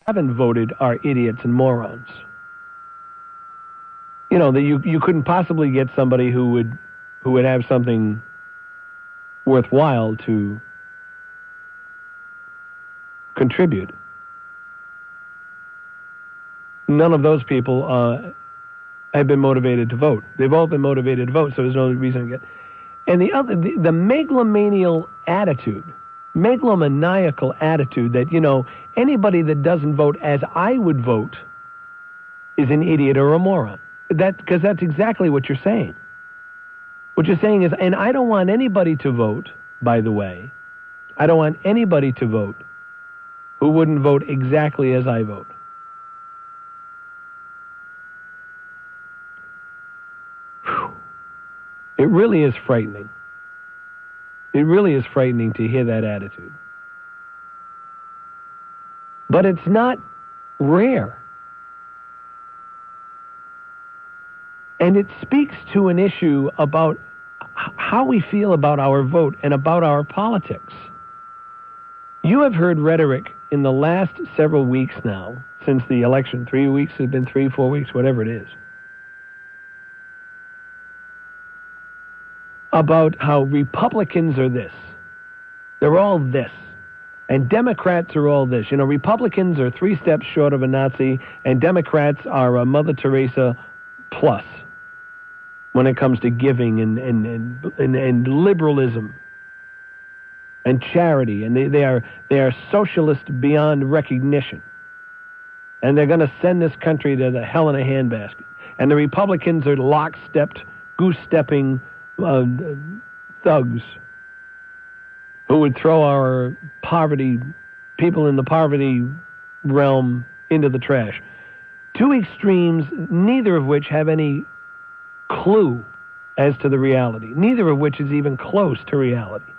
haven't voted are idiots and morons. You know, that you couldn't possibly get somebody who would have something worthwhile to contribute. None of those people have been motivated to vote. They've all been motivated to vote, so there's no reason to get. And the megalomaniacal attitude that, you know, anybody that doesn't vote as I would vote is an idiot or a moron. Because that's exactly what you're saying. What you're saying is, and I don't want anybody to vote, by the way, I don't want anybody to vote who wouldn't vote exactly as I vote. Whew. It really is frightening. It really is frightening to hear that attitude. But it's not rare. And it speaks to an issue about how we feel about our vote and about our politics. You have heard rhetoric in the last several weeks now, since the election. 3 weeks, it's been 3, 4 weeks, whatever it is, about how Republicans are this. They're all this. And Democrats are all this. You know, Republicans are 3 steps short of a Nazi, and Democrats are a Mother Teresa plus when it comes to giving and liberalism and charity. And they are socialist beyond recognition. And they're going to send this country to the hell in a handbasket. And the Republicans are lockstepped, goose-stepping thugs who would throw our people in the poverty realm into the trash. 2 extremes, neither of which have any clue as to the reality. Neither of which is even close to reality.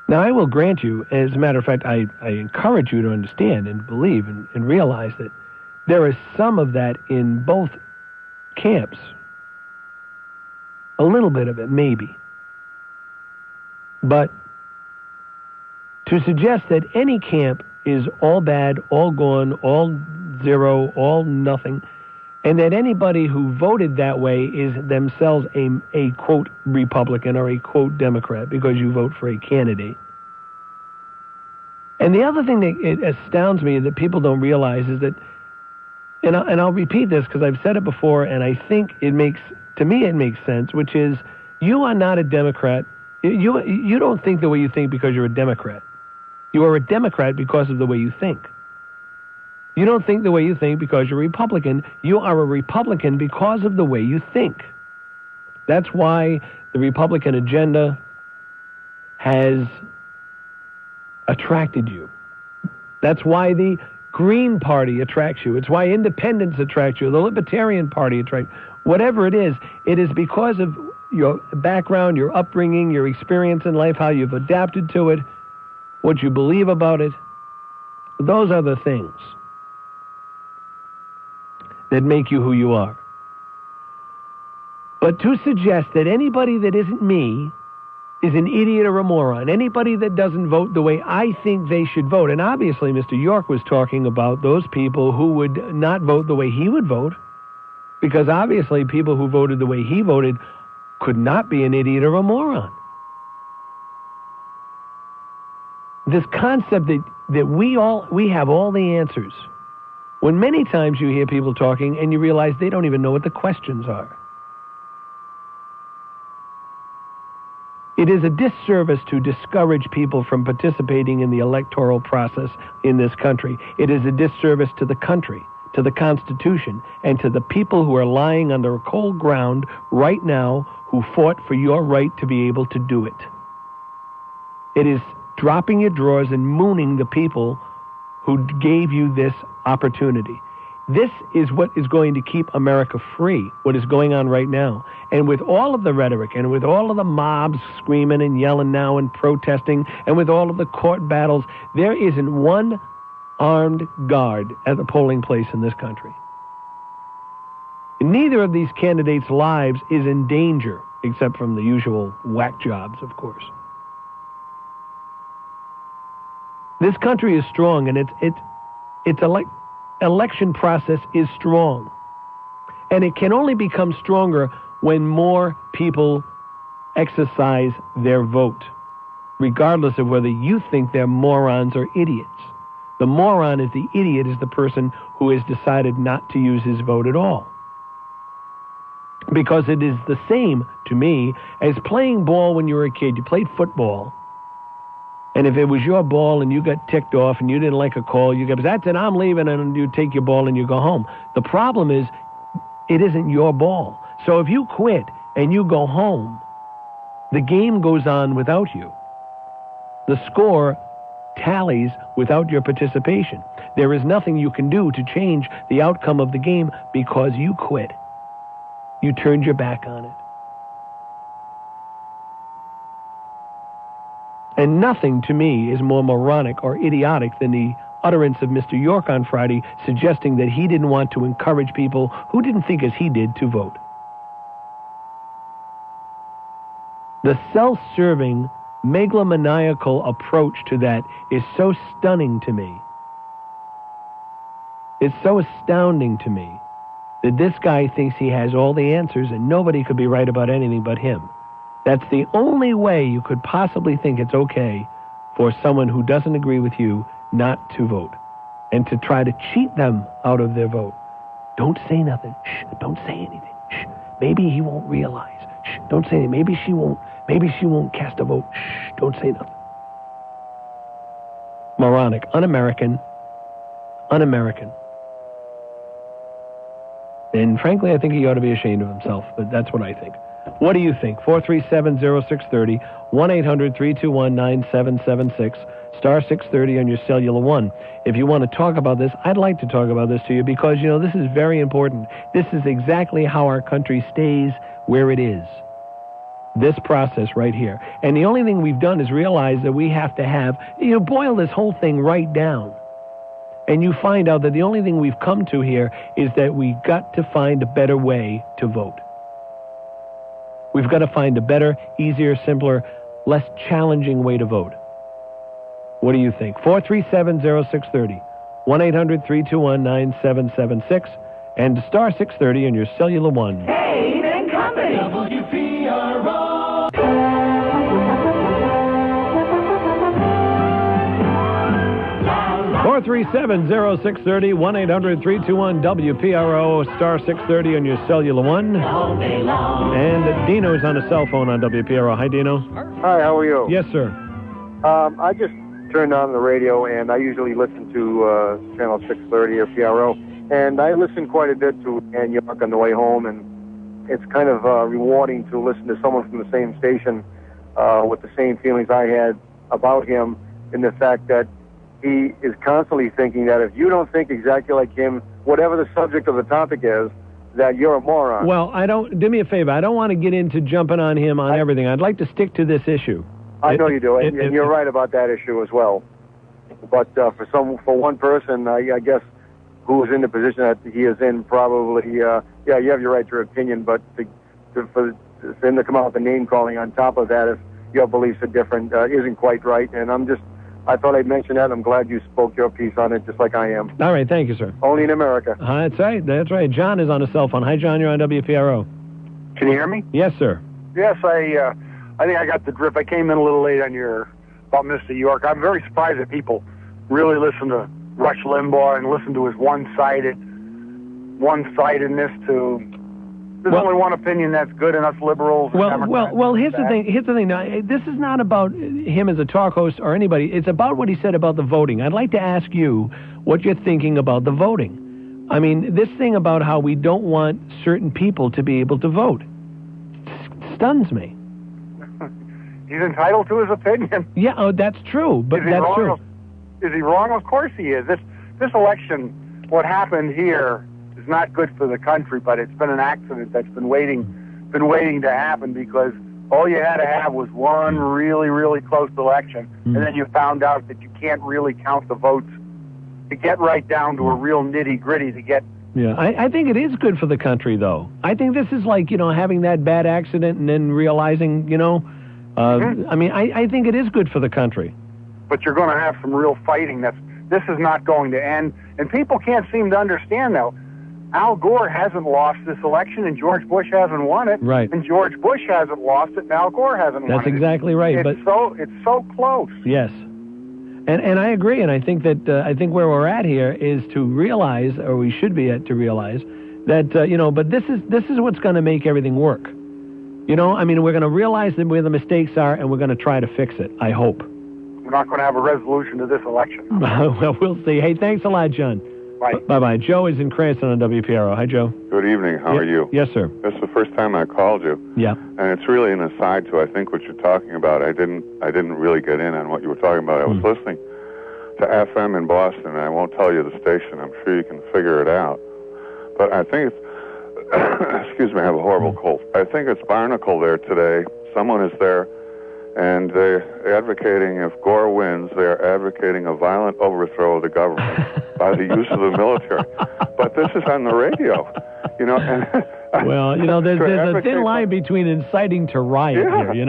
Now, I will grant you, as a matter of fact, I encourage you to understand and believe and realize that there is some of that in both camps. A little bit of it, maybe. But to suggest that any camp is all bad, all gone, all zero, all nothing, and that anybody who voted that way is themselves a quote Republican or a quote Democrat because you vote for a candidate. And the other thing that it astounds me that people don't realize is that, and I'll repeat this because I've said it before, and I think it makes sense, which is you are not a Democrat. You don't think the way you think because you're a Democrat. You are a Democrat because of the way you think. You don't think the way you think because you're a Republican. You are a Republican because of the way you think. That's why the Republican agenda has attracted you. That's why the Green Party attracts you. It's why independents attract you. The Libertarian Party attracts you. Whatever it is because of your background, your upbringing, your experience in life, how you've adapted to it, what you believe about it. Those are the things that make you who you are. But to suggest that anybody that isn't me is an idiot or a moron, anybody that doesn't vote the way I think they should vote, and obviously Mr. York was talking about those people who would not vote the way he would vote, because obviously people who voted the way he voted could not be an idiot or a moron. This concept that we have all the answers, when many times you hear people talking and you realize they don't even know what the questions are. It is a disservice to discourage people from participating in the electoral process in this country. It is a disservice to the country, to the Constitution, and to the people who are lying under a cold ground right now who fought for your right to be able to do it. It is dropping your drawers and mooning the people who gave you this opportunity. This is what is going to keep America free, what is going on right now. And with all of the rhetoric, and with all of the mobs screaming and yelling now and protesting, and with all of the court battles, there isn't one armed guard at the polling place in this country. Neither of these candidates' lives is in danger, except from the usual whack jobs, of course. This country is strong, and election process is strong. And it can only become stronger when more people exercise their vote, regardless of whether you think they're morons or idiots. The moron is the idiot, is the person who has decided not to use his vote at all. Because it is the same, to me, as playing ball when you were a kid. You played football, and if it was your ball and you got ticked off and you didn't like a call, you go, that's it, I'm leaving, and you take your ball and you go home. The problem is, it isn't your ball. So if you quit and you go home, the game goes on without you. The score tallies without your participation. There is nothing you can do to change the outcome of the game because you quit. You turned your back on it. And nothing to me is more moronic or idiotic than the utterance of Mr. York on Friday suggesting that he didn't want to encourage people who didn't think as he did to vote. The self-serving, megalomaniacal approach to that is so stunning to me. It's so astounding to me that this guy thinks he has all the answers and nobody could be right about anything but him. That's the only way you could possibly think it's okay for someone who doesn't agree with you not to vote and to try to cheat them out of their vote. Don't say nothing. Shh, don't say anything. Shh, maybe he won't realize. Shh, don't say anything. Maybe she won't cast a vote. Shh, don't say nothing. Moronic, un-American. And frankly, I think he ought to be ashamed of himself, but that's what I think. What do you think? 437-0630, 1-800-321-9776, star 630 on your cellular one. If you want to talk about this, I'd like to talk about this to you because, this is very important. This is exactly how our country stays where it is. This process right here. And the only thing we've done is realize that we have to have, boil this whole thing right down. And you find out that the only thing we've come to here is that we've got to find a better way to vote. We've got to find a better, easier, simpler, less challenging way to vote. What do you think? 437-0630, 1-800-321-9776, and star 630 on your cellular one. Kane and Company. WPRO. 437-0630, 1-800-321-WPRO, star 630 on your cellular one. All day long. And Dino's on a cell phone on WPRO. Hi, Dino. Hi, how are you? Yes, sir. I just turned on the radio, and I usually listen to channel 630 or PRO, and I listen quite a bit to Ann York on the way home, and it's kind of rewarding to listen to someone from the same station with the same feelings I had about him, in the fact that he is constantly thinking that if you don't think exactly like him, whatever the subject of the topic is, that you're a moron. Well, do me a favor. I don't want to get into jumping on him on everything. I'd like to stick to this issue. I know you do, and you're right about that issue as well. But for one person, I guess, who is in the position that he is in, probably, you have your right to your opinion, but for him to come out with the name calling on top of that, if your beliefs are different, isn't quite right. And I thought I'd mention that. I'm glad you spoke your piece on it, just like I am. All right, thank you, sir. Only in America. That's right. John is on a cell phone. Hi, John, you're on WPRO. Can you hear me? Yes, sir. Yes, I think I got the drift. I came in a little late on about Mr. York. I'm very surprised that people really listen to Rush Limbaugh and listen to his one-sidedness to... There's only one opinion that's good, and that's liberals. Well. Here's the thing. Now, this is not about him as a talk host or anybody. It's about what he said about the voting. I'd like to ask you what you're thinking about the voting. I mean, this thing about how we don't want certain people to be able to vote stuns me. He's entitled to his opinion. Yeah, that's true. But that's true. Is he wrong? Of course he is. This election, what happened here, is not good for the country, but it's been an accident that's been waiting to happen, because all you had to have was one really, really close election, and then you found out that you can't really count the votes to get right down to a real nitty-gritty to get... Yeah, I think it is good for the country, though. I think this is like, having that bad accident and then realizing, I mean, I think it is good for the country. but you're going to have some real fighting. This is not going to end, and people can't seem to understand now. Al Gore hasn't lost this election, and George Bush hasn't won it. Right. And George Bush hasn't lost it, and Al Gore hasn't won it. That's exactly right. It's so close. Yes. And I agree, and I think that where we're at here is to realize, or we should be at to realize, that but this is what's going to make everything work. We're going to realize where the mistakes are, and we're going to try to fix it. I hope. We're not going to have a resolution to this election. Well, we'll see. Hey, thanks a lot, John. Bye. Bye-bye. Joe is in Cranston on WPRO. Hi, Joe. Good evening. How are you? Yes, sir. This is the first time I called you. Yeah. And it's really an aside to, I think, what you're talking about. I didn't really get in on what you were talking about. I was listening to FM in Boston, and I won't tell you the station. I'm sure you can figure it out. But I think it's, excuse me, I have a horrible cold. I think it's Barnacle there today. Someone is there, and they're advocating, if Gore wins, they're advocating a violent overthrow of the government by the use of the military. But this is on the radio, and well, there's a thin line between inciting to riot here,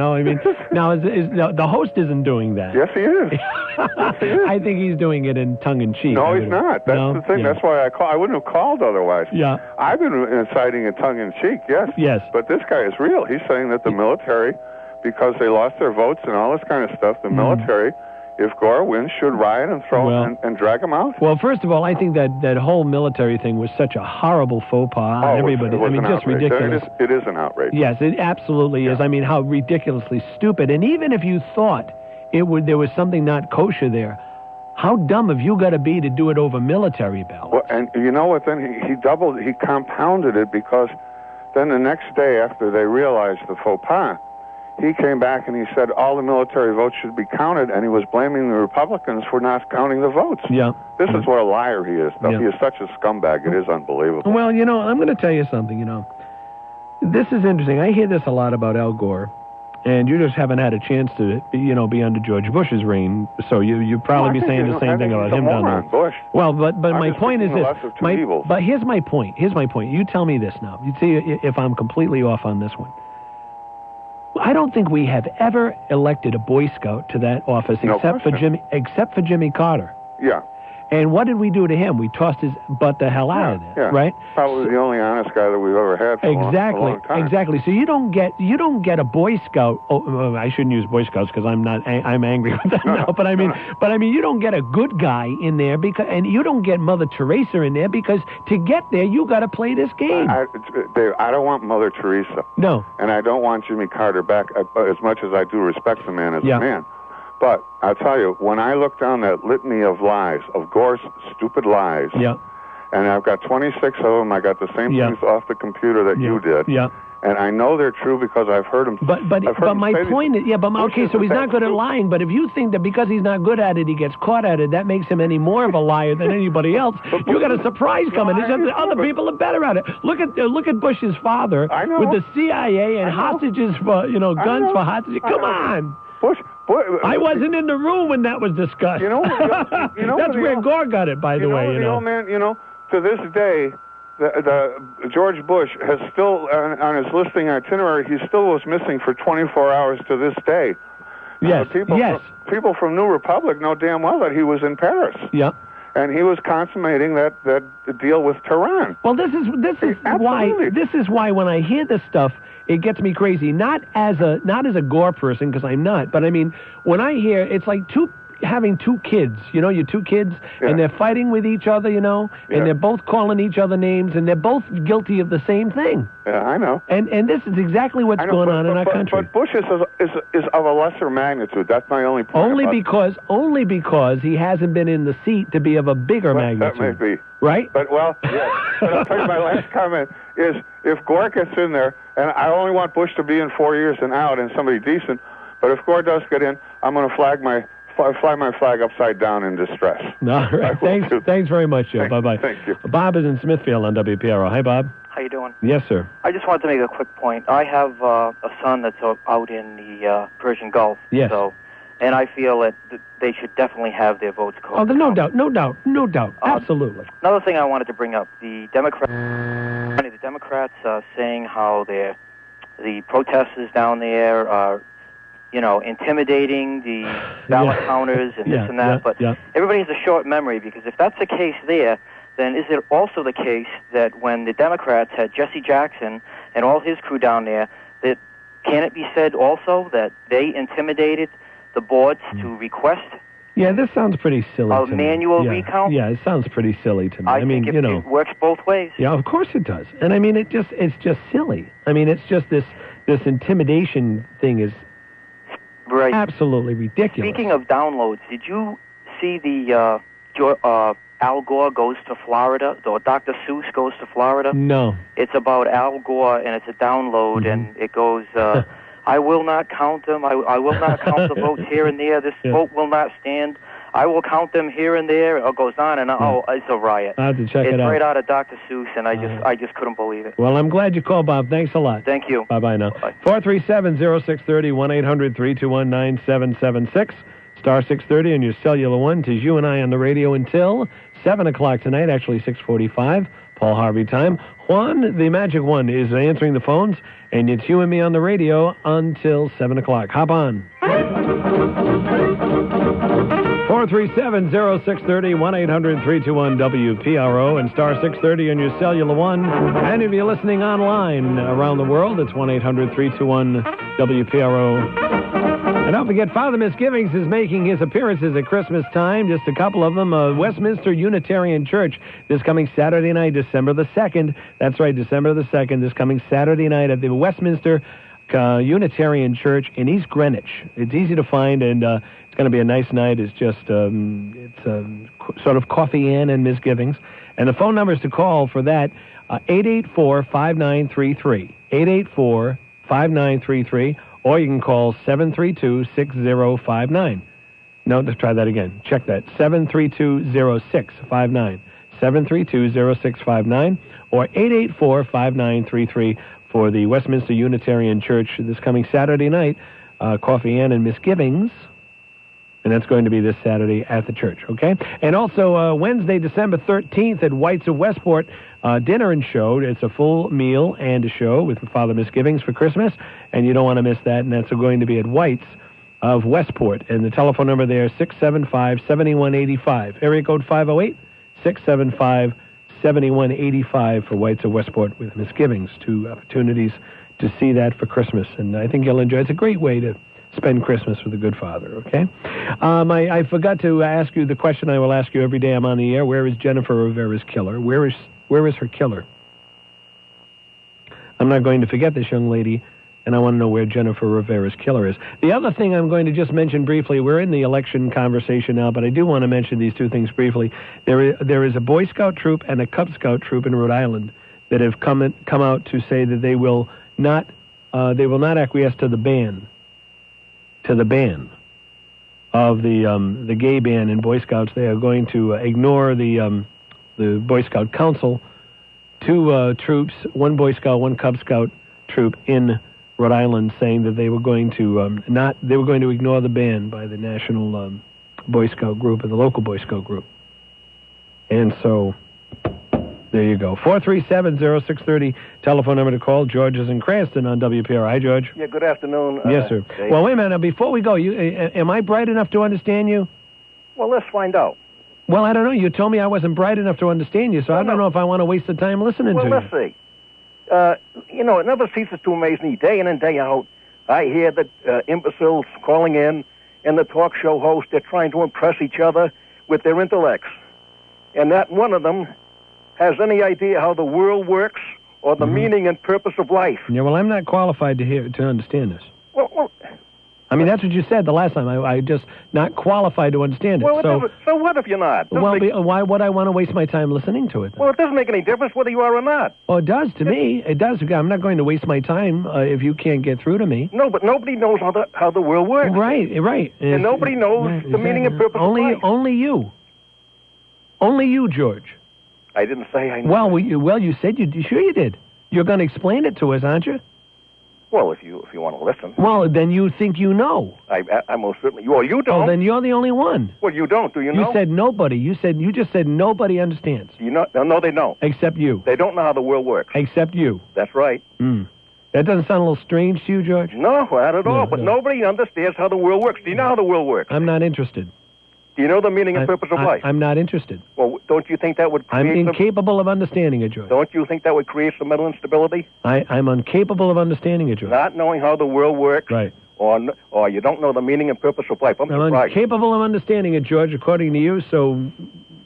Now, the host isn't doing that. Yes, he is. I think he's doing it in tongue-in-cheek. No, he's not. That's the thing. Yeah. That's why I wouldn't have called otherwise. Yeah. I've been inciting it tongue-in-cheek, yes. Yes. But this guy is real. He's saying that the military, because they lost their votes and all this kind of stuff, the military, if Gore wins, should riot and throw and drag him out. Well, first of all, I think that whole military thing was such a horrible faux pas on everybody. Just ridiculous. It is an outrage. Yes, it absolutely is. How ridiculously stupid. And even if you thought there was something not kosher there, how dumb have you got to be to do it over military ballots? Well, and you know what? Then he compounded it, because then the next day after they realized the faux pas, he came back and he said all the military votes should be counted, and he was blaming the Republicans for not counting the votes. Yeah. This is what a liar he is. Yeah. He is such a scumbag. It is unbelievable. Well, I'm going to tell you something, This is interesting. I hear this a lot about Al Gore, and you just haven't had a chance to, be under George Bush's reign, so you'd probably be saying the same thing about him down there. Bush. Well, but my point is this. But here's my point. You tell me this now. You see if I'm completely off on this one. I don't think we have ever elected a Boy Scout to that office except for Jimmy Carter. Yeah. And what did we do to him? We tossed his butt the hell out of there, right? Probably the only honest guy that we've ever had for a long time. Exactly. So you don't get a Boy Scout. Oh, I shouldn't use Boy Scouts because I'm angry with them now. But I mean, you don't get a good guy in there and you don't get Mother Teresa in there, because to get there you got to play this game. Dave, I don't want Mother Teresa. No. And I don't want Jimmy Carter back, as much as I do respect the man as a man. But I'll tell you, when I look down that litany of lies, of Gore's stupid lies, and I've got 26 of them, I got the same things off the computer that you did, and I know they're true because I've heard them. But my point is, okay, so he's not good at lying. But if you think that because he's not good at it, he gets caught at it, that makes him any more of a liar than anybody else. You got a surprise coming. Other people are better at it. Look at Bush's father with the CIA and hostages for guns for hostages. Come on. Bush, I wasn't in the room when that was discussed. That's where Gore got it, by the way. The old man, to this day, the George Bush has still on his listing itinerary. He still was missing for 24 hours to this day. Yes. People from New Republic know damn well that he was in Paris. Yeah. And he was consummating that deal with Tehran. Well, this is why when I hear this stuff, it gets me crazy. Not as a Gore person, because I'm not, but I mean, when I hear, it's like having two kids, your two kids, and they're fighting with each other, and they're both calling each other names, and they're both guilty of the same thing. Yeah, I know. And this is exactly what's going on in our country. But Bush is of a lesser magnitude. That's my only point. Only because he hasn't been in the seat to be of a bigger magnitude. That may be. Right? But, but I'll tell you, my last comment is, if Gore gets in there, and I only want Bush to be in 4 years and out and somebody decent, but if Gore does get in, I'm going to fly my flag upside down in distress. All right. Thanks very much, Joe. Bye-bye. Thank you. Bob is in Smithfield on WPRO. Hi, Bob. How you doing? Yes, sir. I just wanted to make a quick point. I have a son that's out in the Persian Gulf. Yes. And I feel that they should definitely have their votes counted. Oh, no doubt. Absolutely. Another thing I wanted to bring up, the Democrats saying how the protesters down there are intimidating the ballot counters and this and that. But everybody has a short memory, because if that's the case there, then is it also the case that when the Democrats had Jesse Jackson and all his crew down there, that can it be said also that they intimidated the boards to request? Yeah, this sounds pretty silly to me. A manual recount? Yeah, it sounds pretty silly to me. I mean, it works both ways. Yeah, of course it does. And I mean, it's just silly. I mean, it's just this intimidation thing is absolutely ridiculous. Speaking of downloads, did you see the Al Gore goes to Florida, or Dr. Seuss goes to Florida? No. It's about Al Gore, and it's a download, and it goes, I will not count them. I will not count the votes here and there. This vote will not stand. I will count them here and there. It goes on, and it's a riot. I'll have to check it out. It's right out of Dr. Seuss, and I just couldn't believe it. Well, I'm glad you called, Bob. Thanks a lot. Thank you. Bye-bye now. Bye. 437-0630, 1-800-321-9776, star 630 on your cellular one. 'Tis you and I on the radio until 7 o'clock tonight, actually 6:45, Paul Harvey time. Juan, the magic one, is answering the phones, and it's you and me on the radio until 7 o'clock. Hop on. 437-0630, 1-800-321-WPRO, and star 630 on your cellular one. And if you're listening online around the world, it's 1-800-321-WPRO. And don't forget, Father Misgivings is making his appearances at Christmas time, just a couple of them. Westminster Unitarian Church this coming Saturday night, December the 2nd. That's right, December the 2nd, this coming Saturday night at the Westminster Unitarian Church in East Greenwich. It's easy to find, and it's going to be a nice night. It's just sort of Coffee Ann and Misgivings. And the phone numbers to call for that, 884-5933, 884-5933, or you can call 732-6059. No, let's try that again. Check that, 732-0659, 732-0659, or 884-5933 for the Westminster Unitarian Church this coming Saturday night, Coffee Ann and Misgivings. And that's going to be this Saturday at the church, okay? And also Wednesday, December 13th at White's of Westport, dinner and show. It's a full meal and a show with Father Misgivings for Christmas, and you don't want to miss that, and that's going to be at White's of Westport. And the telephone number there is 675-7185. Area code 508-675-7185 for White's of Westport with Misgivings. 2 opportunities to see that for Christmas, and I think you'll enjoy it. It's a great way to spend Christmas with a good father, okay? I forgot to ask you the question I will ask you every day I'm on the air. Where is Jennifer Rivera's killer? Where is her killer? I'm not going to forget this young lady, and I want to know where Jennifer Rivera's killer is. The other thing I'm going to just mention briefly, we're in the election conversation now, but I do want to mention these two things briefly. There is a Boy Scout troop and a Cub Scout troop in Rhode Island that have come out to say that they will not acquiesce to the ban of the gay ban in Boy Scouts. They are going to ignore the Boy Scout Council. 2 troops, 1 Boy Scout, 1 Cub Scout troop in Rhode Island, saying that they were going to ignore the ban by the national Boy Scout group and the local Boy Scout group. And so there you go. 437-0630, telephone number to call. George is in Cranston on WPRO. Hi, George. Yeah, good afternoon. Yes, sir. Dave. Well, wait a minute. Now, before we go, am I bright enough to understand you? Well, let's find out. Well, I don't know. You told me I wasn't bright enough to understand you, so I don't know if I want to waste the time listening to you. Well, let's see. It never ceases to amaze me. Day in and day out, I hear the imbeciles calling in, and the talk show hosts, they're trying to impress each other with their intellects. And not one of them has any idea how the world works or the meaning and purpose of life. Yeah, well, I'm not qualified to understand this. Well, I mean, that's what you said the last time. I just not qualified to understand it. Well, so what if you're not? Why would I want to waste my time listening to it then? Well, it doesn't make any difference whether you are or not. Oh, it does to me. It does. I'm not going to waste my time if you can't get through to me. No, but nobody knows how the world works. Right. And nobody knows the meaning and purpose of life. Only you. Only you, George. I didn't say I knew. Well, you said you sure you did. You're going to explain it to us, aren't you? Well, if you want to listen. Well, then you think you know. I most certainly. Well, you don't. Well, then you're the only one. Well, you don't. Do you know? You said nobody. You just said nobody understands. No, they don't. Except you. They don't know how the world works. Except you. That's right. That doesn't sound a little strange to you, George? No, not at all. But nobody understands how the world works. Do you know how the world works? I'm not interested. Do you know the meaning and purpose of life? I'm not interested. Well, don't you think that would create... I'm incapable of understanding it, George. Don't you think that would create some mental instability? I'm incapable of understanding it, George. Not knowing how the world works. Right. Or you don't know the meaning and purpose of life. I'm surprised. Incapable of understanding it, George, according to you, so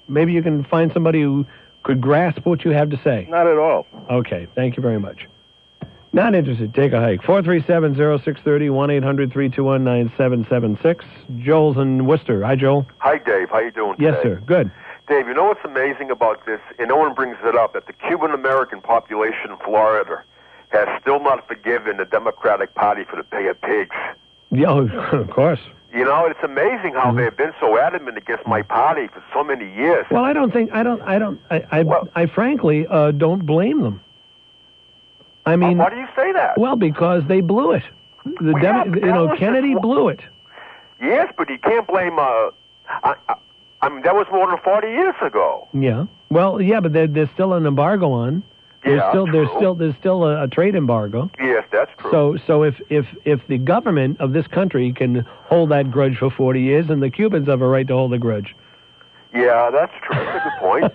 maybe you can find somebody who could grasp what you have to say. Not at all. Okay, thank you very much. Not interested. Take a hike. 437-0630, 1-800-321-9776. Joel's in Worcester. Hi, Joel. Hi, Dave. How you doing today? Yes, sir. Good. Dave, you know what's amazing about this? And no one brings it up, that the Cuban-American population in Florida has still not forgiven the Democratic Party for the Bay of Pigs. Yeah, of course. You know, it's amazing how they've been so adamant against my party for so many years. Well, I frankly don't blame them. I mean, why do you say that? Well, because they blew it. Kennedy blew it. Yes, but you can't blame. I mean, that was more than 40 years ago. Yeah. Well, yeah, but there's still an embargo on. There's still a trade embargo. Yes, that's true. So if the government of this country can hold that grudge for 40 years, then the Cubans have a right to hold the grudge. Yeah, that's true. That's a good point.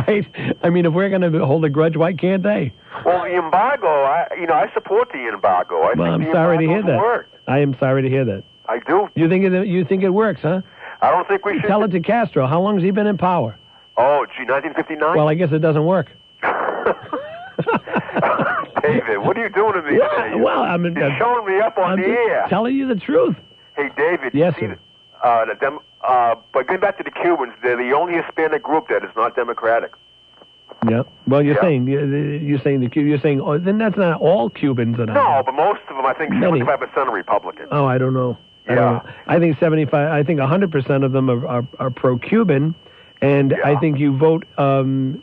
Right? I mean, if we're going to hold a grudge, why can't they? Well, the embargo, I support the embargo. I'm sorry to hear that. I am sorry to hear that. I do. You think it works, huh? I don't think we should. Tell it to Castro. How long has he been in power? Oh, 1959? Well, I guess it doesn't work. David, what are you doing to me today? Well, You're showing me up on the air. Telling you the truth. Hey, David. Yes, sir. But getting back to the Cubans, they're the only Hispanic group that is not Democratic. Yeah. Well, you're saying then that's not all Cubans that No, but most of them, I think 75% are Republicans. Oh, I don't know. Yeah. I think 100% of them are pro-Cuban, and I think you vote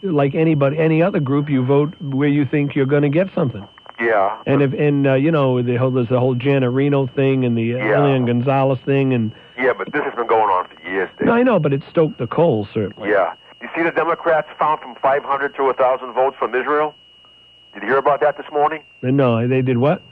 like any other group. You vote where you think you're going to get something. Yeah. And there's the whole Janet Reno thing and the Elian Gonzalez thing and. Yeah, but this has been going on for years, Dave. No, I know, but it stoked the coals, certainly. Yeah. You see the Democrats found from 500 to 1,000 votes from Israel? Did you hear about that this morning? No, they did what?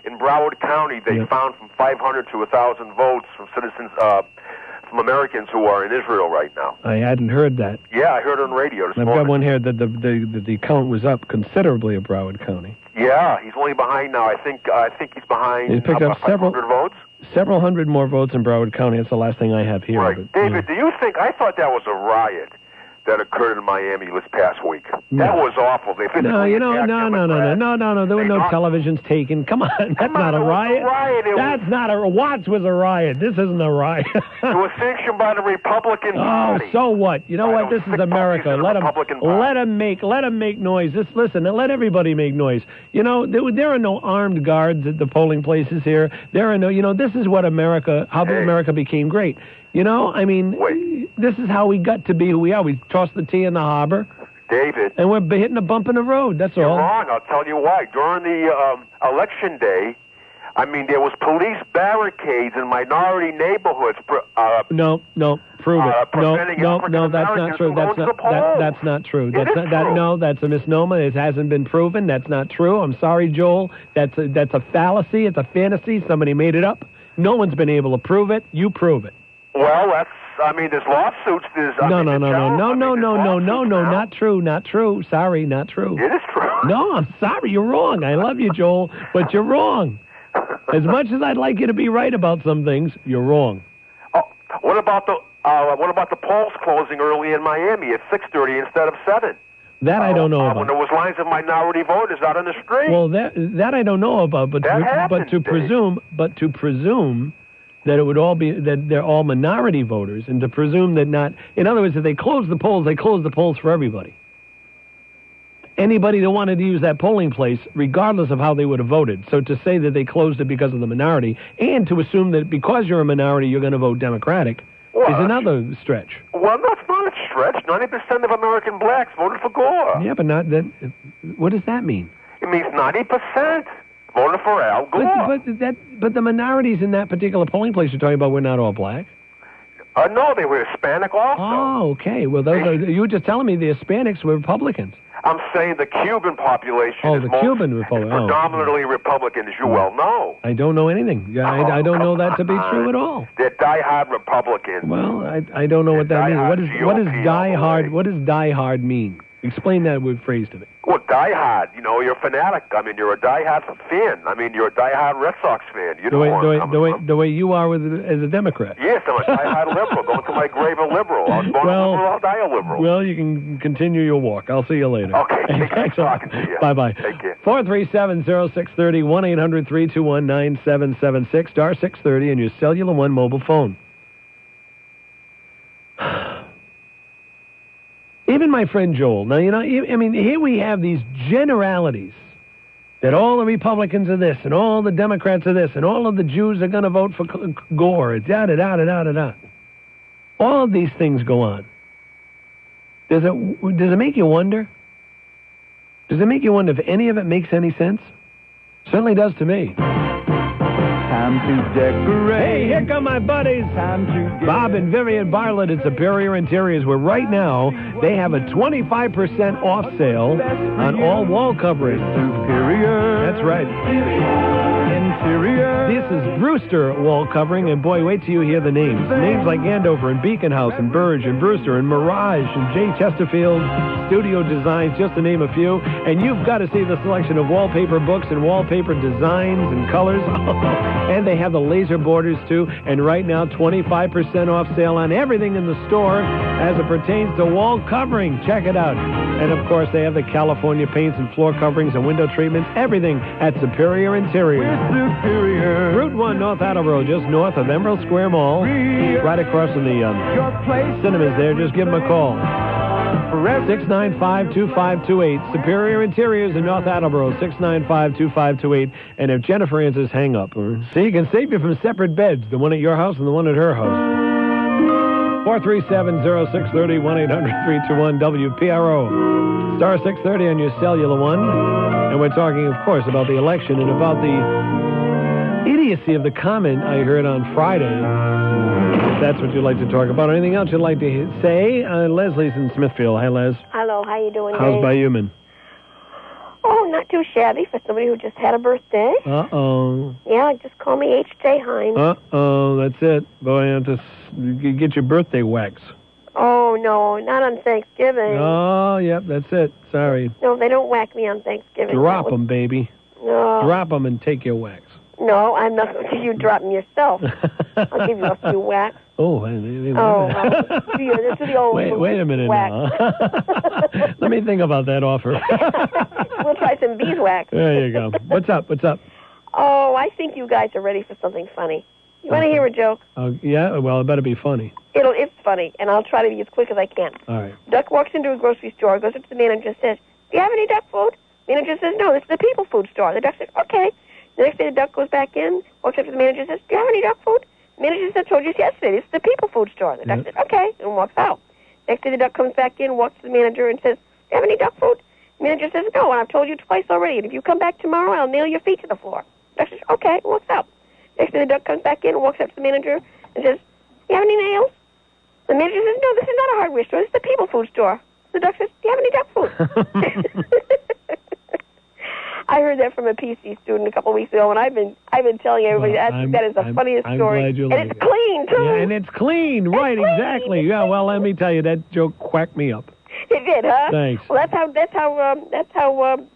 In Broward County, they found from 500 to 1,000 votes from citizens, from Americans who are in Israel right now. I hadn't heard that. Yeah, I heard it on radio this morning. I've got one here that the count was up considerably at Broward County. Yeah, he's only behind now. I think he's behind. He picked up 500 votes. Several hundred more votes in Broward County. That's the last thing I have here. Right. But, David, do you think... I thought that was a riot that occurred in Miami this past week. No. That was awful. They no. There were no televisions taken. Come on, that's not a riot. That's not a... Watts was a riot. This isn't a riot. It was sanctioned by the Republican Party. Oh, so what? You know what? This is America. Let them make noise. Listen, let everybody make noise. You know, there are no armed guards at the polling places here. There are no... You know, this is what America... How America became great. You know, I mean, this is how we got to be who we are. We tossed the tea in the harbor. David. And we're hitting a bump in the road, that's all. You're wrong. I'll tell you why. During the election day, I mean, there was police barricades in minority neighborhoods. No, prove it. No, that's not true. That's not true. No, that's a misnomer. It hasn't been proven. That's not true. I'm sorry, Joel. That's a fallacy. It's a fantasy. Somebody made it up. No one's been able to prove it. You prove it. Well, there's lawsuits. No, not true. Sorry, not true. It is true. No, I'm sorry, you're wrong. I love you, Joel, but you're wrong. As much as I'd like you to be right about some things, you're wrong. Oh, what about the polls closing early in Miami at 6:30 instead of 7? That I don't know about. When there was lines of minority voters out on the street. Well, that I don't know about, but to presume that it would all be that they're all minority voters, and to presume that not. In other words, if they close the polls, they close the polls for everybody. Anybody that wanted to use that polling place, regardless of how they would have voted. So to say that they closed it because of the minority, and to assume that because you're a minority, you're going to vote Democratic, is another stretch. Well, that's not a stretch. 90% of American blacks voted for Gore. Yeah, but not that. What does that mean? It means 90% voted for Al Gore. But the minorities in that particular polling place you're talking about were not all black. No, they were Hispanic also. Oh, okay. Well, you were just telling me the Hispanics were Republicans. I'm saying the Cuban population is predominantly Republican, as you well know. I don't know anything. I don't know that to be true at all. They're diehard Republicans. Well, I don't know what that means. What does diehard? What does diehard mean? Explain that phrase to me. Well, diehard, you're a fanatic. I mean, you're a diehard fan. I mean, you're a diehard Red Sox fan. You know the way you are as a Democrat. Yes, I'm a diehard liberal. Going to my grave a liberal. I was born a liberal, I'll die a liberal. Well, you can continue your walk. I'll see you later. Okay, thanks for talking to you. Bye-bye. Take care. 437-0630, 1-800-321-9776, star 630 on your Cellular One mobile phone. Even my friend Joel. Now, here we have these generalities that all the Republicans are this and all the Democrats are this and all of the Jews are going to vote for Gore, da-da-da-da-da-da-da. All of these things go on. Does it make you wonder? Does it make you wonder if any of it makes any sense? Certainly does to me. Time to decorate. Hey, here come my buddies. Bob and Vivian Bartlett at Superior Interiors, where right now they have a 25% off sale on all wall coverings. Superior. That's right. Interior. This is Brewster wall covering, and boy, wait till you hear the names. Names like Andover and Beacon House and Burge and Brewster and Mirage and J. Chesterfield Studio Designs, just to name a few. And you've got to see the selection of wallpaper books and wallpaper designs and colors. And they have the laser borders, too. And right now, 25% off sale on everything in the store as it pertains to wall covering. Check it out. And, of course, they have the California paints and floor coverings and window treatments. Everything at Superior Interior. Superior. Route 1, North Attleboro, just north of Emerald Square Mall. Right across from the cinemas there. Just give them a call. 695-2528. Superior Interiors in North Attleboro, 695-2528. And if Jennifer answers, hang up. See, you can save you from separate beds, the one at your house and the one at her house. 437-0630, 1-800-321-WPRO. Star 630 on your Cellular One. And we're talking, of course, about the election and about the idiocy of the comment I heard on Friday. If that's what you'd like to talk about. Anything else you'd like to say? Leslie's in Smithfield. Hi, Les. Hello, how you doing, How's Dave? Bayhuman? Oh, not too shabby for somebody who just had a birthday. Uh-oh. Yeah, just call me H.J. Hines. Uh-oh, that's it. Boy, you have to get your birthday wax. Oh, no, not on Thanksgiving. Oh, yep, that's it. Sorry. No, they don't whack me on Thanksgiving. Drop them, baby. No. Drop them and take your wax. No, I'm not going to give you drop them yourself. I'll give you a few whacks. Oh, do the old wait a minute wax. now. Let me think about that offer. We'll try some beeswax. There you go. What's up? Oh, I think you guys are ready for something funny. You want to hear a joke? Yeah, well, it better be funny. It's funny, and I'll try to be as quick as I can. All right. Duck walks into a grocery store, goes up to the manager and says, "Do you have any duck food?" Manager says, "No, this is the people food store." The duck says, "Okay." The next day, the duck goes back in, walks up to the manager and says, "Do you have any duck food?" The manager says, "I told you yesterday, this is the people food store." The duck says, "Okay," and walks out. Next day, the duck comes back in, walks to the manager and says, "Do you have any duck food?" The manager says, "No, and I've told you twice already, and if you come back tomorrow, I'll nail your feet to the floor." The duck says, "Okay," and walks out. Next day, the duck comes back in, walks up to the manager and says, "Do you have any nails?" The manager says, "No, this is not a hardware store, this is the people food store." The duck says, "Do you have any duck food?" I heard that from a PC student a couple of weeks ago, and I've been telling everybody that is the funniest story. Glad you and it's clean too. Yeah, and it's clean, right? Clean. Exactly. Yeah. Well, let me tell you, that joke quacked me up. It did, huh? Thanks. Well, that's how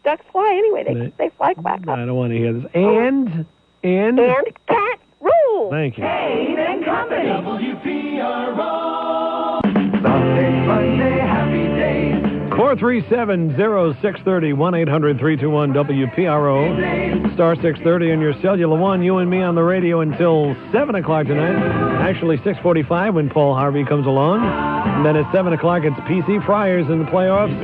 ducks fly. Anyway, they fly quack up. I don't want to hear this. And cat rule. Thank you. Kane and Company. WPRO. Sunday, Monday, happy days. 437-0630, 1-800-321-WPRO. Star 630 on your Cellular One. You and me on the radio until 7 o'clock tonight. Actually, 6:45 when Paul Harvey comes along. And then at 7 o'clock, it's PC Friars in the playoffs.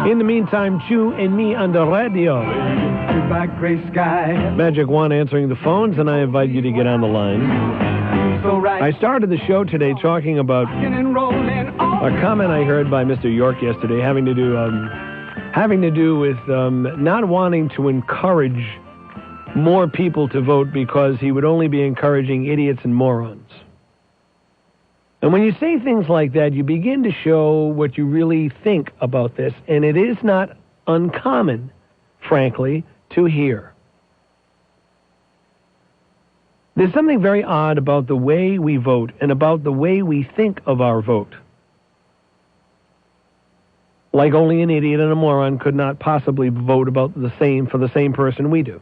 In the meantime, Chew and me on the radio. Goodbye, gray sky. Magic One answering the phones, and I invite you to get on the line. I started the show today talking about a comment I heard by Mr. York yesterday having to do with not wanting to encourage more people to vote because he would only be encouraging idiots and morons. And when you say things like that, you begin to show what you really think about this, and it is not uncommon, frankly, to hear. There's something very odd about the way we vote and about the way we think of our vote. Like only an idiot and a moron could not possibly vote about the same for the same person we do.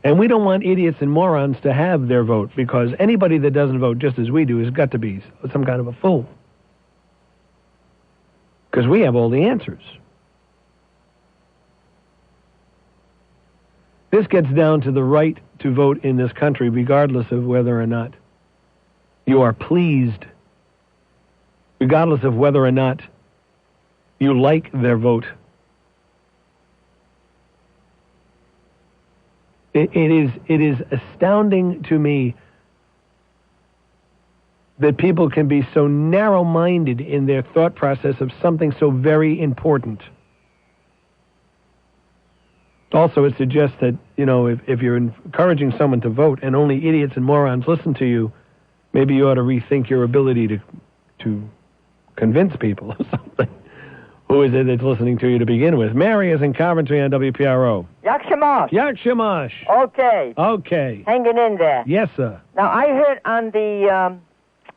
And we don't want idiots and morons to have their vote, because anybody that doesn't vote just as we do has got to be some kind of a fool. Because we have all the answers. This gets down to the right to vote in this country, regardless of whether or not you are pleased, regardless of whether or not you like their vote. It is astounding to me that people can be so narrow-minded in their thought process of something so very important. Also, it suggests that, if you're encouraging someone to vote and only idiots and morons listen to you, maybe you ought to rethink your ability to convince people or something. Who is it that's listening to you to begin with? Mary is in Coventry on WPRO. Yak Shamash. Yak Shamash. Okay. Okay. Hanging in there. Yes, sir. Now, I heard on the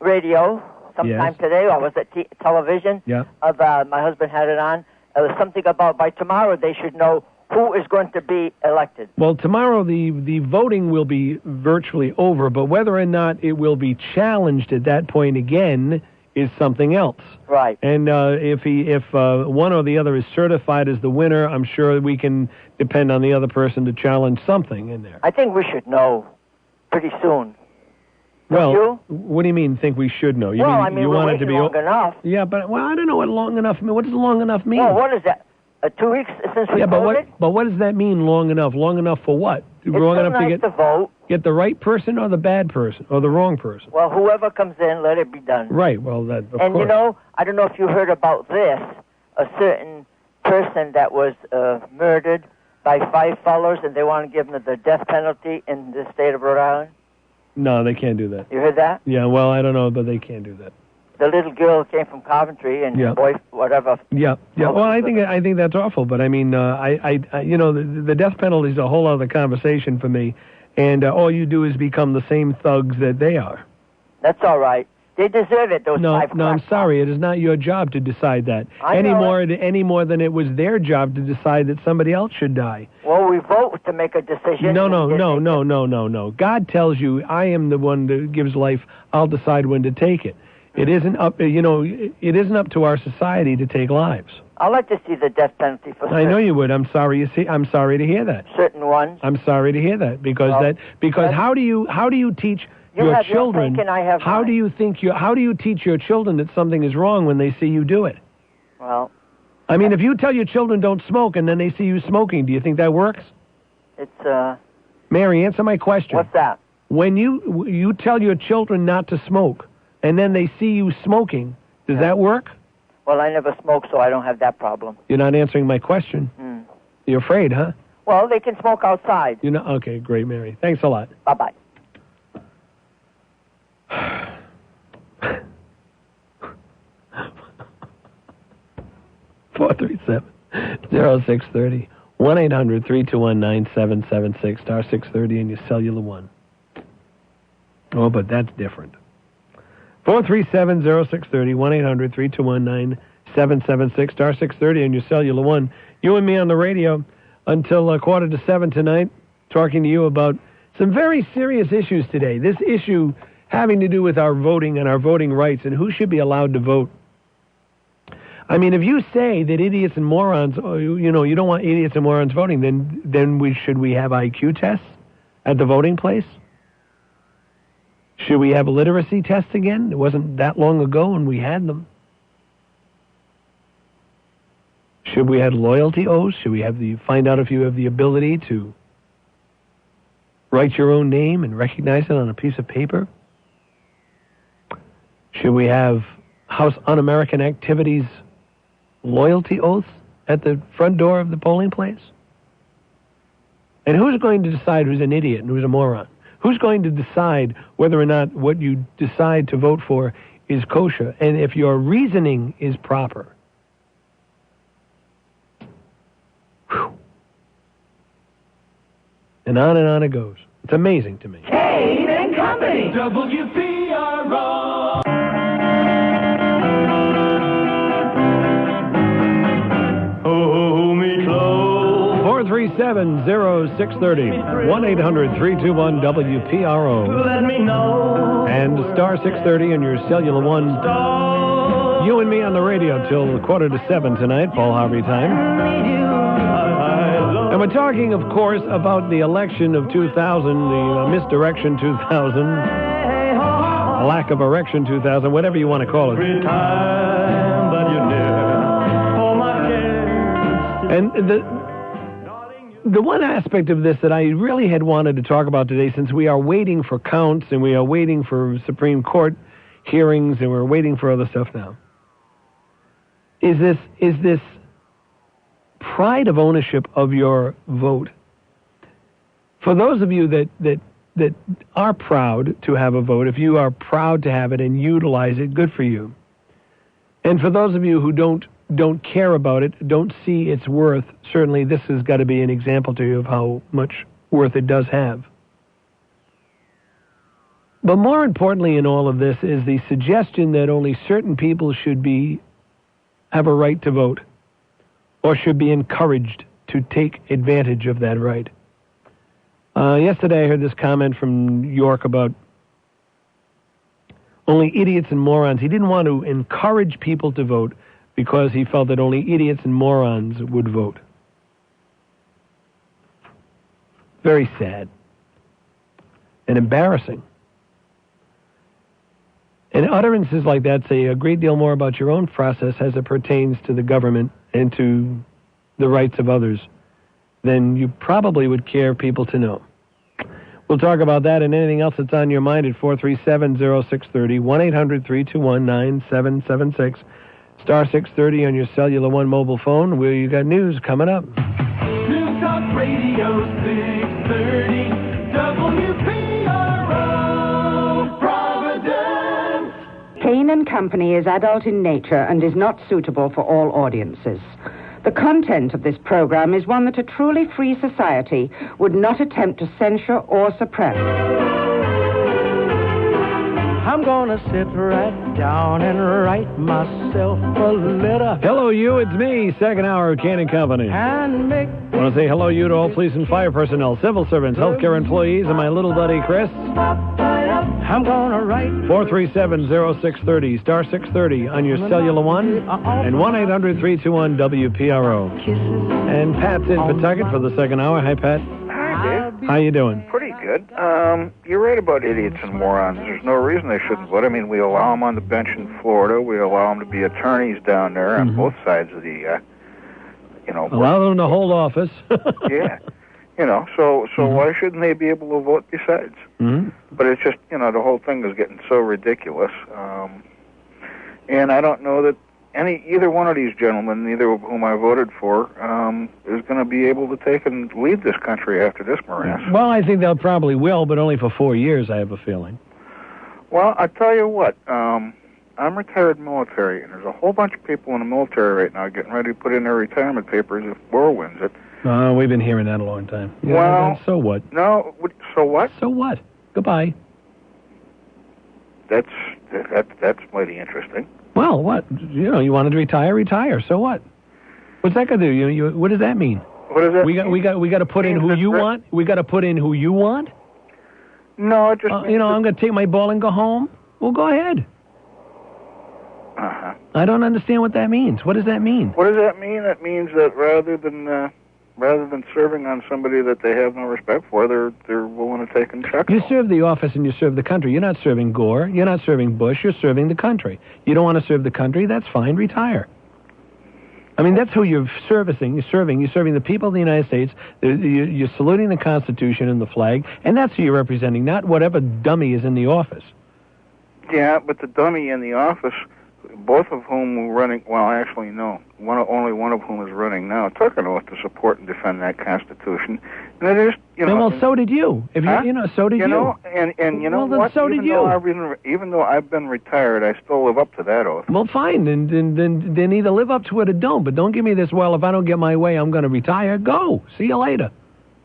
radio sometime today, or was it television? Yeah. My husband had it on. It was something about by tomorrow they should know who is going to be elected. Well, tomorrow the voting will be virtually over, but whether or not it will be challenged at that point again is something else. Right. And if one or the other is certified as the winner, I'm sure we can depend on the other person to challenge something in there. I think we should know pretty soon. Well, what do you mean? Think we should know? You I mean you we're want it to be long enough. Yeah, but I don't know what long enough means. What does long enough mean? Well, what is that? 2 weeks since we voted? But what does that mean? Long enough? Long enough for what? Long enough to vote. Get the right person or the bad person or the wrong person? Well, whoever comes in, let it be done. Right. Well, that. Of course. I don't know if you heard about this. A certain person that was murdered by 5 fellows, and they want to give him the death penalty in the state of Rhode Island. No, they can't do that. You heard that? Yeah. Well, I don't know, but they can't do that. The little girl came from Coventry, and the boy, whatever. Yeah. Well, I think that's awful, but I mean, the death penalty is a whole other conversation for me, and all you do is become the same thugs that they are. That's all right. They deserve it. Those 5 No, I'm sorry. It is not your job to decide that any more than it was their job to decide that somebody else should die. Well, we vote to make a decision. No. God tells you, I am the one that gives life. I'll decide when to take it. It isn't up, it isn't up to our society to take lives. I'd like to see the death penalty for certain. I know you would. I'm sorry to hear that. Certain ones. I'm sorry to hear that because how do you teach your children? How do you teach your children that something is wrong when they see you do it? Well, I mean, if you tell your children don't smoke and then they see you smoking, do you think that works? It's Mary, answer my question. What's that? When you tell your children not to smoke, and then they see you smoking, does that work? Well, I never smoke, so I don't have that problem. You're not answering my question. You're afraid, huh? Well, they can smoke outside. Okay, great, Mary. Thanks a lot. Bye-bye. (437-0630) 1-800-321-9776 *630 and your cellular one. Oh, but that's different. 437-0630 1-800-321-9776 *630 and your cellular one. You and me on the radio until 6:45 tonight, talking to you about some very serious issues today. This issue having to do with our voting and our voting rights and who should be allowed to vote. I mean, if you say that idiots and morons, you don't want idiots and morons voting, then should we have IQ tests at the voting place? Should we have literacy tests again? It wasn't that long ago when we had them. Should we have loyalty oaths? Should we find out if you have the ability to write your own name and recognize it on a piece of paper? Should we have House Un-American Activities loyalty oaths at the front door of the polling place? And who's going to decide who's an idiot and who's a moron? Who's going to decide whether or not what you decide to vote for is kosher, and if your reasoning is proper? Whew. And on it goes. It's amazing to me. Kane and Company. WPRO. Hold me close. 437-0630. 1-800-321-WPRO. Let me know. And star 630 on your cellular one. You and me on the radio till 6:45 tonight, Paul Harvey time. And we're talking, of course, about the election of 2000, the misdirection 2000, a lack of erection 2000, whatever you want to call it. And the one aspect of this that I really had wanted to talk about today, since we are waiting for counts and we are waiting for Supreme Court hearings and we're waiting for other stuff now, is this pride of ownership of your vote. For those of you that are proud to have a vote, if you are proud to have it and utilize it, good for you. And for those of you who don't care about it, don't see its worth, certainly this has got to be an example to you of how much worth it does have. But more importantly in all of this is the suggestion that only certain people should have a right to vote, or should be encouraged to take advantage of that right. Yesterday I heard this comment from York about only idiots and morons. He didn't want to encourage people to vote because he felt that only idiots and morons would vote. Very sad and embarrassing. And utterances like that say a great deal more about your own process as it pertains to the government and to the rights of others than you probably would care people to know. We'll talk about that and anything else that's on your mind at 437-0630, 1-800-321-9776, star 630 on your cellular one mobile phone, where you got news coming up. News Talk Radio 630 WPRO Providence. Kane and Company is adult in nature and is not suitable for all audiences. The content of this program is one that a truly free society would not attempt to censure or suppress. I'm gonna sit right down and write myself a letter. Hello, you. It's me, second hour of Kane and Company. And make... I want to say hello, you, to all police and fire personnel, civil servants, healthcare employees, and my little buddy, Chris. I'm gonna write... 437-0630, star 630 on your cellular one, and 1-800-321-WPRO. And Pat's in Pawtucket for the second hour. Hi, Pat. Hi, Dave. How you doing? Pretty good. You're right about idiots and morons. There's no reason they shouldn't vote. I mean, we allow them on the bench in Florida. We allow them to be attorneys down there on both sides of the, Allow them to hold office. Yeah. So why shouldn't they be able to vote besides? But it's just, the whole thing is getting so ridiculous. And I don't know that either one of these gentlemen, neither of whom I voted for, is going to be able to take and lead this country after this morass. Well, I think they'll probably will, but only for 4 years, I have a feeling. Well, I tell you what, I'm retired military, and there's a whole bunch of people in the military right now getting ready to put in their retirement papers if Gore wins it. We've been hearing that a long time. Yeah, well, so what? No, so what? So what? Goodbye. That's mighty interesting. Well, what? You wanted to retire. So what? What's that going to do? What does that mean? What does that mean? We got to put in who you want. We got to put in who you want. No, it just means I'm going to take my ball and go home. Well, go ahead. I don't understand what that means. What does that mean? What does that mean? That means that rather than serving on somebody that they have no respect for, they're willing to take and check. You serve the office and you serve the country. You're not serving Gore. You're not serving Bush. You're serving the country. You don't want to serve the country? That's fine. Retire. I mean, that's who you're servicing. You're serving the people of the United States. You're saluting the Constitution and the flag, and that's who you're representing, not whatever dummy is in the office. Yeah, but the dummy in the office both of whom were running. Well, actually, no. Only one of whom is running now. Took an oath to support and defend that Constitution, and it is, Well, so did you. If you, so did you. And you know well, what? So did you. Even though I've been retired, I still live up to that oath. Well, fine. Then either live up to it or don't. But don't give me this. Well, if I don't get my way, I'm going to retire. Go. See you later.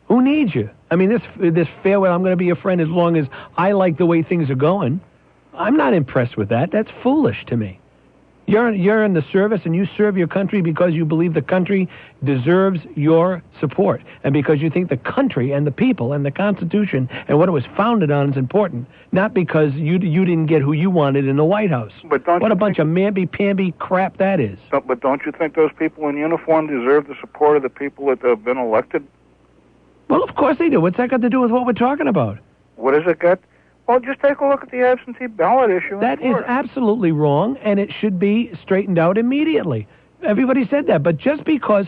Who needs you? I mean, this farewell. I'm going to be your friend as long as I like the way things are going. I'm not impressed with that. That's foolish to me. You're in the service and you serve your country because you believe the country deserves your support and because you think the country and the people and the Constitution and what it was founded on is important, not because you didn't get who you wanted in the White House. But don't what a bunch of mamby-pamby crap that is. But don't you think those people in uniform deserve the support of the people that have been elected? Well, of course they do. What's that got to do with what we're talking about? What has it got? Well, just take a look at the absentee ballot issue. That is absolutely wrong, and it should be straightened out immediately. Everybody said that, but just because,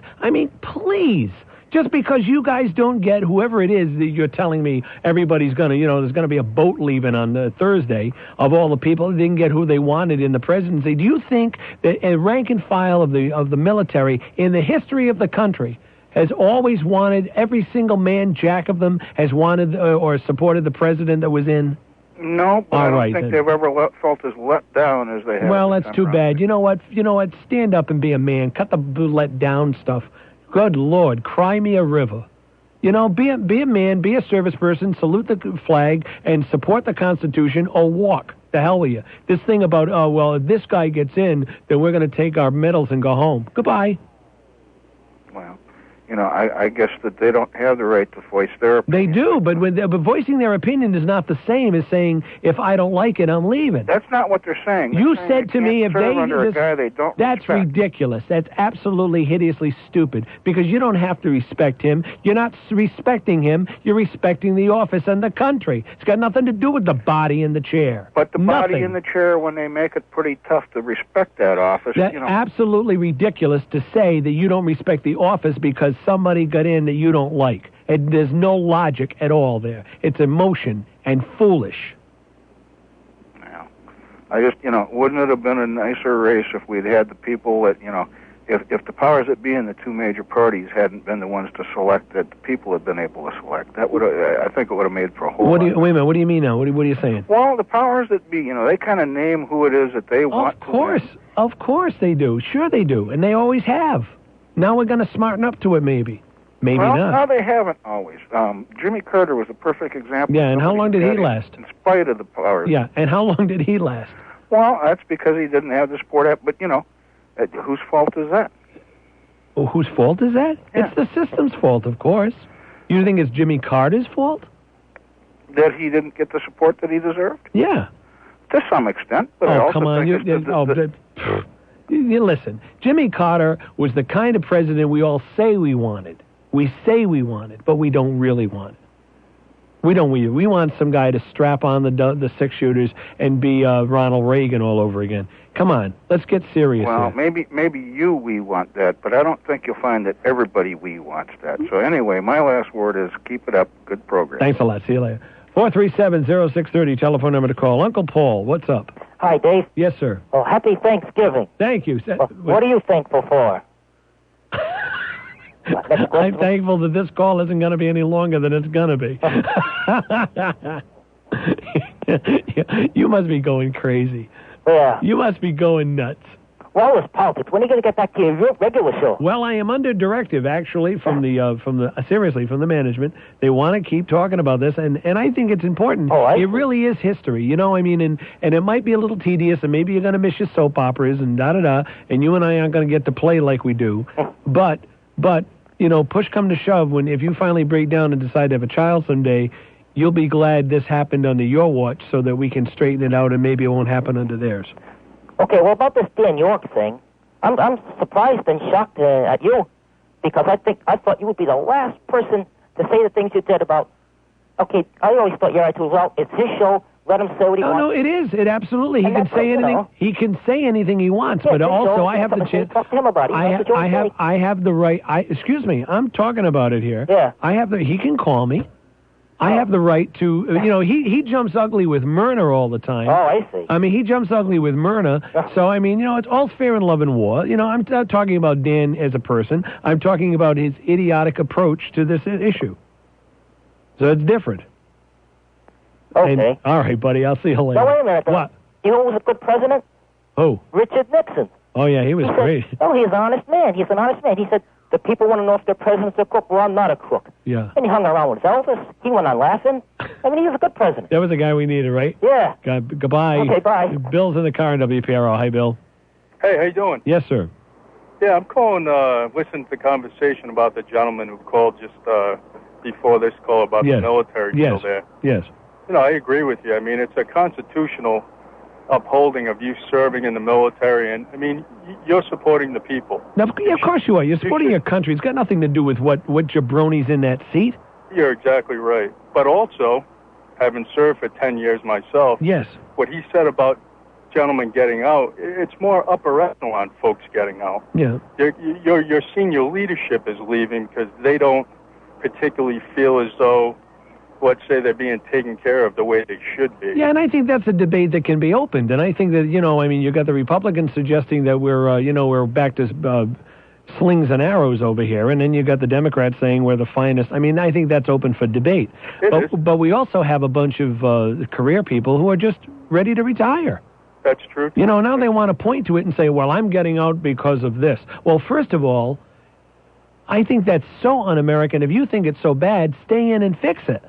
please, just because you guys don't get whoever it is that you're telling me everybody's going to, there's going to be a boat leaving on Thursday of all the people that didn't get who they wanted in the presidency. Do you think that a rank and file of the military in the history of the country has always wanted, every single man jack of them has wanted or supported the president that was in? No, but I don't think they've ever felt as let down as they have. Well, that's too bad. You know what? Stand up and be a man. Cut the let down stuff. Good Lord, cry me a river. Be a man, be a service person, salute the flag, and support the Constitution, or walk. The hell with you. This thing about, if this guy gets in, then we're going to take our medals and go home. Goodbye. Well, I guess that they don't have the right to voice their opinion. They do, but voicing their opinion is not the same as saying, if I don't like it, I'm leaving. That's not what they're saying. You said to me, if they... under a guy they don't That's respect. ridiculous. That's absolutely hideously stupid, because you don't have to respect him. You're not respecting him. You're respecting the office and the country. It's got nothing to do with the body in the chair. But the body in the chair, when they make it pretty tough to respect that office... That's absolutely ridiculous to say that you don't respect the office because somebody got in that you don't like. There's no logic at all there. It's emotion and foolish. Well, I just, wouldn't it have been a nicer race if we'd had the people that, if the powers that be in the two major parties hadn't been the ones to select, that the people had been able to select. That would, I think, it would have made for a whole lot. Wait a minute. What do you mean now? What are you saying? Well, the powers that be, they kind of name who it is that they want. Of course they do. Sure they do, and they always have. Now we're going to smarten up to it, maybe. Maybe not. No, they haven't always. Jimmy Carter was a perfect example. Yeah, and how long did he last? In spite of the powers. Yeah, and how long did he last? Well, that's because he didn't have the support. But, whose fault is that? Oh, whose fault is that? Yeah. It's the system's fault, of course. You think it's Jimmy Carter's fault? That he didn't get the support that he deserved? Yeah. To some extent. But I also come on. You listen, Jimmy Carter was the kind of president we all say we wanted. We say we want it, but we don't really want it. We don't. We want some guy to strap on the six-shooters and be Ronald Reagan all over again. Come on, let's get serious here. Well, maybe we want that, but I don't think you'll find that everybody wants that. So anyway, my last word is keep it up. Good program. Thanks a lot. See you later. 437-0630, telephone number to call. Uncle Paul, what's up? Hi, Dave. Yes, sir. Oh, happy Thanksgiving. Thank you. What are you thankful for? I'm thankful that this call isn't going to be any longer than it's going to be. You must be going crazy. Yeah. You must be going nuts. Well, it's politics. When are you going to get back to your regular show? Well, I am under directive, actually, from the management. They want to keep talking about this, and I think it's important. It really is history, and it might be a little tedious, and maybe you're going to miss your soap operas and da-da-da, and you and I aren't going to get to play like we do. But push come to shove, if you finally break down and decide to have a child someday, you'll be glad this happened under your watch so that we can straighten it out and maybe it won't happen under theirs. Okay, well, about this Dan York thing, I'm surprised and shocked at you, because I thought you would be the last person to say the things you did about, okay, I always thought your attitude was, well, it's his show, let him say what he wants. No, it is. It absolutely. He can say anything. He can say anything he wants, but also I have the chance. Talk to him about it. I have the right. Excuse me. I'm talking about it here. Yeah. He can call me. I have the right to, he jumps ugly with Myrna all the time. Oh, I see. I mean, he jumps ugly with Myrna. So, I mean, it's all fair in love and war. I'm not talking about Dan as a person. I'm talking about his idiotic approach to this issue. So it's different. Okay. All right, buddy. I'll see you later. Now, wait a minute. What? You know who was a good president? Who? Richard Nixon. Oh, yeah, he was great. Oh, he's an honest man. He's an honest man. He said, the people want to know if their president's a crook. Well, I'm not a crook. Yeah. And he hung around with Elvis. He went on laughing. I mean, he was a good president. That was the guy we needed, right? Yeah. Goodbye. Okay, bye. Bill's in the car in WPRO. Hi, Bill. Hey, how you doing? Yes, sir. Yeah, I'm calling, listening to the conversation about the gentleman who called just before this call about the military deal there. Yes. I agree with you. I mean, it's a constitutional upholding of you serving in the military, and I mean, you're supporting the people. Now, of course you are. You're supporting your country. It's got nothing to do with what jabroni's in that seat. You're exactly right. But also, having served for 10 years myself, yes, what he said about gentlemen getting out, it's more upper echelon folks getting out. Yeah. Your senior leadership is leaving because they don't particularly feel as though, let's say, they're being taken care of the way they should be. Yeah, and I think that's a debate that can be opened. And I think that, you got the Republicans suggesting that we're back to slings and arrows over here, and then you got the Democrats saying we're the finest. I mean, I think that's open for debate. But we also have a bunch of career people who are just ready to retire. That's true. Now they want to point to it and say, well, I'm getting out because of this. Well, first of all, I think that's so un-American. If you think it's so bad, stay in and fix it.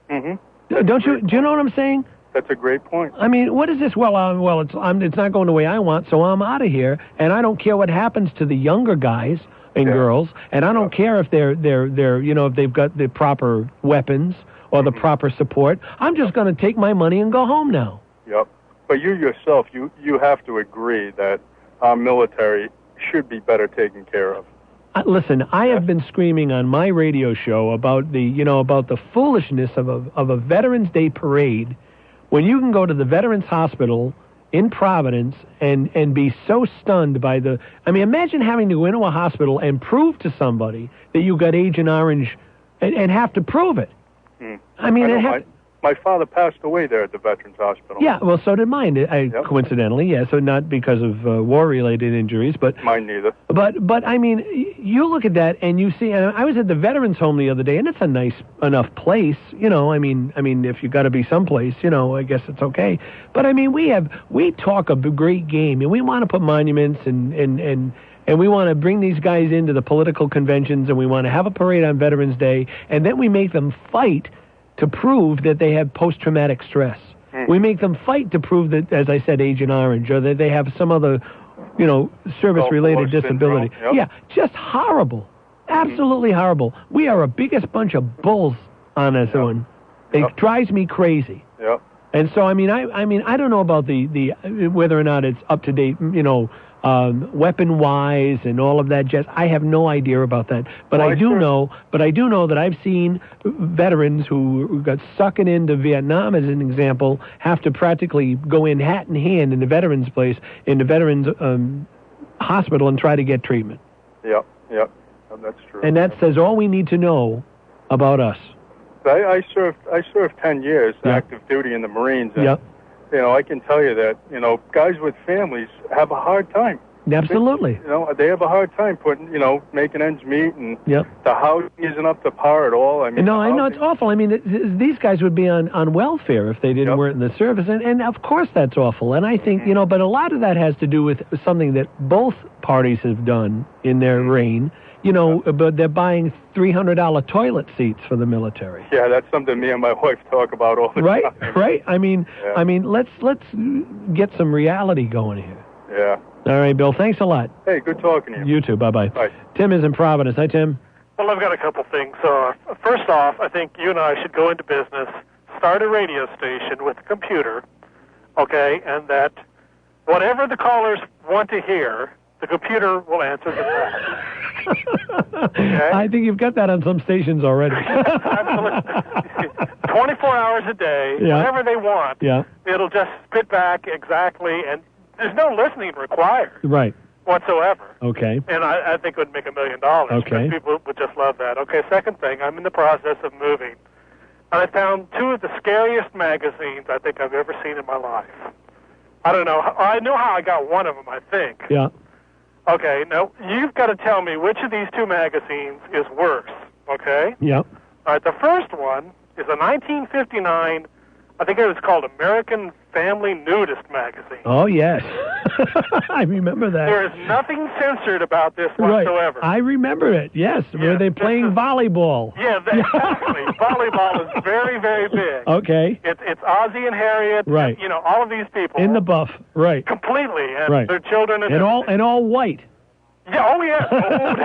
Mm-hmm. Don't you? Do you know what I'm saying? That's a great point. I mean, what is this? Well, it's not going the way I want, so I'm out of here, and I don't care what happens to the younger guys and girls, and I don't care if they're if they've got the proper weapons or the proper support. I'm just going to take my money and go home now. Yep. But you yourself, you have to agree that our military should be better taken care of. Listen, I have been screaming on my radio show about the foolishness of a Veterans Day parade when you can go to the Veterans Hospital in Providence and be so stunned by imagine having to go into a hospital and prove to somebody that you got Agent Orange and have to prove it. I mean, my father passed away there at the Veterans Hospital. Yeah, well, so did mine. Coincidentally, so not because of war-related injuries, but mine neither. But I mean, you look at that and you see. And I was at the Veterans Home the other day, and it's a nice enough place. I mean, if you got to be someplace, I guess it's okay. But I mean, we talk a great game, and we want to put monuments and we want to bring these guys into the political conventions, and we want to have a parade on Veterans Day, and then we make them fight to prove that they have post-traumatic stress. We make them fight to prove that, as I said, Agent Orange, or that they have some other, service-related disability. Yep. Yeah, just horrible. Absolutely horrible. We are a biggest bunch of bulls on this one. It drives me crazy. Yep. And so, I don't know about the whether or not it's up to date, weapon-wise and all of that. I have no idea about that. But I do know that I've seen veterans who got sucking into Vietnam, as an example, have to practically go in hat in hand in the veterans place, in the veterans hospital, and try to get treatment. Yep. That's true. And that says all we need to know about us. I served 10 years active duty in the Marines. And, I can tell you that, guys with families have a hard time. Absolutely. They have a hard time making ends meet, and the housing isn't up to par at all. I know it's awful. I mean, these guys would be on welfare if they didn't work in the service, and of course that's awful. And I think, but a lot of that has to do with something that both parties have done in their reign. But they're buying $300 toilet seats for the military. Yeah, that's something me and my wife talk about all the time. Right. I mean, let's get some reality going here. Yeah. All right, Bill. Thanks a lot. Hey, good talking to you. You too. Bye-bye. Bye. Tim is in Providence. Hi, Tim. Well, I've got a couple things. First off, I think you and I should go into business, start a radio station with a computer, okay, and that whatever the callers want to hear, the computer will answer the phone. Okay? I think you've got that on some stations already. 24 hours a day, whatever they want, it'll just spit back exactly, and there's no listening required whatsoever. Okay. And I think it would make $1 million. Okay. Because people would just love that. Okay, second thing, I'm in the process of moving. and I found two of the scariest magazines I think I've ever seen in my life. I don't know. I know how I got one of them, I think. Yeah. Okay, now, you've got to tell me which of these two magazines is worse, okay? Yep. All right, the first one is a 1959, I think it was called American Family Nudist Magazine. Oh, yes. I remember that. There is nothing censored about this whatsoever. Right. I remember it, yes. Were they playing volleyball? Yeah, exactly. Volleyball is very, very big. Okay. It's Ozzie and Harriet, right. You know, all of these people. In the buff, right. Completely, and right. their children. And all white. Yeah, oh, yeah. Oh,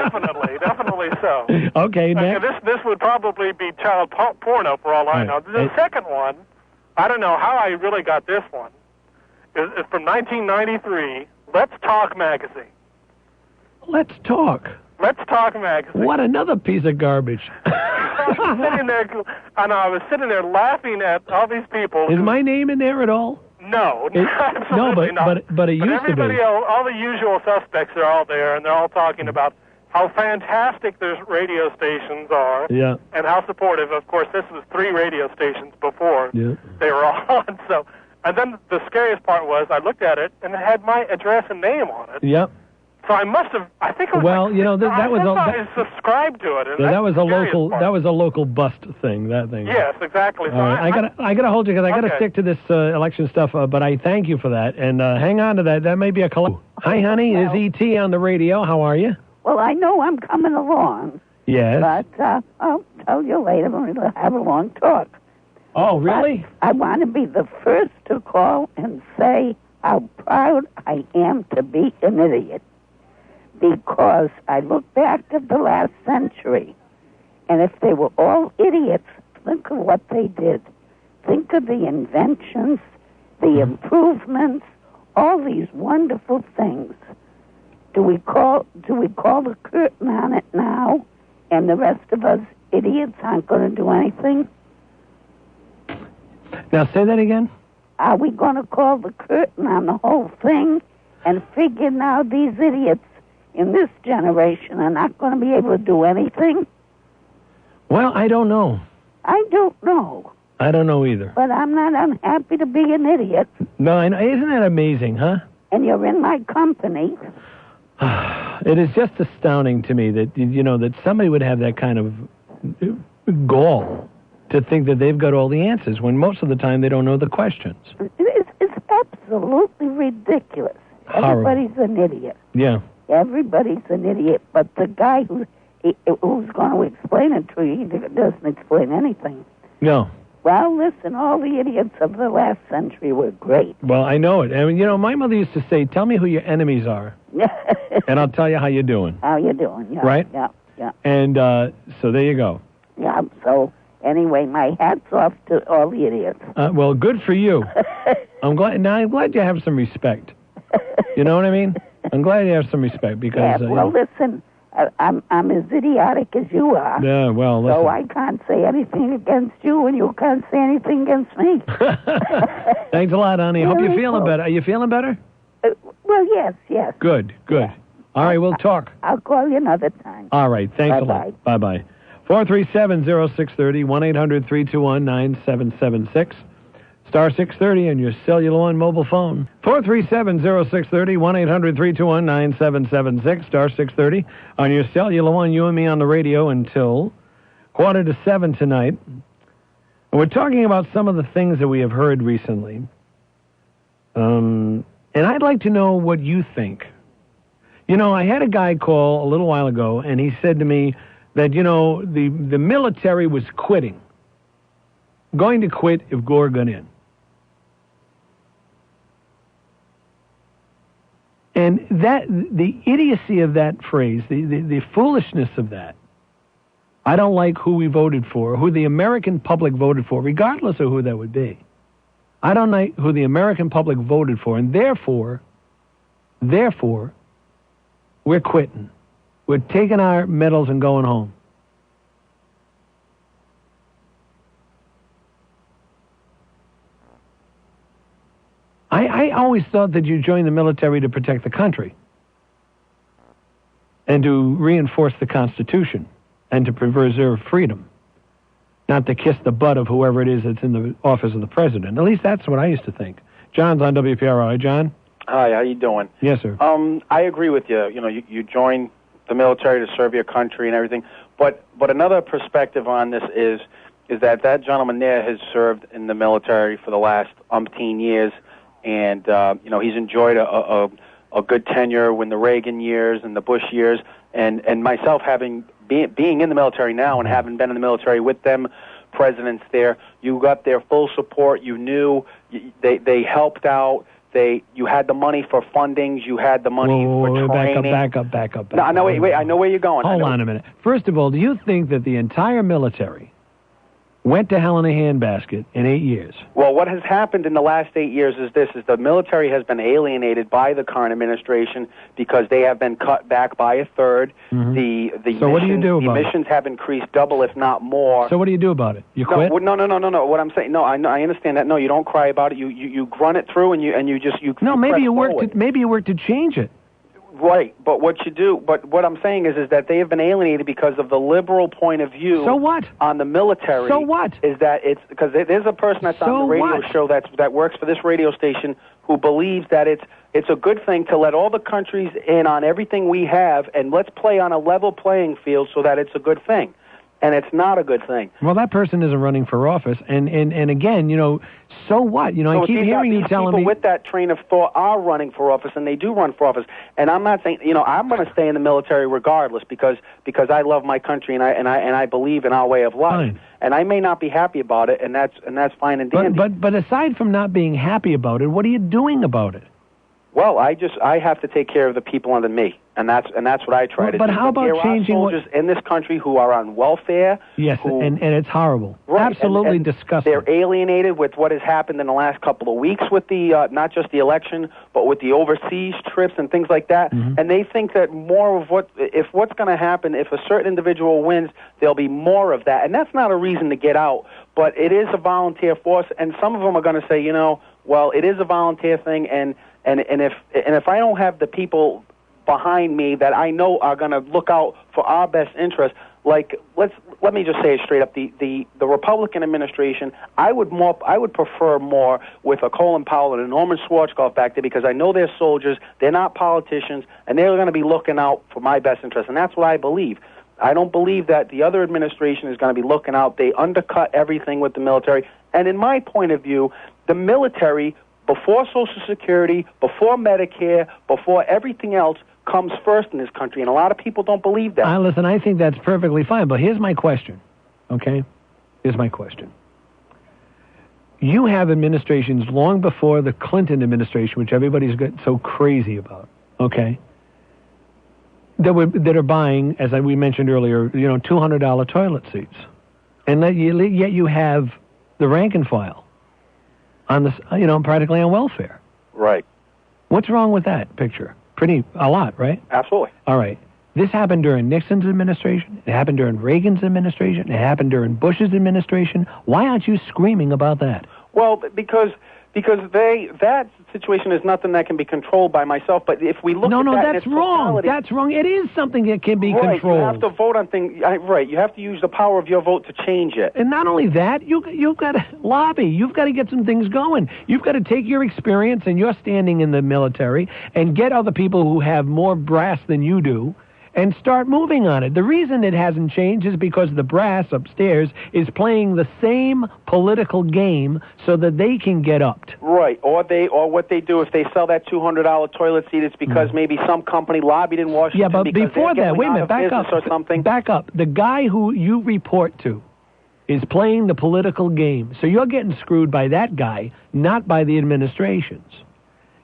definitely so. Okay, next. This would probably be child porno for all I know. The second one, I don't know how I really got this one. It's from 1993, Let's Talk magazine. Let's Talk? Let's Talk magazine. What another piece of garbage. I was sitting there laughing at all these people. Is my name in there at all? No, absolutely not. But it used to be. All the usual suspects are all there, and they're all talking about how fantastic their radio stations are, yeah, and how supportive. Of course, this was 3 radio stations before they were on. So, and then the scariest part was I looked at it, and it had my address and name on it. Yep. So I must have. I think it was. Well, you know that was. I subscribed to it. And yeah, that was a local. Part. That was a local bust thing. That thing. Yes, exactly. So I gotta hold you because I gotta stick to this election stuff. But I thank you for that, and hang on to that. That may be a clue. Hi, honey. Is E.T. on the radio? How are you? Well, I know I'm coming along. Yes. But I'll tell you later when we'll have a long talk. Oh, really? But I want to be the first to call and say how proud I am to be an idiot. Because I look back at the last century, and if they were all idiots, think of what they did. Think of the inventions, the improvements, all these wonderful things. Do we call the curtain on it now, and the rest of us idiots aren't going to do anything? Now say that again. Are we going to call the curtain on the whole thing and figure now these idiots in this generation are not going to be able to do anything? Well, I don't know. I don't know. I don't know either. But I'm not unhappy to be an idiot. No, isn't that amazing, huh? And you're in my company. It is just astounding to me that, you know, that somebody would have that kind of gall to think that they've got all the answers when most of the time they don't know the questions. It's absolutely ridiculous. Horrible. Everybody's an idiot. Yeah. Everybody's an idiot, but the guy who's going to explain it to you, he doesn't explain anything. No. Well, listen, all the idiots of the last century were great. Well, I know it. I mean, you know, my mother used to say, tell me who your enemies are, and I'll tell you how you're doing. How you doing, yeah. Right? Yeah, yeah. And so there you go. Yeah, so anyway, my hat's off to all the idiots. Well, good for you. I'm glad you have some respect. You know what I mean? I'm glad you have some respect because... Yeah, well, listen, I'm as idiotic as you are. Yeah, well, listen. So I can't say anything against you, and you can't say anything against me. Thanks a lot, honey. I hope you're feeling better. Are you feeling better? Well, yes. Good. Yeah. All right, we'll talk. I'll call you another time. All right, thanks a lot. Bye-bye. 437-0630, 1-800-321-9776. Star 630 on your cellular one mobile phone. 437-0630, 1-800-321-9776. Star 630 on your cellular one. You and me on the radio until 6:45 tonight. And we're talking about some of the things that we have heard recently. And I'd like to know what you think. You know, I had a guy call a little while ago, and he said to me that, you know, the military was going to quit if Gore got in. And the idiocy of that phrase, the foolishness of that, I don't like who we voted for, who the American public voted for, regardless of who that would be. I don't like who the American public voted for, and therefore, we're quitting. We're taking our medals and going home. I always thought that you joined the military to protect the country and to reinforce the Constitution and to preserve freedom. not to kiss the butt of whoever it is that's in the office of the president. At least that's what I used to think. John's on WPRO. Hi, John. Hi, how you doing? Yes, sir. I agree with you. You know, you join the military to serve your country and everything. But another perspective on this is that gentleman there has served in the military for the last umpteen years, and you know, he's enjoyed a good tenure in the Reagan years and the Bush years, and myself being in the military now and having been in the military with them presidents there, you got their full support. You knew they helped out. You had the money for fundings. You had the money for training. Back up. No, wait. I know where you're going. Hold on a minute. First of all, do you think that the entire military went to hell in a handbasket in 8 years? Well, what has happened in the last 8 years is the military has been alienated by the current administration because they have been cut back by a third. Mm-hmm. So what do you do about it? The missions have increased double, if not more. So what do you do about it? You quit? No. What I'm saying, no, I understand that. No, you don't cry about it. You grunt it through, and you just No, maybe you work to change it. Right, but what I'm saying is that they have been alienated because of the liberal point of view. So what? On the military. So what? Is that it's because there's a person that's on the radio show that works for this radio station who believes that it's a good thing to let all the countries in on everything we have, and let's play on a level playing field so that it's a good thing. And it's not a good thing. Well, that person isn't running for office, and again, you know, so what? You know, so I keep hearing you telling me people with that train of thought are running for office, and they do run for office. And I'm not saying, you know, I'm going to stay in the military regardless because I love my country and I believe in our way of life. Fine. And I may not be happy about it, and that's fine and dandy. But aside from not being happy about it, what are you doing about it? Well, I have to take care of the people under me, and that's what I try to do. But how about changing soldiers in this country who are on welfare? Yes, and it's horrible. Right, absolutely disgusting. They're alienated with what has happened in the last couple of weeks with the not just the election, but with the overseas trips and things like that. Mm-hmm. And they think that more of what's going to happen, if a certain individual wins, there'll be more of that. And that's not a reason to get out, but it is a volunteer force. And some of them are going to say, you know, well, it is a volunteer thing, and if I don't have the people behind me that I know are going to look out for our best interest, like let me just say it straight up, the Republican administration, I would prefer more with a Colin Powell and a Norman Schwarzkopf back there, because I know they're soldiers, they're not politicians, and they're going to be looking out for my best interest, and that's what I believe. I don't believe that the other administration is going to be looking out. They undercut everything with the military, and in my point of view, the military, before Social Security, before Medicare, before everything else, comes first in this country, and a lot of people don't believe that. Listen, I think that's perfectly fine, but here's my question, okay? Here's my question. You have administrations long before the Clinton administration, which everybody's got so crazy about, okay, that are buying, as we mentioned earlier, you know, $200 toilet seats. And yet you have the rank and file on this, you know, practically on welfare. Right. What's wrong with that picture? A lot, right? Absolutely. All right. This happened during Nixon's administration. It happened during Reagan's administration. It happened during Bush's administration. Why aren't you screaming about that? Well, because that situation is nothing that can be controlled by myself. But if we look at that, that's wrong. That's wrong. It is something that can be controlled. You have to vote on things. Right. You have to use the power of your vote to change it. And not only that, you've got to lobby. You've got to get some things going. You've got to take your experience and your standing in the military and get other people who have more brass than you do and start moving on it. The reason it hasn't changed is because the brass upstairs is playing the same political game so that they can get upped. Right, or what they do if they sell that $200 toilet seat, it's because maybe some company lobbied in Washington. Yeah, but before that, wait a minute, back up. Or something. Back up. The guy who you report to is playing the political game. So you're getting screwed by that guy, not by the administrations.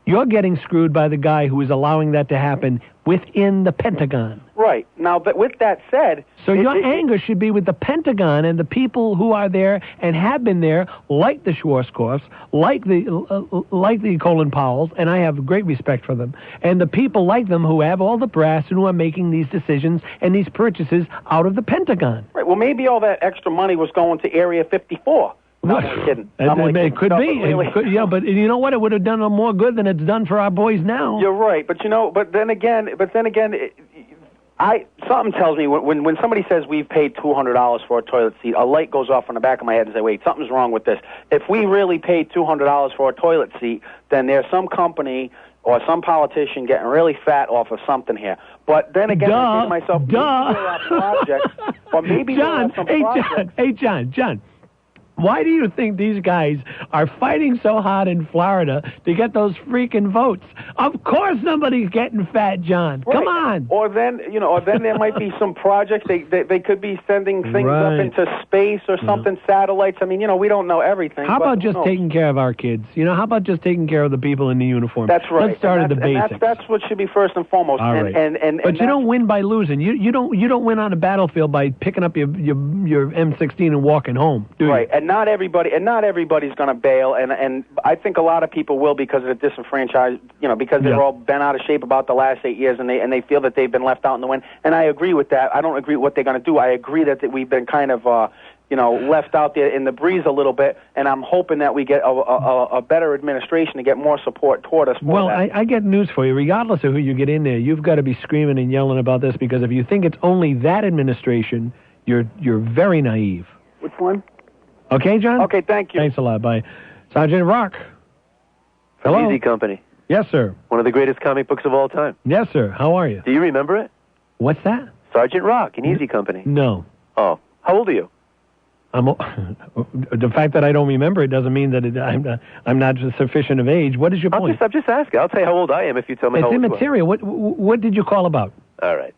You're getting screwed by the guy who is allowing that to happen within the Pentagon. Right. Now, but with that said... So your anger should be with the Pentagon and the people who are there and have been there, like the Schwarzkopfs, like the Colin Powells, and I have great respect for them, and the people like them who have all the brass and who are making these decisions and these purchases out of the Pentagon. Right. Well, maybe all that extra money was going to Area 54. No, I'm kidding. It could be. Yeah, but you know what? It would have done more good than it's done for our boys now. You're right, but then again, Something tells me when somebody says we've paid $200 for a toilet seat, a light goes off in the back of my head and say, wait, something's wrong with this. If we really paid $200 for a toilet seat, then there's some company or some politician getting really fat off of something here. But then again, I think to myself, maybe there are projects, or maybe there are some projects. Hey, John. Why do you think these guys are fighting so hard in Florida to get those freaking votes? Of course somebody's getting fat, John. Right. Come on. Or then there might be some projects. They could be sending things up into space or something, satellites. I mean, we don't know everything. How about just taking care of our kids? How about just taking care of the people in the uniform? That's right. Let's start at the basics. That's what should be first and foremost. All right. But you don't win by losing. You don't win on a battlefield by picking up your M16 and walking home, do you? Right. And not everybody's going to bail, and I think a lot of people will because of the disenfranchised, because they're all bent out of shape about the last 8 years, and they feel that they've been left out in the wind. And I agree with that. I don't agree with what they're going to do. I agree that we've been kind of left out there in the breeze a little bit, and I'm hoping that we get a better administration to get more support toward us. Well, I get news for you. Regardless of who you get in there, you've got to be screaming and yelling about this, because if you think it's only that administration, you're very naive. Which one? Okay, John? Okay, thank you. Thanks a lot. Bye. Sergeant Rock. Hello? Easy Company. Yes, sir. One of the greatest comic books of all time. Yes, sir. How are you? Do you remember it? What's that? Sergeant Rock in Easy Company. No. Oh. How old are you? The fact that I don't remember it doesn't mean that I'm not sufficient of age. What is your point? I'm just asking. I'll tell you how old I am if you tell me how old you are. It's immaterial. What did you call about? All right.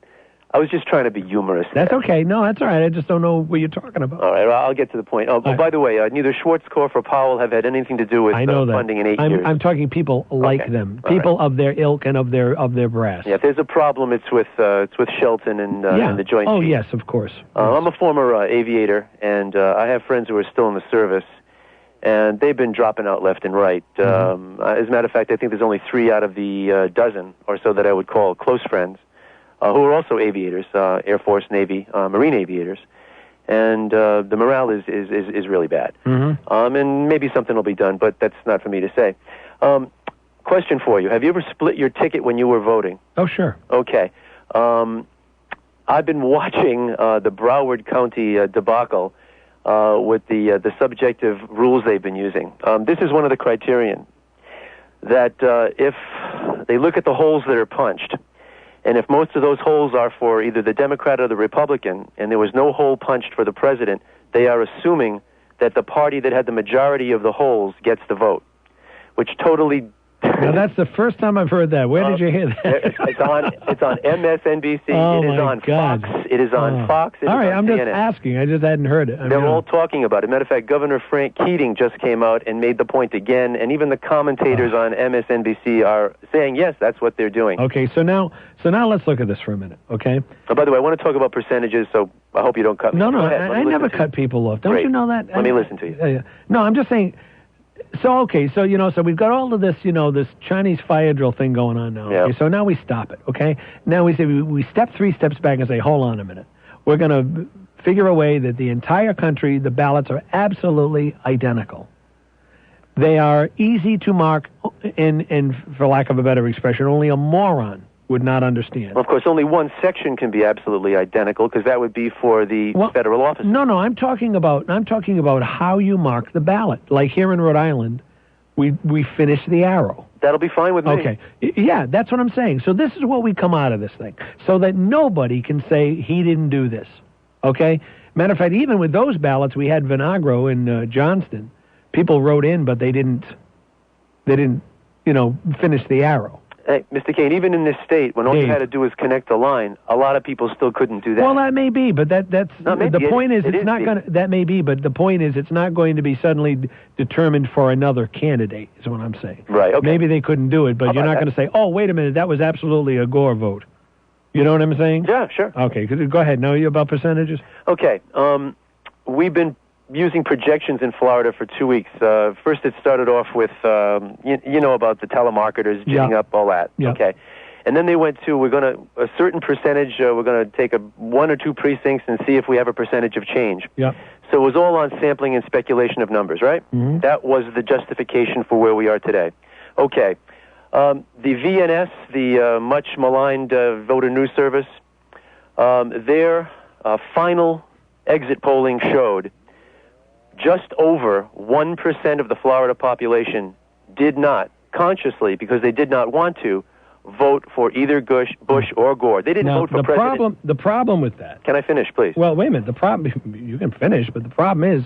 I was just trying to be humorous. That's okay. No, that's all right. I just don't know what you're talking about. All right, well, I'll get to the point. Oh, by the way, neither Schwarzkopf or Powell have had anything to do with funding in 8 years. I'm talking people like them, people of their ilk and of their brass. Yeah, if there's a problem, it's with Shelton and the Joint Chiefs. Yes, of course. I'm a former aviator, and I have friends who are still in the service, and they've been dropping out left and right. As a matter of fact, I think there's only 3 out of the dozen or so that I would call close friends. Who are also aviators, Air Force, Navy, Marine aviators, and the morale is really bad. And maybe something will be done, but that's not for me to say. Question for you: have you ever split your ticket when you were voting? Oh, sure. Okay. I've been watching the Broward County debacle with the subjective rules they've been using. This is one of the criterion that if they look at the holes that are punched. And if most of those holes are for either the Democrat or the Republican, and there was no hole punched for the president, they are assuming that the party that had the majority of the holes gets the vote, which totally... Now, that's the first time I've heard that. Where did you hear that? It's on MSNBC. Oh, it is on God. Fox. It is on Fox. It all right, is on I'm CNN. just asking. I just hadn't heard it. They're all talking about it. Matter of fact, Governor Frank Keating just came out and made the point again, and even the commentators on MSNBC are saying, yes, that's what they're doing. Okay, so now let's look at this for a minute, okay? Oh, by the way, I want to talk about percentages, so I hope you don't cut me. No, I never cut people off. Don't you know that? Let me listen to you. No, I'm just saying... So we've got all of this, this Chinese fire drill thing going on now. Yeah. Okay? So now we stop it, okay? Now we say we step 3 steps back and say, hold on a minute. We're going to figure a way that the entire country, the ballots are absolutely identical. They are easy to mark, and for lack of a better expression, only a moron would not understand. Well, of course, only one section can be absolutely identical, because that would be for the federal office. No, I'm talking about how you mark the ballot. Like here in Rhode Island, we finish the arrow. That'll be fine with me. Okay. Yeah, that's what I'm saying. So this is what we come out of this thing, so that nobody can say he didn't do this. Okay? Matter of fact, even with those ballots, we had Vinagro in Johnston. People wrote in, but they didn't, finish the arrow. Hey, Mr. Kane, even in this state, when all you had to do was connect the line, a lot of people still couldn't do that. Well, that may be, but the point is it's not going to. That may be, but the point is it's not going to be suddenly determined for another candidate. Is what I'm saying. Right. Okay. Maybe they couldn't do it, but you're not going to say, "Oh, wait a minute, that was absolutely a Gore vote." You know what I'm saying? Yeah, sure. Okay, go ahead. Know you about percentages? Okay. We've been using projections in Florida for 2 weeks. First, it started off with, you know about the telemarketers jigging up, all that. Yeah. Okay. And then they went to, a certain percentage, we're going to take 1 or 2 precincts and see if we have a percentage of change. Yeah. So it was all on sampling and speculation of numbers, right? Mm-hmm. That was the justification for where we are today. Okay. The VNS, the much maligned voter news service, their final exit polling showed just over 1% of the Florida population did not, consciously, because they did not want to, vote for either Bush or Gore. They didn't vote for president. The problem with that... Can I finish, please? Well, wait a minute. The problem... You can finish, but the problem is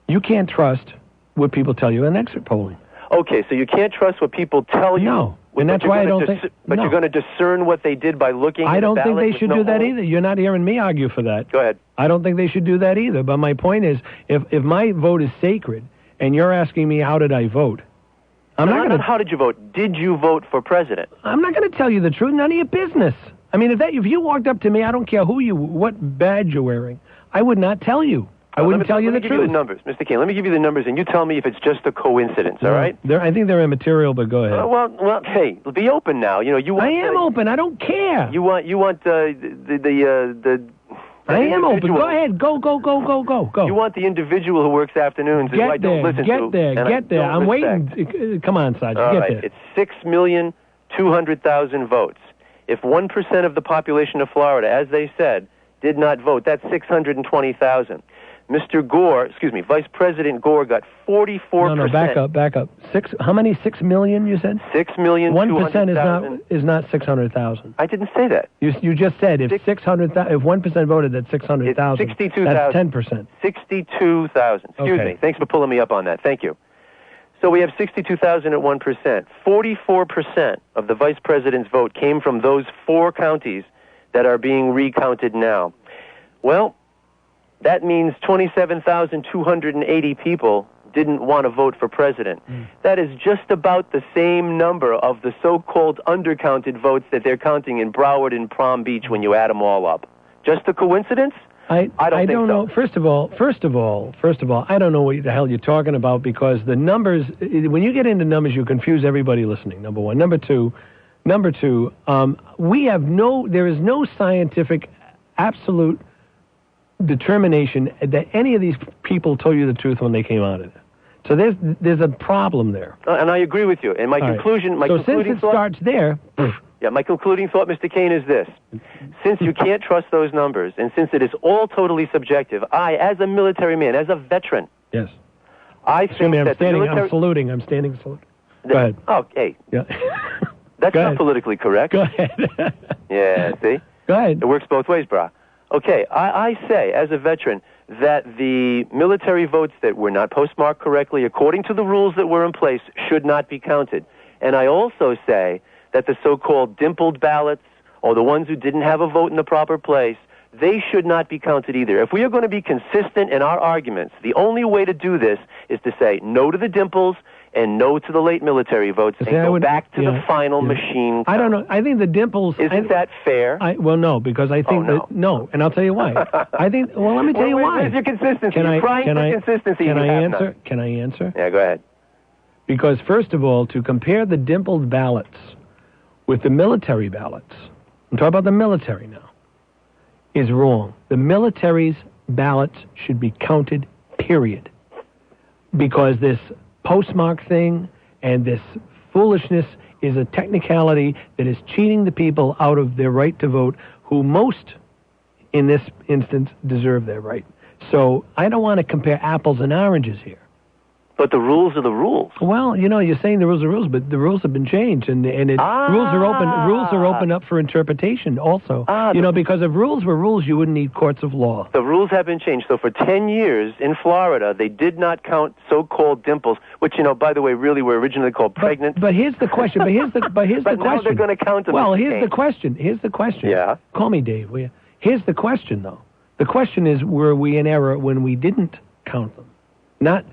you can't trust what people tell you in exit polling. Okay, so you can't trust what people tell you. No, and that's why I don't think... But you're going to discern what they did by looking at the ballot. I don't think they should do that either. You're not hearing me argue for that. Go ahead. I don't think they should do that either. But my point is, if my vote is sacred, and you're asking me how did I vote, I'm not going to... How did you vote? Did you vote for president? I'm not going to tell you the truth. None of your business. I mean, if you walked up to me, I don't care what badge you're wearing, I would not tell you. I wouldn't tell you the truth. Let me give you the numbers, Mr. Kane. Let me give you the numbers, and you tell me if it's just a coincidence. All right? I think they're immaterial, but go ahead. Well, hey, be open now. You know, you want. I am open. I don't care. You want the. I am open. Go ahead. Go. You want the individual who works afternoons who I don't listen to. Get there. I'm waiting. Come on, Sergeant. All get right. there. It's 6,200,000 votes. If 1% of the population of Florida, as they said, did not vote, that's 620,000. Vice President Gore got 44%. No, back up. How many? 6 million, you said? 6,200,000. 1% is not 600,000. I didn't say that. You just said if 1% voted, that's 600,000. 62,000. That's 10%. 62,000. Excuse me. Thanks for pulling me up on that. Thank you. So we have 62,000 at 1%. 44% of the vice president's vote came from those 4 counties that are being recounted now. Well, that means 27,280 people didn't want to vote for president. That is just about the same number of the so-called undercounted votes that they're counting in Broward and Palm Beach when you add them all up. Just a coincidence? I don't know. First of all, I don't know what the hell you're talking about because the numbers, when you get into numbers, you confuse everybody listening, number one. Number two, there is no scientific absolute determination that any of these people told you the truth when they came out of it. So there's a problem there. And I agree with you. And my conclusion... So since it starts there... Yeah, my concluding thought, Mr. Kane, is this. Since you can't trust those numbers, and since it is all totally subjective, I, as a military man, as a veteran... Yes. I think that I'm saluting. I'm standing saluting. Go ahead. Okay. Yeah. That's not politically correct. Go ahead. Yeah, see? Go ahead. It works both ways, brah. Okay, I say, as a veteran, that the military votes that were not postmarked correctly, according to the rules that were in place, should not be counted. And I also say that the so-called dimpled ballots, or the ones who didn't have a vote in the proper place, they should not be counted either. If we are going to be consistent in our arguments, the only way to do this is to say no to the dimples and no to the late military votes and go back to the final machine count. I don't know. I think the dimples... Isn't that fair? Well, no, because I think no, and I'll tell you why. I think... Well, let me tell you why. Where's your consistency? You're crying for consistency. Can I answer? Can I answer? Yeah, go ahead. Because, first of all, to compare the dimpled ballots with the military ballots, I'm talking about the military now, is wrong. The military's ballots should be counted, period. Because this postmark thing and this foolishness is a technicality that is cheating the people out of their right to vote, who most, in this instance, deserve their right. So I don't want to compare apples and oranges here. But the rules are the rules. Well, you're saying the rules are rules, but the rules have been changed, and rules are open up for interpretation also. Because if rules were rules, you wouldn't need courts of law. The rules have been changed. So for 10 years in Florida, they did not count so-called dimples, which, by the way, really were originally called pregnant. But here's the question. But now they're going to count them. Well, here's the question. Yeah. Call me Dave, will you? Here's the question, though. The question is, were we in error when we didn't count them? Not...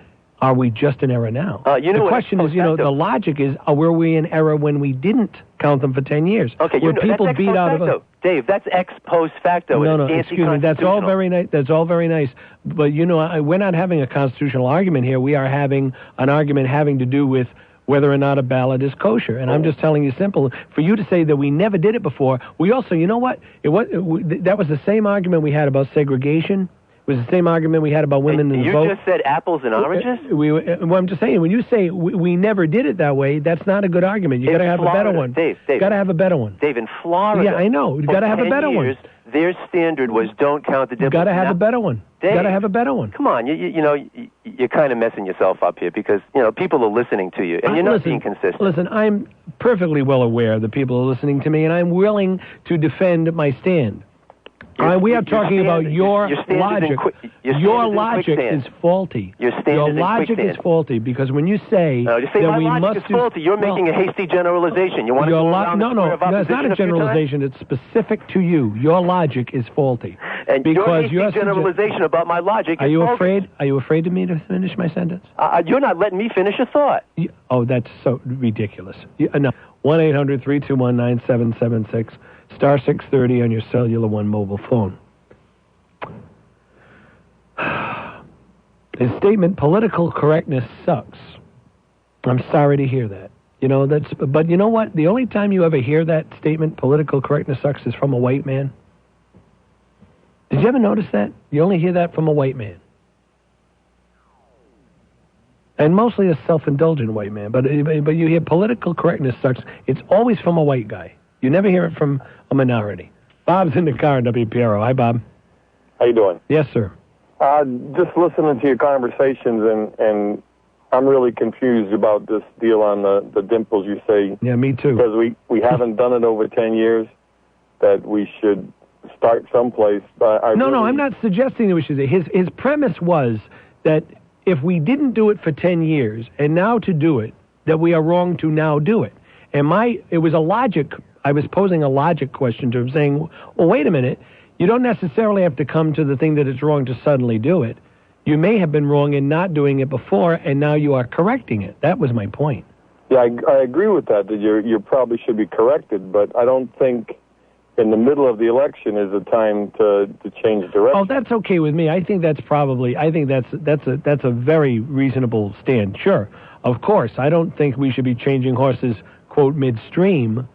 Are we just in error now? The question is, the logic is, were we in error when we didn't count them for 10n years? Okay, were people that's beat out of Dave, that's ex post facto. No, excuse me. That's all very nice. That's all very nice. But, we're not having a constitutional argument here. We are having an argument having to do with whether or not a ballot is kosher. And I'm just telling you simple. For you to say that we never did it before, we also, that was the same argument we had about segregation. It was the same argument we had about women in the vote. You just said apples and oranges? Well, I'm just saying, when you say we never did it that way, that's not a good argument. You got to have a better one. Dave. Got to have a better one. Dave, in Florida. Yeah, I know. You got to have a better one. Their standard was don't count the dimples. Got to have a better one. Got to have a better one. Come on, you're kind of messing yourself up here because people are listening to you and you're not being consistent. Listen, I'm perfectly well aware that people are listening to me, and I'm willing to defend my stand. We are talking about your logic. Your logic is faulty. Your logic is faulty because when you say that we must is faulty, you're making a hasty generalization. You want to go around the square of opposition? No, it's not a generalization. It's specific to you. Your logic is faulty. And because your generalization about my logic is faulty. Are you afraid of me to finish my sentence? You're not letting me finish a thought. That's so ridiculous. No. 1-800-321-9776. Star 630 on your cellular one mobile phone. His statement, political correctness sucks. I'm sorry to hear that. But you know what? The only time you ever hear that statement, political correctness sucks, is from a white man. Did you ever notice that? You only hear that from a white man. And mostly a self-indulgent white man. But you hear political correctness sucks, it's always from a white guy. You never hear it from a minority. Bob's in the car in WPRO. Hi, Bob. How you doing? Yes, sir. Just listening to your conversations, and I'm really confused about this deal on the dimples, you say. Yeah, me too. Because we haven't done it over 10 years, that we should start someplace. No, I'm not suggesting that we should. His premise was that if we didn't do it for 10 years, and now to do it, that we are wrong to now do it. And it was a logic. I was posing a logic question to him, saying, well, wait a minute. You don't necessarily have to come to the thing that it's wrong to suddenly do it. You may have been wrong in not doing it before, and now you are correcting it. That was my point. Yeah, I agree with that you probably should be corrected, but I don't think in the middle of the election is a time to change direction. Oh, that's okay with me. I think that's a very reasonable stand. Sure, of course. I don't think we should be changing horses, quote, midstream.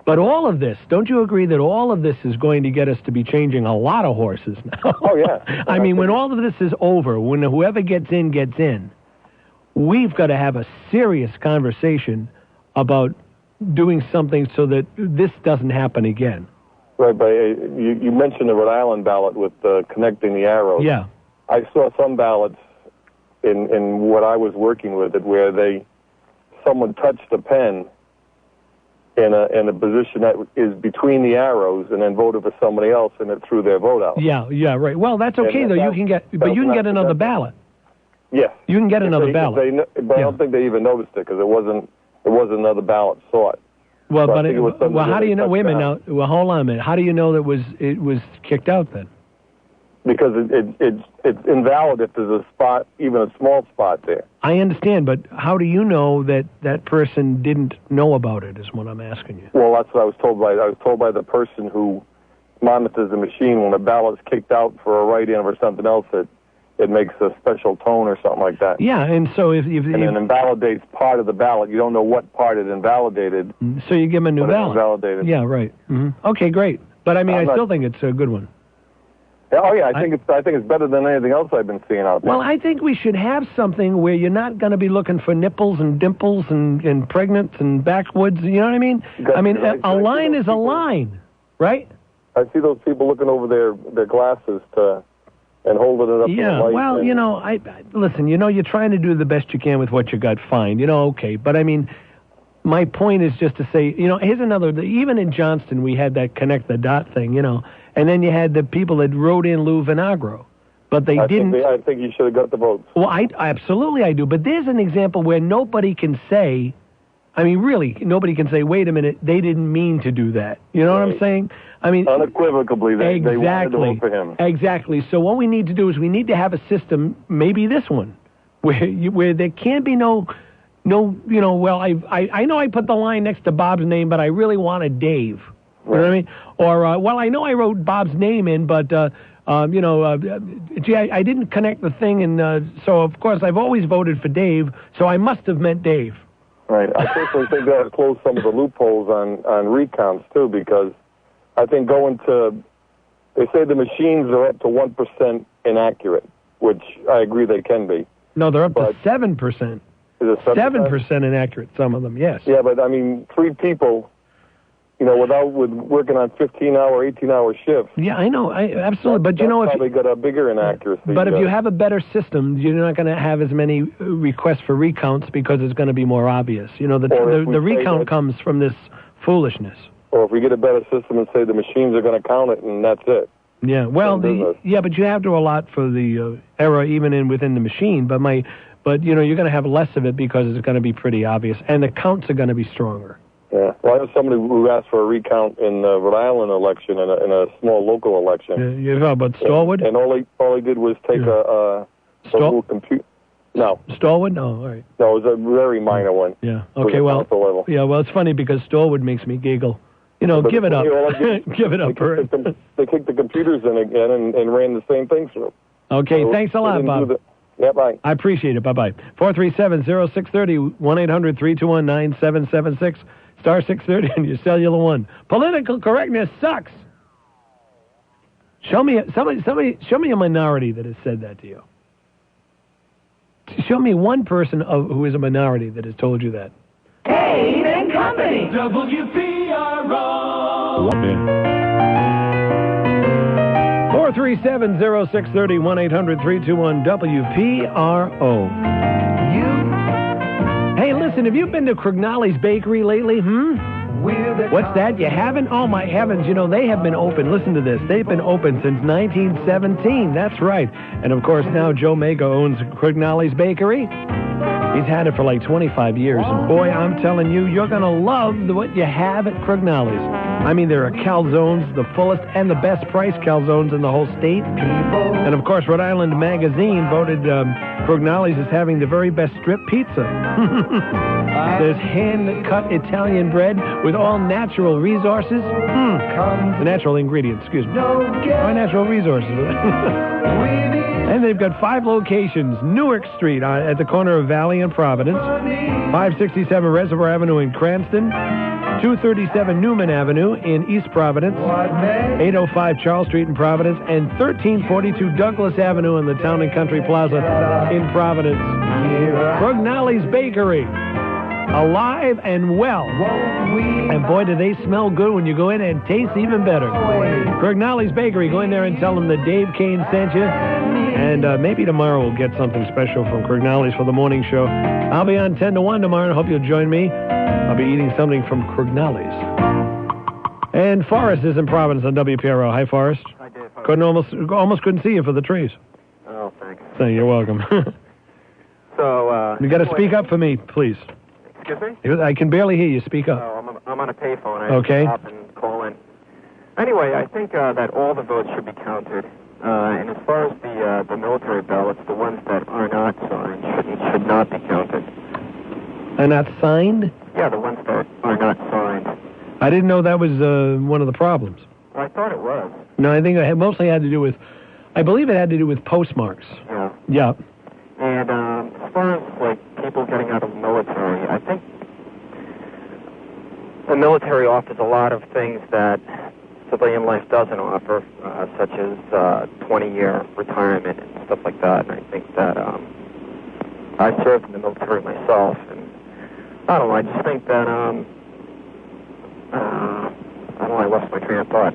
But all of this, don't you agree that all of this is going to get us to be changing a lot of horses now? Oh, yeah. I mean, when all of this is over, when whoever gets in, we've got to have a serious conversation about doing something so that this doesn't happen again. Right, but you mentioned the Rhode Island ballot with connecting the arrows. Yeah. I saw some ballots in what I was working with it where someone touched a pen in a position that is between the arrows and then voted for somebody else and it threw their vote out. Yeah, right. Well, that's okay, though. You can get another ballot. Yes. You can get another ballot. But I don't think they even noticed it because it wasn't another ballot sought. Well, so but how do you know? Wait a minute now. Well, hold on a minute. How do you know that it was kicked out then? Because it's invalid if there's a spot, even a small spot there. I understand, but how do you know that person didn't know about it? Is what I'm asking you. Well, that's what I was told by. I was told by the person who monitors the machine when a ballot's kicked out for a write-in or something else. It makes a special tone or something like that. Yeah, and so if then invalidates part of the ballot, you don't know what part it invalidated. So you give them a new ballot. Invalidated. Yeah, right. Mm-hmm. Okay, great. But I mean, I still think it's a good one. Oh yeah, I think it's better than anything else I've been seeing out there. Well, I think we should have something where you're not going to be looking for nipples and dimples and pregnant and backwoods. You know what I mean? A line is a line, right? I see those people looking over their glasses and holding it up. Yeah, well, listen, you're trying to do the best you can with what you got, fine, okay. But I mean, my point is just to say, here's another, even in Johnston, we had that connect the dot thing, and then you had the people that wrote in Lou Vinagro, but they didn't. I think you should have got the votes. Well, absolutely I do, but there's an example where nobody can say, really, nobody can say, wait a minute, they didn't mean to do that. You know what I'm saying? Unequivocally, they wanted to vote for him. Exactly. So what we need to do is we need to have a system, maybe this one, where there can't be no. Well, I know I put the line next to Bob's name, but I really wanted Dave. Right. You know what I mean? Or well, I know I wrote Bob's name in, but gee, I didn't connect the thing, and so of course I've always voted for Dave, so I must have meant Dave. Right. I personally think they ought to close some of the loopholes on recounts too, because I think they say the machines are up to 1% inaccurate, which I agree they can be. No, they're up to 7%. Is it 7% inaccurate, some of them, yes. Yeah, but I mean, 3 people, with working on 15-hour, 18-hour shifts. Yeah, I know, absolutely. But that's probably got a bigger inaccuracy. But if you have a better system, you're not going to have as many requests for recounts because it's going to be more obvious. The recount comes from this foolishness. Or if we get a better system and say the machines are going to count it, and that's it. Yeah, well, but you have to allot for the error even within the machine. But you're going to have less of it because it's going to be pretty obvious, and the counts are going to be stronger. Yeah, well, I have somebody who asked for a recount in the Rhode Island election, in a small local election. You know about Stallwood? And all he did was take a little computer. No. Stallwood? No, all right. No, it was a very minor one. Yeah. Okay. Well. Yeah. Well, it's funny because Stallwood makes me giggle. Give it up. Give it up, Bert. They kicked the computers in again and ran the same thing through. Okay. Thanks a lot, Bob. Yeah, bye. I appreciate it. Bye-bye. 437-0630, 1-800-321-9776, star 630 on your cellular one. Political correctness sucks. Show me show me a minority that has said that to you. Show me one person who is a minority that has told you that. Kane and Company. WPRO. 437-0630, 1-800-321-WPRO. Hey, listen, have you been to Crognoli's Bakery lately? What's that? You haven't? Oh, my heavens. They have been open. Listen to this. They've been open since 1917. That's right. And, of course, now Joe Mega owns Crognoli's Bakery. He's had it for like 25 years. And, boy, I'm telling you, you're going to love what you have at Crognoli's. I mean, there are calzones, the fullest and the best price calzones in the whole state. And, of course, Rhode Island Magazine voted Crognoli's as having the very best strip pizza. There's hand-cut Italian bread with all natural resources. The natural ingredients, excuse me. All natural resources. And they've got 5 locations. Newark Street at the corner of Valley and Providence, 567 Reservoir Avenue in Cranston, 237 Newman Avenue in East Providence, 805 Charles Street in Providence, and 1342 Douglas Avenue in the Town and Country Plaza in Providence. Crognoli's Bakery. Alive and well. And boy, do they smell good when you go in, and taste even better. Crognoli's Bakery. Go in there and tell them that Dave Kane sent you. And maybe tomorrow we'll get something special from Crognoli's for the morning show. I'll be on 10 to 1 tomorrow, and I hope you'll join me. I'll be eating something from Crognoli's. And Forrest is in Providence on WPRO. Hi, Forrest. Hi, Dave. Almost couldn't see you for the trees. Oh, thanks. So you're welcome. You got to speak up for me, please. Excuse me? I can barely hear you. Speak up. Oh, I'm on a payphone. I Okay. stop and call in. Anyway, I think that all the votes should be counted. And as far as the military ballots, the ones that are not signed should not be counted. Are not signed? Yeah, the ones that are not signed. I didn't know that was one of the problems. Well, I thought it was. No, I think it mostly had to do with, I believe it had to do with postmarks. Yeah. Yeah. And as far as, like, people getting out of the military, I think the military offers a lot of things that civilian life doesn't offer, such as 20-year retirement and stuff like that. And I think that I served in the military myself, and I don't know, I just think that, I don't know, I lost my train of thought.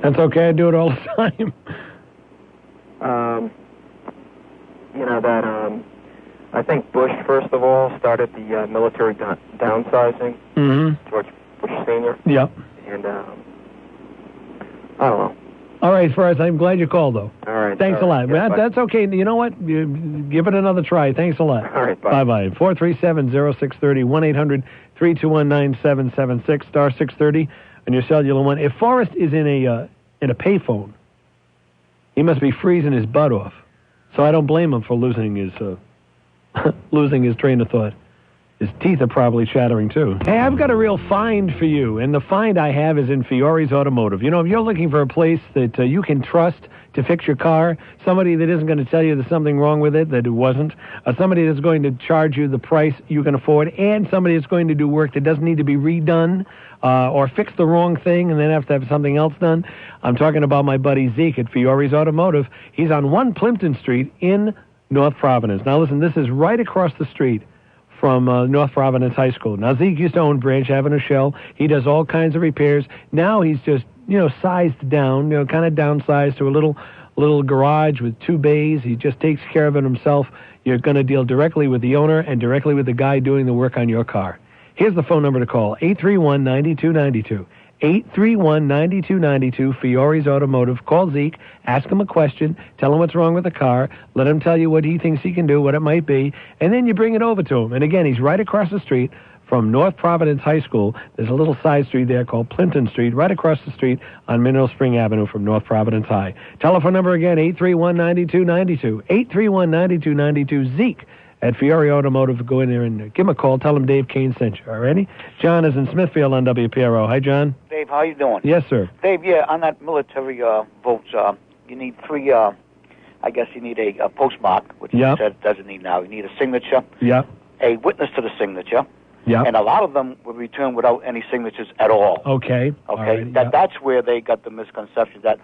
That's okay, I do it all the time. I think Bush, first of all, started the military downsizing. Mm-hmm. George Bush Sr. Yep. And, I don't know. All right, Forrest, I'm glad you called, though. All right. Thanks a lot. Yeah, That's okay. You know what? Give it another try. Thanks a lot. All right, bye. Bye-bye. 437-0630, 1-800-321-9776, star 630 on your cellular one. If Forrest is in a payphone, he must be freezing his butt off. So I don't blame him for losing his train of thought. His teeth are probably chattering, too. Hey, I've got a real find for you, and the find I have is in Fiore's Automotive. You know, if you're looking for a place that you can trust to fix your car, somebody that isn't going to tell you there's something wrong with it, that it wasn't, somebody that's going to charge you the price you can afford, and somebody that's going to do work that doesn't need to be redone or fix the wrong thing and then have to have something else done. I'm talking about my buddy Zeke at Fiore's Automotive. He's on 1 Plimpton Street in North Providence. Now, listen, this is right across the street from North Providence High School. Now, Zeke used to own Branch Avenue Shell. He does all kinds of repairs. Now he's just, sized down, kind of downsized to a little garage with 2 bays. He just takes care of it himself. You're going to deal directly with the owner and directly with the guy doing the work on your car. Here's the phone number to call, 831-9292. 831-9292, Fiore's Automotive. Call Zeke, ask him a question, tell him what's wrong with the car, let him tell you what he thinks he can do, what it might be, and then you bring it over to him. And again, he's right across the street from North Providence High School. There's a little side street there called Plimpton Street, right across the street on Mineral Spring Avenue from North Providence High. Telephone number again, 831-9292. 831-9292, Zeke at Fiore Automotive. Go in there and give him a call. Tell him Dave Kane sent you. All righty? John is in Smithfield on WPRO. Hi, John. Dave, how you doing? Yes, sir. Dave, on that military votes, you need 3, I guess you need a postmark, which you said doesn't need now. You need a signature, a witness to the signature, and a lot of them were returned without any signatures at all. Okay. Okay. That's where they got the misconception that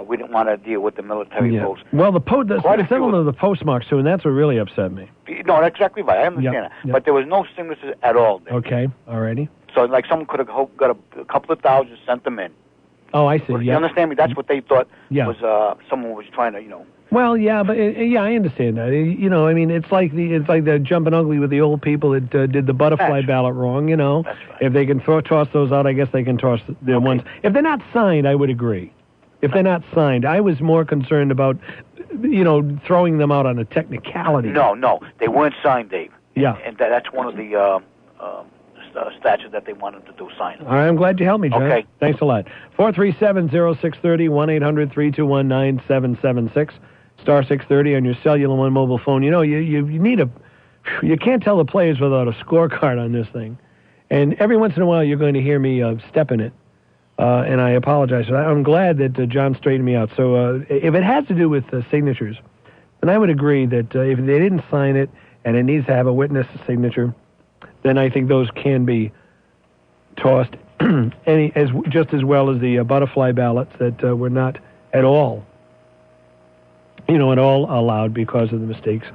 we didn't want to deal with the military votes. Well, several of the postmarks, too, and that's what really upset me. No, that's exactly right. I understand that. But there was no signatures at all there. Okay, all righty. So, like, someone could have got a couple of thousand, sent them in. Oh, I see, You understand me? That's what they thought was someone was trying to, Well, but I understand that. I mean, it's like the jumping ugly with the old people that did the butterfly ballot wrong. That's right. If they can toss those out, I guess they can toss the ones. If they're not signed, I would agree. If they're not signed, I was more concerned about, throwing them out on a technicality. No, they weren't signed, Dave. Yeah, and that's one of the statutes that they wanted to do, sign. All right, I'm glad you helped me, John. Okay. Thanks a lot. 437-0630, 1-800-321-9776, star 630 on your cellular one mobile phone. You need you can't tell the players without a scorecard on this thing. And every once in a while you're going to hear me step in it. And I apologize for that. I'm glad that John straightened me out. So if it has to do with signatures, then I would agree that if they didn't sign it and it needs to have a witness signature, then I think those can be tossed just as well as the butterfly ballots that were not at all, at all allowed because of the mistakes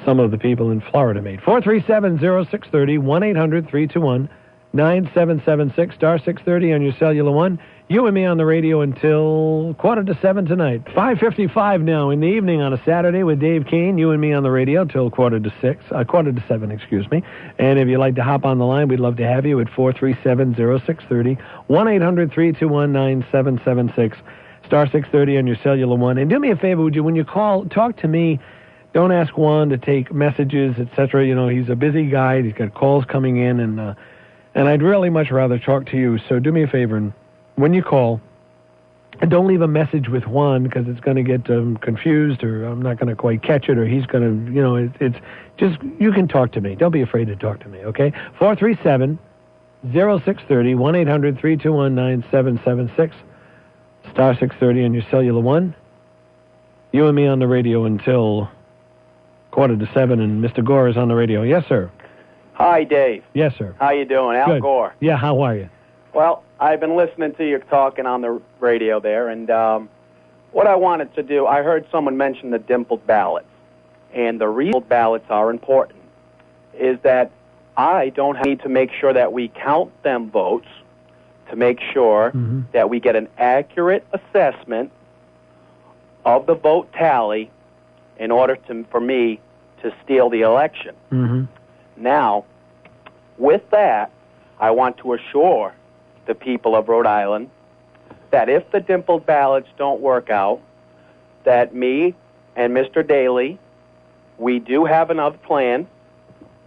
some of the people in Florida made. 437-0630, 1-800-321-9776, star 630 on your cellular one. You and me on the radio until 6:45 tonight. 5:55 now in the evening on a Saturday with Dave Kane. You and me on the radio till 6:45, excuse me. And if you'd like to hop on the line, we'd love to have you at 437-0630, 1-800-321-9776, star 630 on your cellular one. And do me a favor, would you, when you call, talk to me. Don't ask Juan to take messages, etc. He's a busy guy. He's got calls coming in, and I'd really much rather talk to you. So do me a favor, and when you call, don't leave a message with Juan because it's going to get confused, or I'm not going to quite catch it, or he's going to, it's just, you can talk to me. Don't be afraid to talk to me, okay? 437-0630, 1-800-321-9776, star 630 on your cellular one. You and me on the radio until 6:45, and Mr. Gore is on the radio. Yes, sir. Hi, Dave. Yes, sir. How you doing? Al Good. Gore. Yeah, how are you? Well, I've been listening to you talking on the radio there, and what I wanted to do, I heard someone mention the dimpled ballots, and the reason ballots are important is that I don't need to make sure that we count them votes to make sure that we get an accurate assessment of the vote tally in order for me to steal the election. Now, with that, I want to assure the people of Rhode Island that if the dimpled ballots don't work out, that me and Mr. Daly, we do have another plan.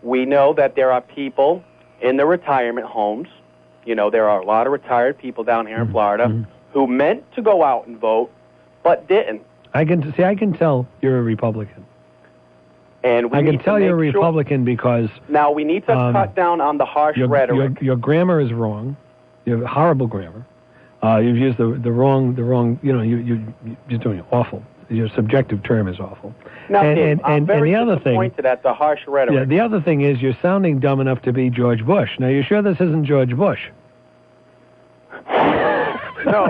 We know that there are people in the retirement homes. There are a lot of retired people down here in Florida who meant to go out and vote, but didn't. I can tell you're a Republican. And I can tell you're a Republican because... Now, we need to cut down on the harsh rhetoric. Your grammar is wrong. You have horrible grammar. You've used the wrong, you're doing it awful. Your subjective term is awful. Now, and the other thing... disappointed at the harsh rhetoric. Yeah, the other thing is you're sounding dumb enough to be George Bush. Now, you're sure this isn't George Bush? No.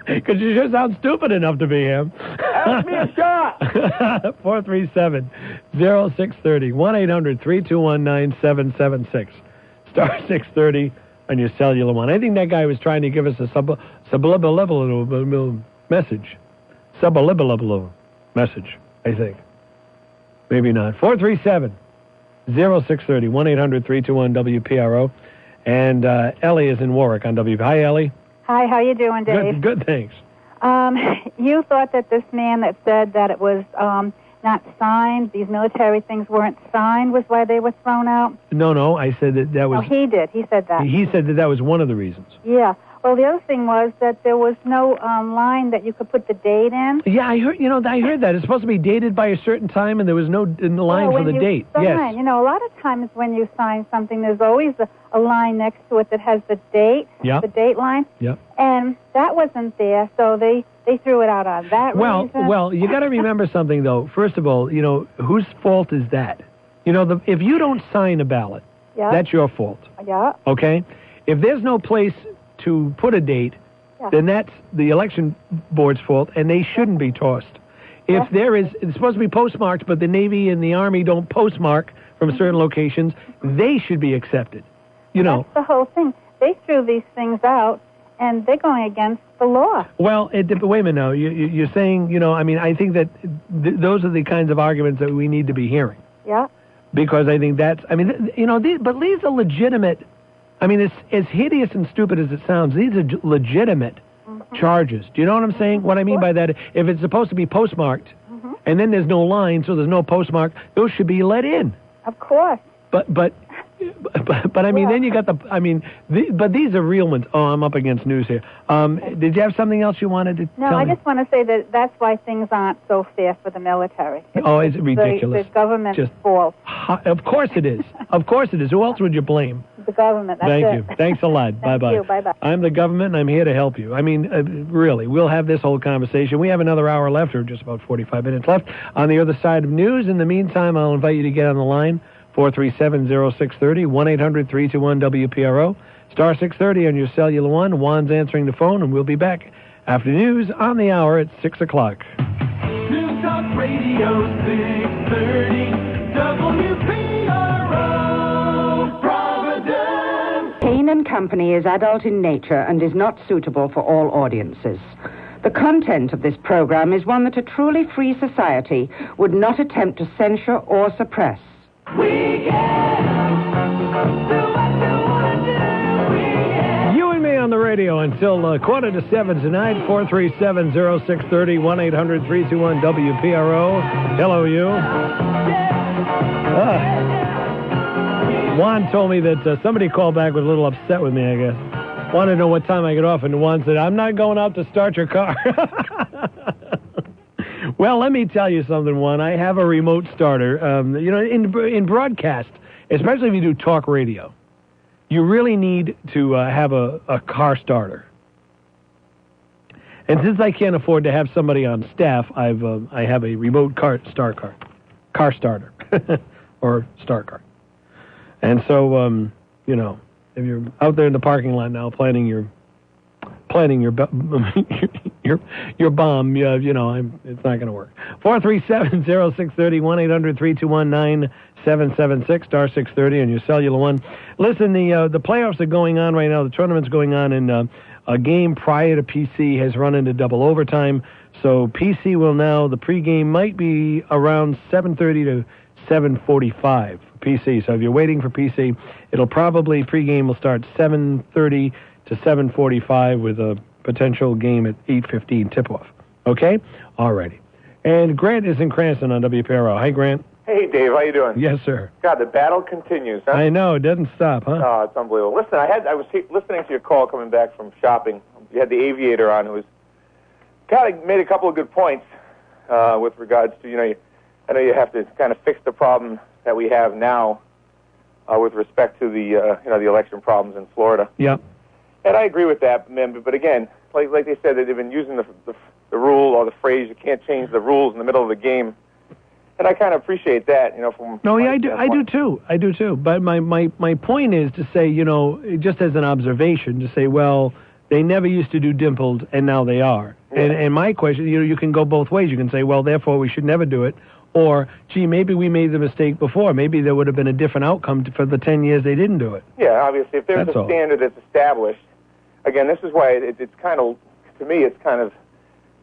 Because you sure sound stupid enough to be him. Ask me a shot. 437-0630. 1-800-321-9776. Star 630 on your cellular one. I think that guy was trying to give us a subliminal message. Subliminal message, I think. Maybe not. 437-0630. 1-800-321-WPRO. And Ellie is in Warwick on WPRO. Hi, Ellie. Hi, how you doing, Dave? Good, thanks. You thought that this man that said that it was not signed, these military things weren't signed, was why they were thrown out? No, I said that was... No, he did. He said that. He said that was one of the reasons. Yeah. Well, the other thing was that there was no line that you could put the date in. Yeah, I heard that. It's supposed to be dated by a certain time, and there was no line for the date. Sign, yes. You know, a lot of times when you sign something, there's always a line next to it that has the date, the date line. Yep. And that wasn't there, so they threw it out on that reason. Well, you got to remember something, though. First of all, whose fault is that? If you don't sign a ballot, that's your fault. Yeah. Okay? If there's no place to put a date, then that's the election board's fault, and they shouldn't be tossed. If there is, it's supposed to be postmarked, but the Navy and the Army don't postmark from certain locations, they should be accepted. That's the whole thing. They threw these things out, and they're going against the law. Well, wait a minute now. You're saying, I think that those are the kinds of arguments that we need to be hearing. Yeah. Because I think that's, but these are legitimate. It's as hideous and stupid as it sounds. These are legitimate charges. Do you know what I'm saying? What I mean by that, if it's supposed to be postmarked, and then there's no line, so there's no postmark, those should be let in. Of course. But then you got but these are real ones. Oh, I'm up against news here. Did you have something else you wanted to tell me? No, I just want to say that that's why things aren't so fair for the military. It's ridiculous. The government's fault. Of course it is. Of course it is. Who else would you blame? The government. That's Thank it. you. Thanks a lot. Bye-bye. Thank you. Bye-bye. I'm the government, and I'm here to help you. Really, we'll have this whole conversation. We have another hour left, or just about 45 minutes left, on the other side of news. In the meantime, I'll invite you to get on the line, 437-0630, 1-800-321-WPRO, star 630 on your cellular one. Juan's answering the phone, and we'll be back after news on the hour at 6 o'clock. News Talk Radio 630 WPRO Providence. Kane and Company is adult in nature and is not suitable for all audiences. The content of this program is one that a truly free society would not attempt to censure or suppress. You and me on the radio until 6:45 tonight, 437-0630, 1-800-321-WPRO. Hello, you. Juan told me that somebody called back was a little upset with me, I guess. Wanted to know what time I get off, and Juan said, I'm not going out to start your car. Well, let me tell you something, Juan. I have a remote starter. In broadcast, especially if you do talk radio, you really need to have a car starter. And since I can't afford to have somebody on staff, I have a remote car starter, or star car. And so, if you're out there in the parking lot now planning your your bomb, it's not going to work. 437-0630, 1-800-321-9776, star 630 on your cellular one. Listen, the playoffs are going on right now. The tournament's going on, and a game prior to PC has run into double overtime. So PC will now, the pregame might be around 7:30 to 7:45 PC. So if you're waiting for PC, pregame will start 7:30 to 7:45 with a potential game at 8:15 tip-off. Okay? All righty. And Grant is in Cranston on WPRO. Hi, Grant. Hey, Dave. How you doing? Yes, sir. God, the battle continues, huh? I know. It doesn't stop, huh? Oh, it's unbelievable. Listen, I was listening to your call coming back from shopping. You had the aviator on who was kind of made a couple of good points with regards to, I know you have to kind of fix the problem that we have now with respect to the the election problems in Florida. Yeah. And I agree with that, man. But again, like they said, they've been using the rule or the phrase, you can't change the rules in the middle of the game. And I kind of appreciate that, from... No, yeah, I do too. But my point is to say, just as an observation, to say, well, they never used to do dimpled, and now they are. Yeah. And my question, you can go both ways. You can say, well, therefore we should never do it. Or, gee, maybe we made the mistake before. Maybe there would have been a different outcome for the 10 years they didn't do it. Yeah, obviously, if there's a standard that's established, again, this is why it's kind of, to me, it's kind of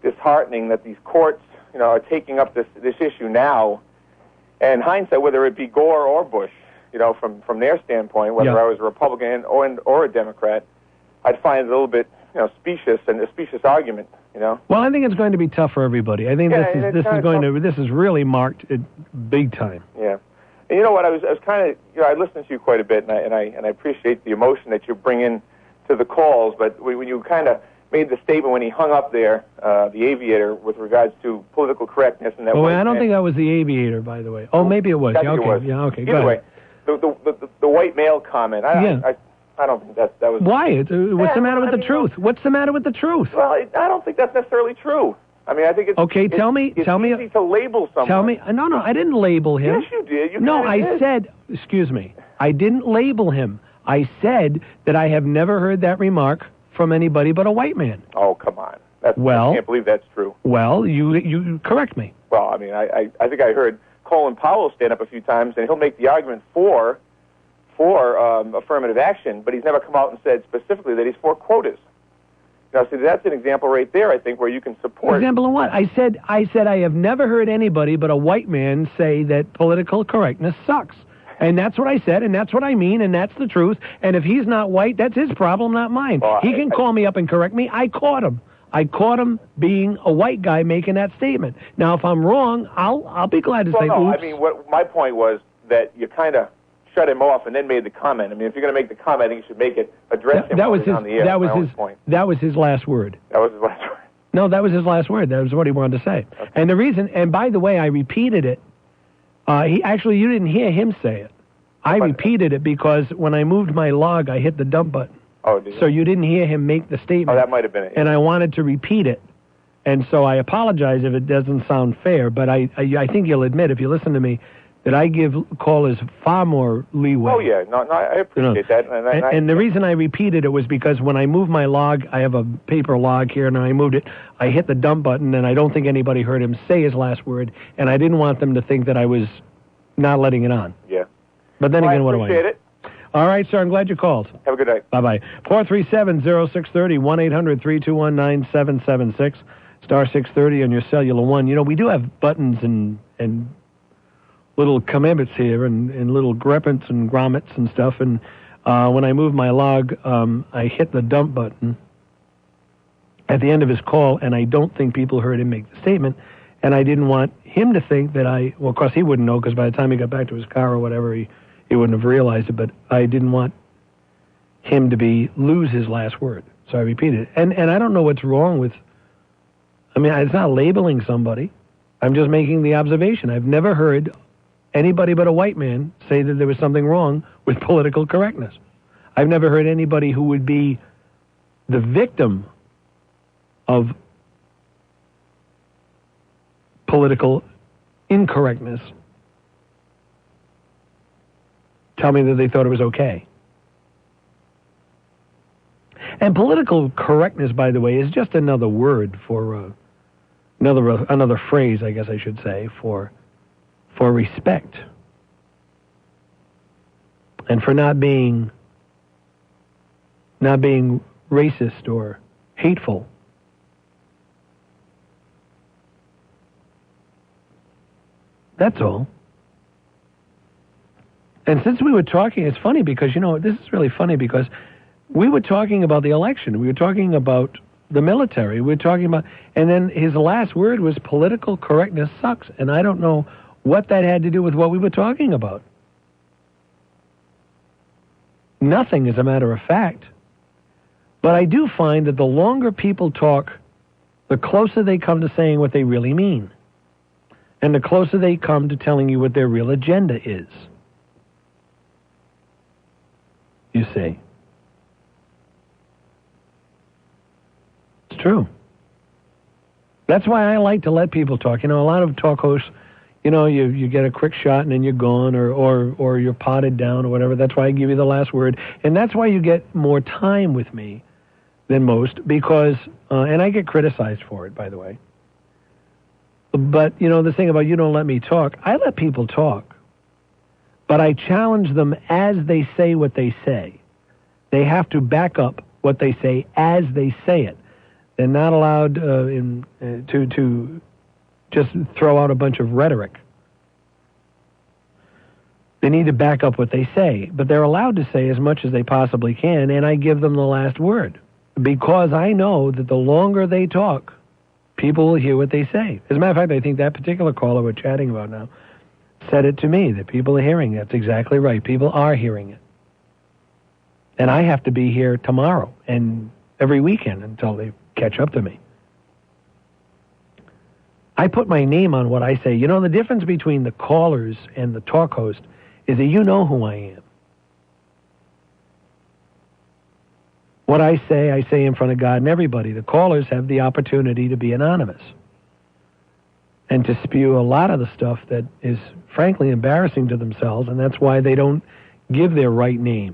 disheartening that these courts, are taking up this issue now. And hindsight, whether it be Gore or Bush, from their standpoint, whether I was a Republican or a Democrat, I'd find it a little bit, specious and a specious argument, Well, I think it's going to be tough for everybody. I think this is really marked big time. Yeah. And you know what? I was kind of, I listened to you quite a bit, and I appreciate the emotion that you bring in to the calls. But when you kind of made the statement when he hung up there, the aviator, with regards to political correctness, and that. Oh, I don't think that was the aviator, by the way. Oh, maybe it was. Yeah, okay. Yeah, okay. Either way, the white male comment. I don't think that was. Why? What's the matter with the truth? What's the matter with the truth? Well, I don't think that's necessarily true. I mean, I think it's okay. Tell me. It's easy to label someone. Tell me. No, I didn't label him. Yes, you did. I said. Excuse me. I didn't label him. I said that I have never heard that remark from anybody but a white man. Oh, come on. I can't believe that's true. Well, you correct me. Well, I mean, I think I heard Colin Powell stand up a few times, and he'll make the argument for affirmative action, but he's never come out and said specifically that he's for quotas. Now, see, that's an example right there, I think, where you can support... Example of what? I said I have never heard anybody but a white man say that political correctness sucks. And that's what I said, and that's what I mean, and that's the truth. And if he's not white, that's his problem, not mine. Well, he can call me up and correct me. I caught him. I caught him being a white guy making that statement. Now, if I'm wrong, I'll be glad to say, no, oops. I mean, my point was that you kind of shut him off and then made the comment. I mean, if you're going to make the comment, I think you should make it, address him on the air. That was his last word. That was his last word. No, that was his last word. That was what he wanted to say. Okay. And the reason, and by the way, I repeated it. You didn't hear him say it. I repeated it because when I moved my log, I hit the dump button. Oh, did you? So you didn't hear him make the statement. Oh, that might have been it. And I wanted to repeat it. And so I apologize if it doesn't sound fair, but I think you'll admit, if you listen to me, that I give callers far more leeway. Oh, yeah. No, I appreciate that. And the reason I repeated it was because when I moved my log, I have a paper log here, and I moved it, I hit the dump button, and I don't think anybody heard him say his last word, and I didn't want them to think that I was not letting it on. Yeah. But then again, what do I appreciate it. All right, sir, I'm glad you called. Have a good night. Bye-bye. 437-0630, 1-800-321-9776, star 630 on your cellular one. We do have buttons and little commandments here and little greppants and grommets and stuff. And when I moved my log, I hit the dump button at the end of his call, and I don't think people heard him make the statement. And I didn't want him to think that of course he wouldn't know, because by the time he got back to his car or whatever, he wouldn't have realized it. But I didn't want him to lose his last word. So I repeated it. And I don't know what's wrong with, it's not labeling somebody. I'm just making the observation. I've never heard anybody but a white man say that there was something wrong with political correctness. I've never heard anybody who would be the victim of political incorrectness tell me that they thought it was okay. And political correctness, by the way, is just another word for another phrase, I guess I should say, for respect and for not being racist or hateful. That's all. And since we were talking, it's funny because, this is really funny because we were talking about the election. We were talking about the military. We were talking about, and then his last word was political correctness sucks. And I don't know what that had to do with what we were talking about. Nothing, as a matter of fact. But I do find that the longer people talk, the closer they come to saying what they really mean. And the closer they come to telling you what their real agenda is. You see. It's true. That's why I like to let people talk. You know, a lot of talk hosts, you know, you get a quick shot and then you're gone, or you're potted down or whatever. That's why I give you the last word. And that's why you get more time with me than most, because, and I get criticized for it, by the way. But, you know, the thing about you don't let me talk, I let people talk. But I challenge them as they say what they say. They have to back up what they say as they say it. They're not allowed to just throw out a bunch of rhetoric. They need to back up what they say. But they're allowed to say as much as they possibly can, and I give them the last word. Because I know that the longer they talk, people will hear what they say. As a matter of fact, I think that particular caller we're chatting about now said it to me, that people are hearing. That's exactly right. People are hearing it. And I have to be here tomorrow and every weekend until they catch up to me. I put my name on what I say. You know, the difference between the callers and the talk host is that you know who I am. What I say in front of God and everybody. The callers have the opportunity to be anonymous and to spew a lot of the stuff that is frankly embarrassing to themselves, and that's why they don't give their right name.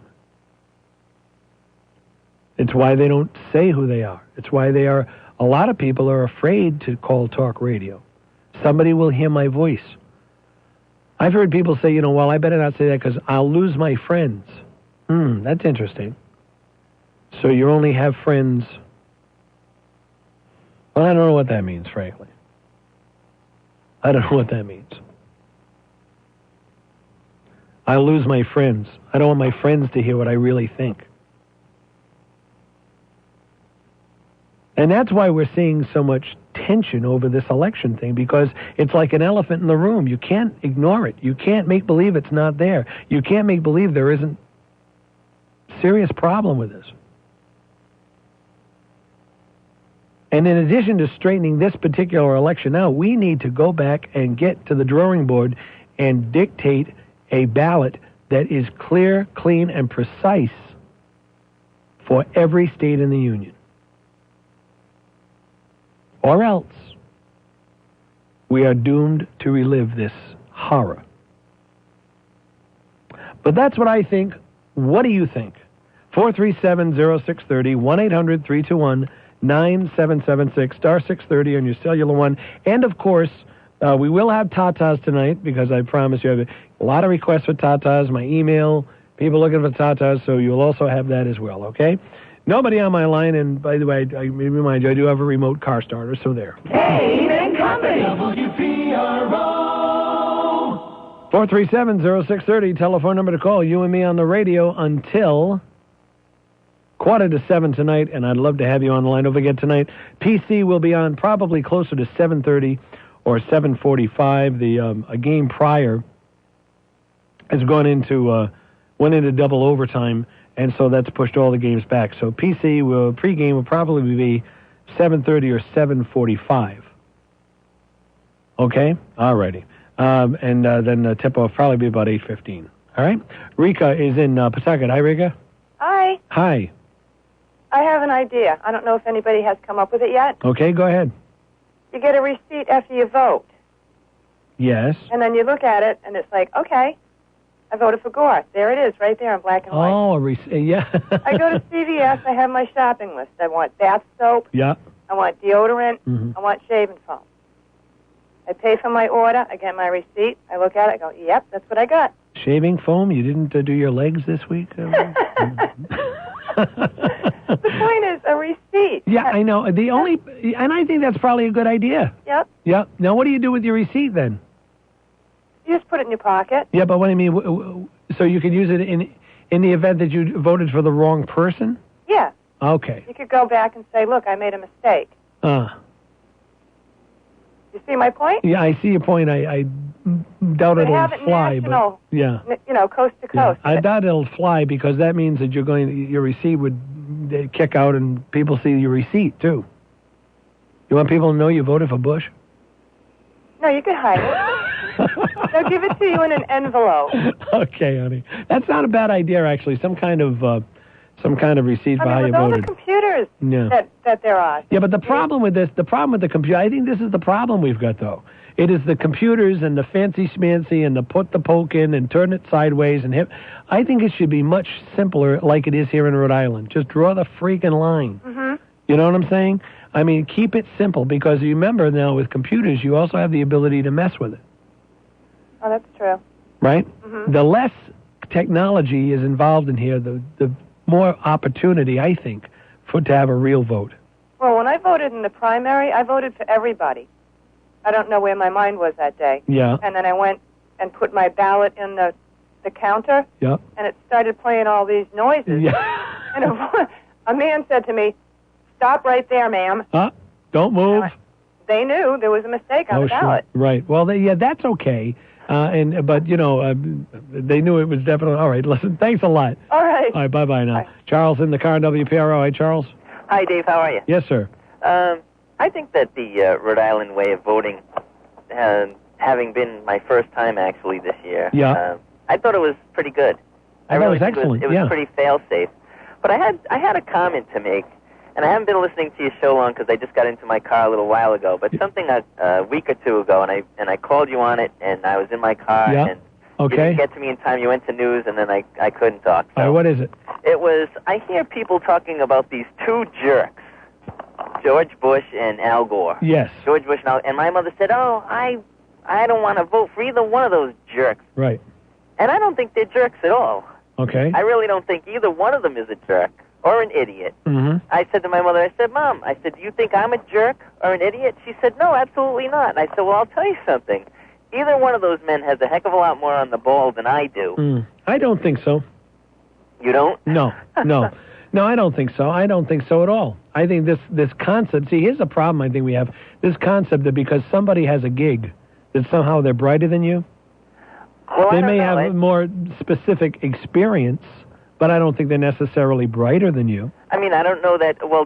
It's why they don't say who they are. It's why a lot of people are afraid to call talk radio. Somebody will hear my voice. I've heard people say, you know, well, I better not say that because I'll lose my friends. That's interesting. So you only have friends. Well, I don't know what that means, frankly. I don't know what that means. I lose my friends. I don't want my friends to hear what I really think. And that's why we're seeing so much tension over this election thing, because it's like an elephant in the room. You can't ignore it. You can't make believe it's not there. You can't make believe there isn't a serious problem with this. And in addition to straightening this particular election out, we need to go back and get to the drawing board and dictate a ballot that is clear, clean, and precise for every state in the Union. Or else, we are doomed to relive this horror. But that's what I think. What do you think? 437-0630, 1-800-321-9776, star 630 on your cellular one. And, of course, we will have tatas tonight, because I promise you I have a lot of requests for tatas, my email, people looking for tatas, so you'll also have that as well, okay? Nobody on my line, and by the way, I remind you, I do have a remote car starter, so there. Kane and Company. WPRO. 437-0630, telephone number to call. You and me on the radio until 6:45 tonight, and I'd love to have you on the line. Don't forget tonight, PC will be on probably closer to 7:30 or 7:45. A game prior has went into double overtime, and so that's pushed all the games back. So PC pregame will probably be 7:30 or 7:45. Okay, all righty, and then the tip off probably be about 8:15. All right, Rika is in Pawtucket. Hi, Rika. Hi. Hi. I have an idea. I don't know if anybody has come up with it yet. Okay, go ahead. You get a receipt after you vote. Yes. And then you look at it, and it's like, okay, I voted for Gore. There it is, right there in black and white. Oh, yeah. I go to CVS. I have my shopping list. I want bath soap. Yeah. I want deodorant. Mm-hmm. I want shaving foam. I pay for my order. I get my receipt. I look at it. I go, yep, that's what I got. Shaving foam? You didn't do your legs this week? The point is a receipt. Yeah, I know. And I think that's probably a good idea. Yep. Yep. Now, what do you do with your receipt then? You just put it in your pocket. Yeah, but what I mean, so you could use it in the event that you voted for the wrong person? Yeah. Okay. You could go back and say, look, I made a mistake. You see my point? Yeah, I see your point. I doubt it'll fly, but yeah. Coast to coast. I doubt it'll fly, because that means that your receipt would kick out and people see your receipt too. You want people to know you voted for Bush? No, you can hide it. They'll give it to you in an envelope. Okay, honey. That's not a bad idea, actually. Some kind of receipt for how you with all voted. the computers that there are. Yeah, but the problem with the computer, I think this is the problem we've got, though. It is the computers and the fancy schmancy and the put the poke in and turn it sideways and hip. I think it should be much simpler like it is here in Rhode Island. Just draw the freaking line. Mm-hmm. You know what I'm saying? I mean, keep it simple, because you remember now with computers, you also have the ability to mess with it. Oh, that's true. Right? Mm-hmm. The less technology is involved in here, the more opportunity, I think, to have a real vote. Well, when I voted in the primary, I voted for everybody. I don't know where my mind was that day. Yeah. And then I went and put my ballot in the counter. Yeah. And it started playing all these noises. Yeah. And a man said to me, "Stop right there, ma'am." Don't move. They knew there was a mistake on the ballot. Sure. Right. Well, that's okay. But they knew it was definitely all right. Listen, thanks a lot. All right. All right. Bye now. Bye. Charles in the car on WPRO. Hi, Charles. Hi, Dave. How are you? Yes, sir. I think that the Rhode Island way of voting, having been my first time actually this year, I thought it was pretty good. I really think excellent. It was pretty fail-safe. But I had a comment to make, and I haven't been listening to your show long because I just got into my car a little while ago. But something a week or two ago, and I called you on it, and I was in my car, and you didn't get to me in time. You went to news, and then I couldn't talk. So all right, what is it? It was, I hear people talking about these two jerks, George Bush and Al Gore. Yes. George Bush and my mother said, "Oh, I don't want to vote for either one of those jerks." Right. And I don't think they're jerks at all. Okay. I really don't think either one of them is a jerk or an idiot. Mm-hmm. I said to my mother, I said, "Mom," I said, "do you think I'm a jerk or an idiot?" She said, "No, absolutely not." And I said, "Well, I'll tell you something. Either one of those men has a heck of a lot more on the ball than I do." I don't think so. You don't? No. No, I don't think so. I don't think so at all. I think this concept, see, here's the problem I think we have. This concept that because somebody has a gig, that somehow they're brighter than you. Well, they may have more specific experience, but I don't think they're necessarily brighter than you. I mean, I don't know that. Well,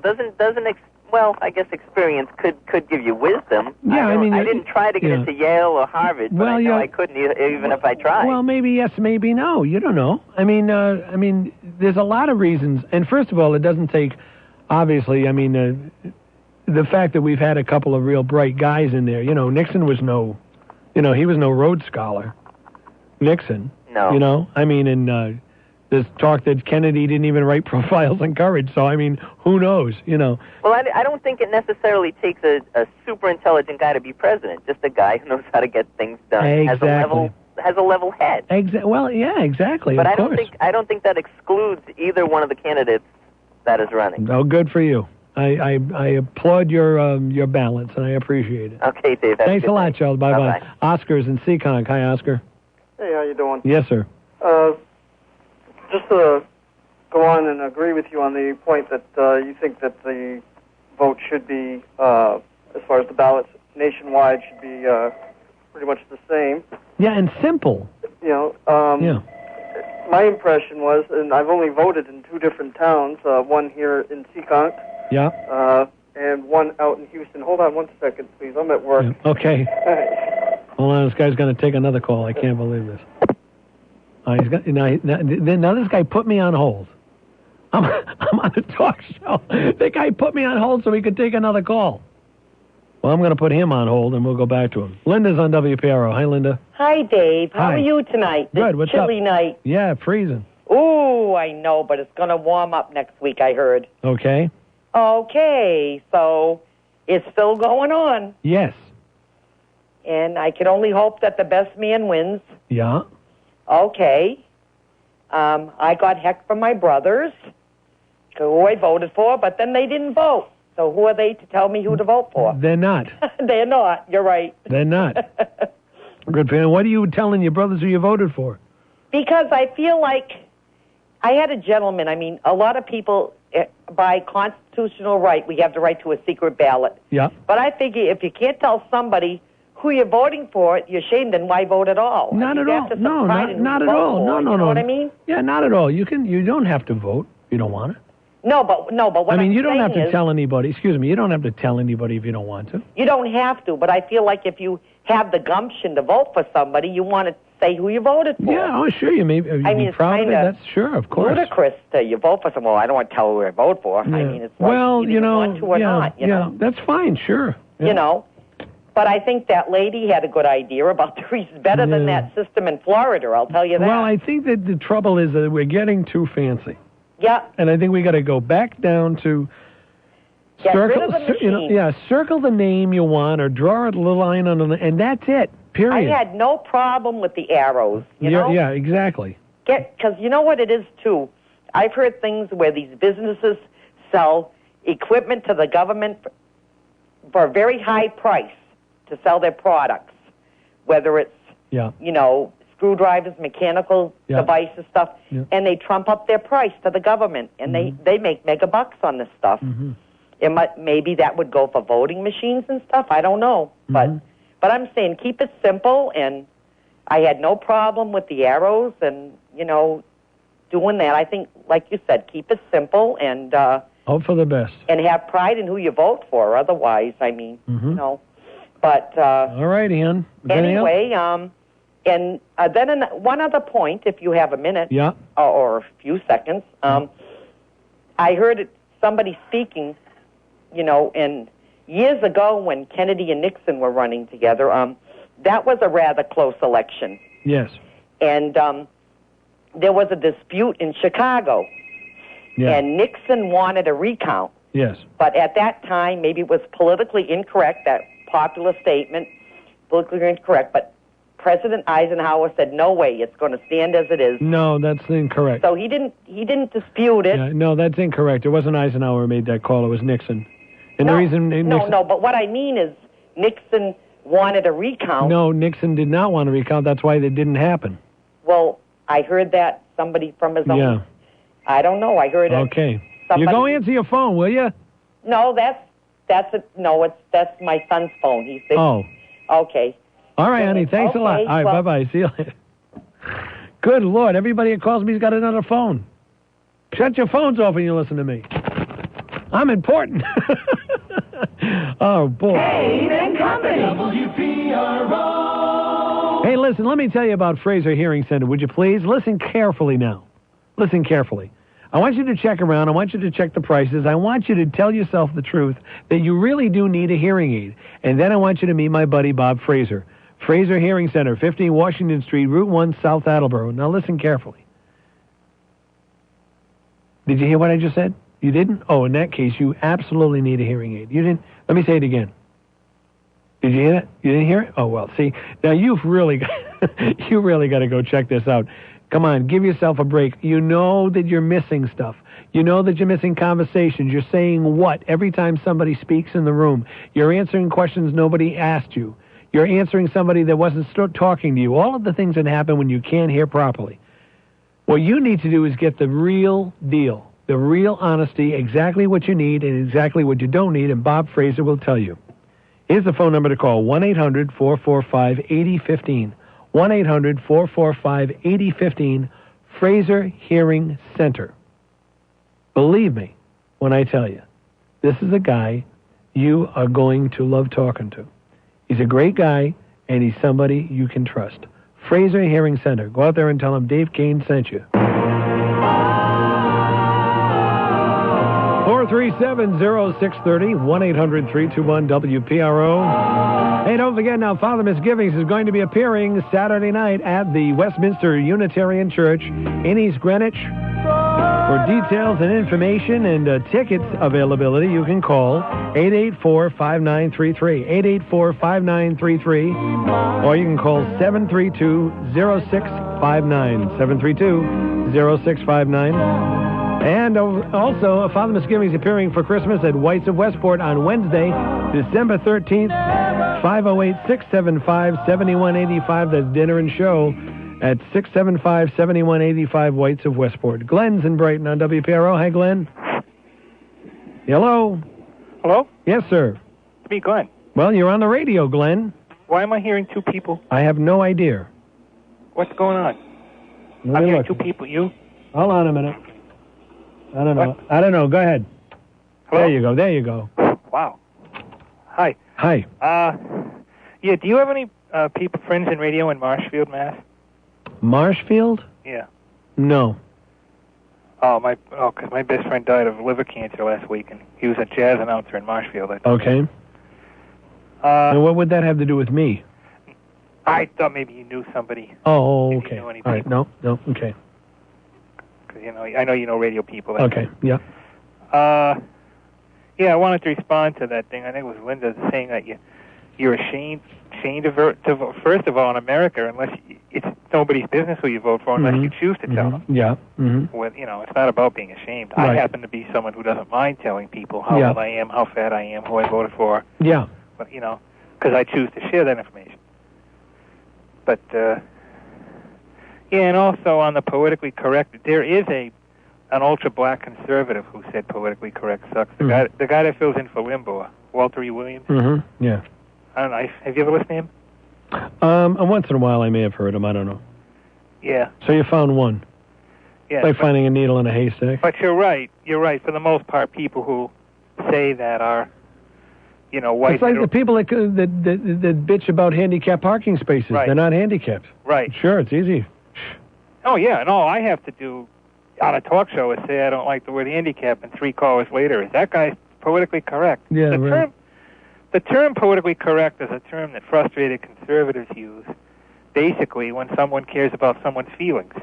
well, I guess experience could give you wisdom. Yeah, I mean, I didn't try to get into Yale or Harvard, but I know I couldn't even if I tried. Well, maybe yes, maybe no. You don't know. I mean, there's a lot of reasons. And first of all, it doesn't take, obviously. I mean, the fact that we've had a couple of real bright guys in there. You know, Nixon was he was no Rhodes Scholar. Nixon. No. You know, I mean, and there's talk that Kennedy didn't even write profiles on courage. So, I mean, who knows, you know. Well, I don't think it necessarily takes a super intelligent guy to be president. Just a guy who knows how to get things done. Exactly. Has a level head. Well, yeah, exactly. But of I don't think that excludes either one of the candidates that is running. Oh, good for you. I applaud your balance, and I appreciate it. Okay, Dave. Thanks a lot, Charles. Bye-bye. Oscar's in Seekonk. Hi, Oscar. Hey, how you doing? Yes, sir. Just to go on and agree with you on the point that you think that the vote should be, as far as the ballots nationwide, should be pretty much the same. Yeah, and simple. You know, my impression was, and I've only voted in two different towns, one here in Seekonk, and one out in Houston. Hold on one second, please. I'm at work. Yeah. Okay. Hold on, this guy's going to take another call. I can't believe this. Now this guy put me on hold. I'm on a talk show. The guy put me on hold so he could take another call. Well, I'm going to put him on hold, and we'll go back to him. Linda's on WPRO. Hi, Linda. Hi, Dave. How Hi. are you tonight? Good. What's chilly up? Night. Yeah, freezing. Ooh, I know, but it's going to warm up next week, I heard. Okay. Okay, so it's still going on. Yes. And I can only hope that the best man wins. Yeah. Okay. I got heck from my brothers, who I voted for, but then they didn't vote. So who are they to tell me who to vote for? They're not. They're not. You're right. They're not. Good for you. What are you telling your brothers who you voted for? Because I feel like I had a gentleman. I mean, a lot of people, by constitutional right, we have the right to a secret ballot. Yeah. But I figure if you can't tell somebody who you're voting for, you're ashamed, then why vote at all? Not at all. No, not at all. No. You know what I mean? Yeah, not at all. You don't have to vote if you don't want to. No, but what you I'm don't have saying to is, tell anybody. Excuse me, you don't have to tell anybody if you don't want to. you don't have to, but I feel like if you have the gumption to vote for somebody, you want to say who you voted for. Yeah, oh, sure, you may be it's proud of it. kinda That's sure, of course. ludicrous to you vote for someone. Well, I don't want to tell who I vote for. Yeah. I mean, it's like well, either you know, want to or not. You know, that's fine, sure. Yeah. You know. But I think that lady had a good idea about the reason, better than that system in Florida, I'll tell you that. Well, I think that the trouble is that we're getting too fancy. Yeah. And I think we got to go back down to circle the name you want or draw a little line on it, and that's it. Period. I had no problem with the arrows, you know? Yeah, exactly. Because you know what it is, too? I've heard things where these businesses sell equipment to the government for a very high price to sell their products, whether it's, you know, screwdrivers, mechanical devices, stuff, and they trump up their price to the government, and they make mega bucks on this stuff. Maybe that would go for voting machines and stuff. I don't know, but I'm saying keep it simple, and I had no problem with the arrows and, you know, doing that. I think, like you said, keep it simple and hope for the best. And have pride in who you vote for. Otherwise, I mean, you know. But all right, Ian. Anyway, and then one other point, if you have a minute, or a few seconds. I heard somebody speaking, you know, and years ago when Kennedy and Nixon were running together. That was a rather close election. Yes. And there was a dispute in Chicago, and Nixon wanted a recount. Yes. But at that time, maybe it was politically incorrect, that popular statement, politically incorrect, but President Eisenhower said, no way, it's going to stand as it is. No, that's incorrect. So he didn't dispute it. Yeah, no, that's incorrect. It wasn't Eisenhower who made that call. It was Nixon. And no, the reason Nixon... No, but what I mean is Nixon wanted a recount. No, Nixon did not want a recount. That's why it didn't happen. Well, I heard that somebody from his own... Yeah. I don't know. I heard it. Okay. Somebody... You go answer your phone, will you? No, that's my son's phone. He's sick. Oh. Okay. All right, honey. Thanks a lot. All right, bye-bye. See you later. Good Lord. Everybody that calls me's got another phone. Shut your phones off when you listen to me. I'm important. Oh, boy. Kane and Company. WPRO. Hey, listen, let me tell you about Fraser Hearing Center, would you please? Listen carefully now. Listen carefully. I want you to check around. I want you to check the prices. I want you to tell yourself the truth that you really do need a hearing aid. And then I want you to meet my buddy, Bob Fraser. Fraser Hearing Center, 15 Washington Street, Route 1, South Attleboro. Now listen carefully. Did you hear what I just said? You didn't? Oh, in that case, you absolutely need a hearing aid. You didn't? Let me say it again. Did you hear that? You didn't hear it? Oh, well, see, now you've really got, you really got to go check this out. Come on, give yourself a break. You know that you're missing stuff. You know that you're missing conversations. You're saying what every time somebody speaks in the room. You're answering questions nobody asked you. You're answering somebody that wasn't talking to you. All of the things that happen when you can't hear properly. What you need to do is get the real deal, the real honesty, exactly what you need and exactly what you don't need, and Bob Fraser will tell you. Here's the phone number to call, 1-800-445-8015. 1-800-445-8015, Fraser Hearing Center. Believe me when I tell you, this is a guy you are going to love talking to. He's a great guy, and he's somebody you can trust. Fraser Hearing Center. Go out there and tell him Dave Kane sent you. 437-0630, 1-800-321-WPRO. Hey, don't forget now, Father Misgivings is going to be appearing Saturday night at the Westminster Unitarian Church in East Greenwich. For details and information and tickets availability, you can call 884-5933, 884-5933, or you can call 732-0659, 732-0659. And also, Father Misgivings appearing for Christmas at White's of Westport on Wednesday, December 13th, 508-675-7185. That's dinner and show at 675-7185 White's of Westport. Glenn's in Brighton on WPRO. Hi, Glenn. Hello? Hello? Yes, sir. It's me, Glenn. Well, you're on the radio, Glenn. Why am I hearing two people? I have no idea. What's going on? I'm hearing two people. You? Hold on a minute. I don't know. What? I don't know. Go ahead. Hello? There you go. Wow. Hi. Hi. Yeah, do you have any friends in radio in Marshfield, Mass? Marshfield? Yeah. No. Because my best friend died of liver cancer last week, and he was a jazz announcer in Marshfield. Okay. And what would that have to do with me? I thought maybe you knew somebody. Oh, okay. All right. No, okay. Because I know you know radio people. Okay. Yeah. Yeah, I wanted to respond to that thing. I think it was Linda saying that you're ashamed to vote. First of all, in America, unless it's nobody's business who you vote for, unless you choose to tell them. Yeah. With, it's not about being ashamed. Right. I happen to be someone who doesn't mind telling people how old I am, how fat I am, who I voted for. Yeah. But because I choose to share that information. But and also on the politically correct, there is an ultra-black conservative who said politically correct sucks. The guy that fills in for Limbaugh, Walter E. Williams. Yeah. I don't know. Have you ever listened to him? Once in a while I may have heard him. I don't know. Yeah. So you found one. Yeah. Like finding a needle in a haystack. But you're right. For the most part, people who say that are, white. It's like the people that bitch about handicapped parking spaces. Right. They're not handicapped. Right. Sure, it's easy. Oh, yeah, and all I have to do on a talk show is say I don't like the word handicap, and 3 callers later, is that guy politically correct? Yeah, right. The term politically correct is a term that frustrated conservatives use, basically, when someone cares about someone's feelings.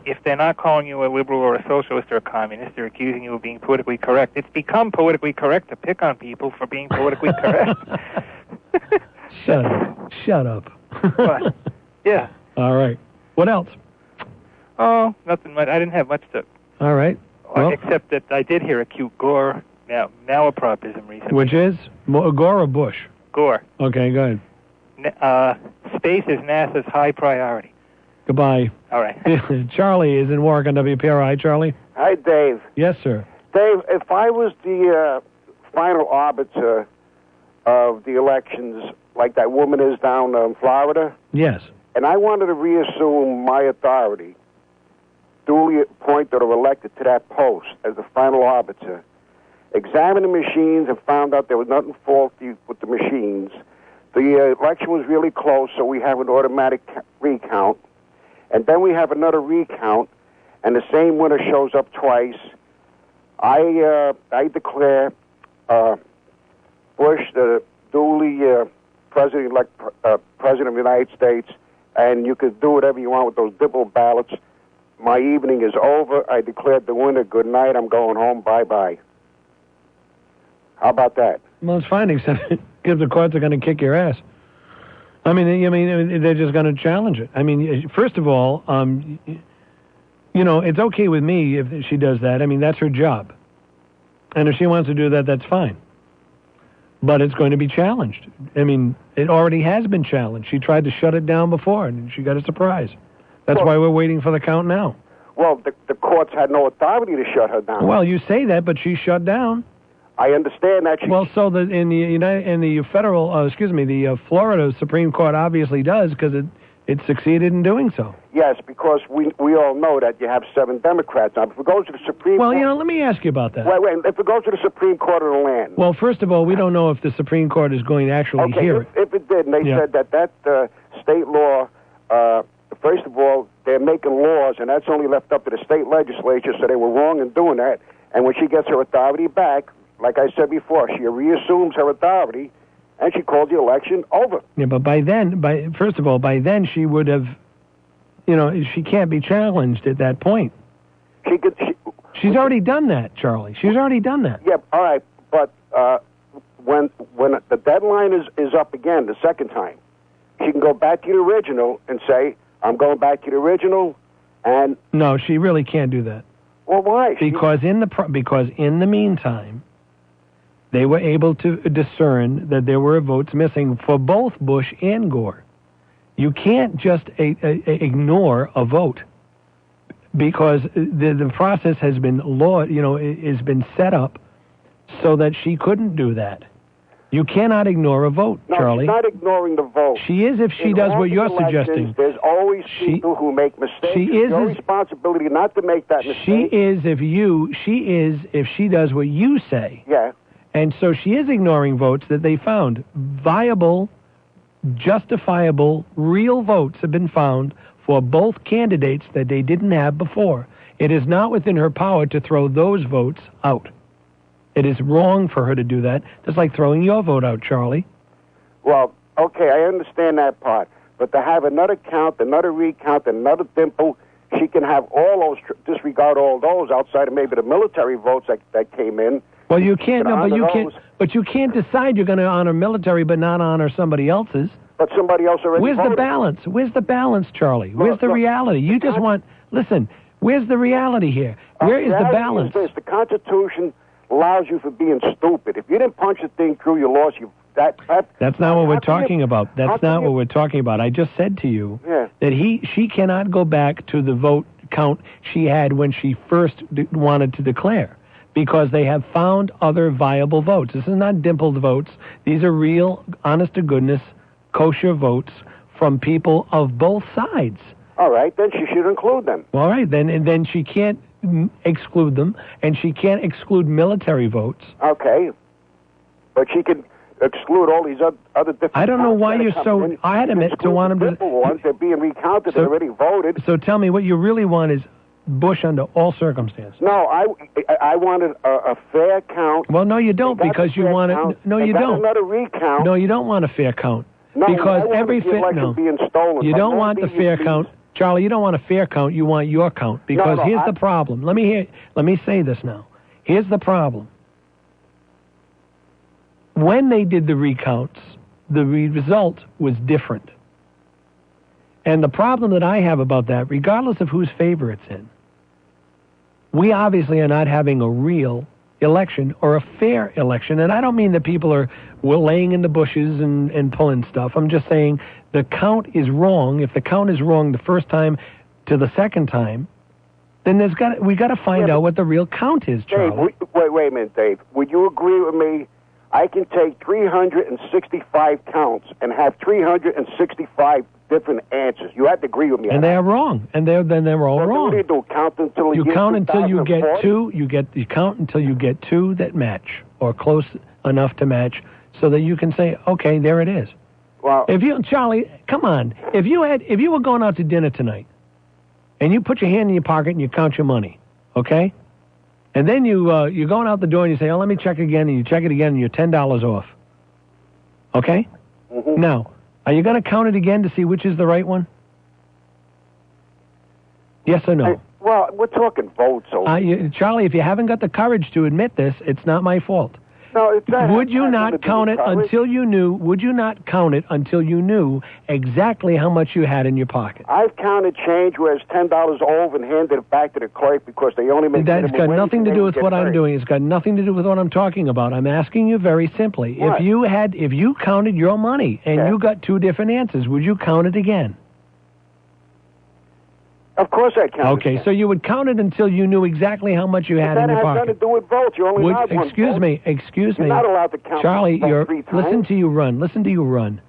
If they're not calling you a liberal or a socialist or a communist, they're accusing you of being politically correct. It's become politically correct to pick on people for being politically correct. Shut up. What? Yeah. All right. What else? Oh, nothing much. I didn't have much to... All right. Well, except that I did hear a cute Gore malapropism recently. Which is? Gore or Bush? Gore. Okay, go ahead. Space is NASA's high priority. Goodbye. All right. Charlie is in Warwick on WPRO. Hi, Charlie. Hi, Dave. Yes, sir. Dave, if I was the final arbiter of the elections, like that woman is down in Florida... Yes. And I wanted to reassume my authority, duly appointed or elected to that post as the final arbiter, examined the machines and found out there was nothing faulty with the machines. The election was really close, so we have an automatic recount. And then we have another recount, and the same winner shows up twice. I declare Bush the duly president-elect president of the United States, and you could do whatever you want with those dibble ballots. My evening is over. I declared the winner. Good night. I'm going home. Bye-bye. How about that? Well, it's fine, except if the courts are going to kick your ass. I mean, they're just going to challenge it. I mean, first of all, it's okay with me if she does that. I mean, that's her job. And if she wants to do that, that's fine. But it's going to be challenged. I mean, it already has been challenged. She tried to shut it down before, and she got a surprise. That's why we're waiting for the count now. Well, the courts had no authority to shut her down. Well, you say that, but she shut down. I understand that. Well, so the Florida Supreme Court obviously does, because it succeeded in doing so. Yes, because we all know that you have 7 Democrats. Now, if it goes to the Supreme Court... Well, let me ask you about that. Wait, if it goes to the Supreme Court of the land... Well, first of all, we don't know if the Supreme Court is going to actually hear it. If it did, and they said that state law, first of all, they're making laws, and that's only left up to the state legislature, so they were wrong in doing that. And when she gets her authority back, like I said before, she reassumes her authority, and she called the election over. Yeah, but by then she would have... she can't be challenged at that point. She's already done that, Charlie. She's already done that. Yeah, all right, but when the deadline is up again the second time, she can go back to the original and say, I'm going back to the original, and... No, she really can't do that. Well, why? Because in the meantime, they were able to discern that there were votes missing for both Bush and Gore. You can't just ignore a vote, because the process has been has been set up so that she couldn't do that. You cannot ignore a vote, No, Charlie. she's not ignoring the vote. She is if she does what you're suggesting. There's always people who make mistakes. She is it's your responsibility not to make that mistake. She is if she does what you say. Yeah. And so she is ignoring votes that they found. Viable, justifiable, real votes have been found for both candidates that they didn't have before. It is not within her power to throw those votes out. It is wrong for her to do that, just like throwing your vote out, Charlie. Well, okay, I understand that part. But to have another count, another recount, another dimple, she can have all those, disregard all those outside of maybe the military votes that came in. Well, you can't, but you can't decide you're going to honor military but not honor somebody else's. But somebody else already Where's voted. the balance? Where's the balance, Charlie? Where's the reality? You just want, listen, where's the reality here? Where is the balance? The Constitution allows you for being stupid. If you didn't punch the thing through, you lost. That's not what we're talking about. That's not what we're talking about. I just said to you that she cannot go back to the vote count she had when she first wanted to declare, because they have found other viable votes. This is not dimpled votes. These are real, honest-to-goodness, kosher votes from people of both sides. All right, then she should include them. All right, then she can't exclude them, and she can't exclude military votes. Okay, but she can exclude all these other different... I don't know why you're so adamant to want them to... ones, they're being recounted, they already voted. So tell me, what you really want is Bush under all circumstances. No, I wanted a fair count. Well, no, you don't, because you want it... No, you don't. Another recount. No, you don't want a fair count. No, because I every the election being stolen. You don't want the fair count. Charlie, you don't want a fair count, you want your count. Because here's the problem. Let me say this now. Here's the problem. When they did the recounts, the result was different. And the problem that I have about that, regardless of whose favor it's in, we obviously are not having a real election or a fair election. And I don't mean that people are laying in the bushes and pulling stuff. I'm just saying the count is wrong. If the count is wrong the first time to the second time, then we got to find out what the real count is, Charlie. Dave, wait a minute, Dave. Would you agree with me? I can take 365 counts and have 365 different answers. You have to agree with me. And they're wrong. And they're all wrong. What do you do? Count until you count until you get two. You count until you get two that match or close enough to match, so that you can say, okay, there it is. Well, Charlie, come on. If you were going out to dinner tonight, and you put your hand in your pocket and you count your money, okay? And then you're going out the door and you say, oh, let me check again, and you check it again, and you're $10 off. Okay? Mm-hmm. Now, are you going to count it again to see which is the right one? Yes or no? Well, we're talking votes. Charlie, if you haven't got the courage to admit this, it's not my fault. No, it's not. Would you not count it until you knew? Would you not count it until you knew exactly how much you had in your pocket? I've counted change where it's $10 over and handed it back to the clerk because they only make. That's got nothing to do with what I'm doing. It's got nothing to do with what I'm talking about. I'm asking you very simply: what? if you counted your money and you got two different answers, would you count it again? Of course I count. Okay, so you would count it until you knew exactly how much you had in your pocket. That has nothing to do with votes. You're only allowed one vote. Excuse me. You're not allowed to count. Charlie, three times. Listen to you run.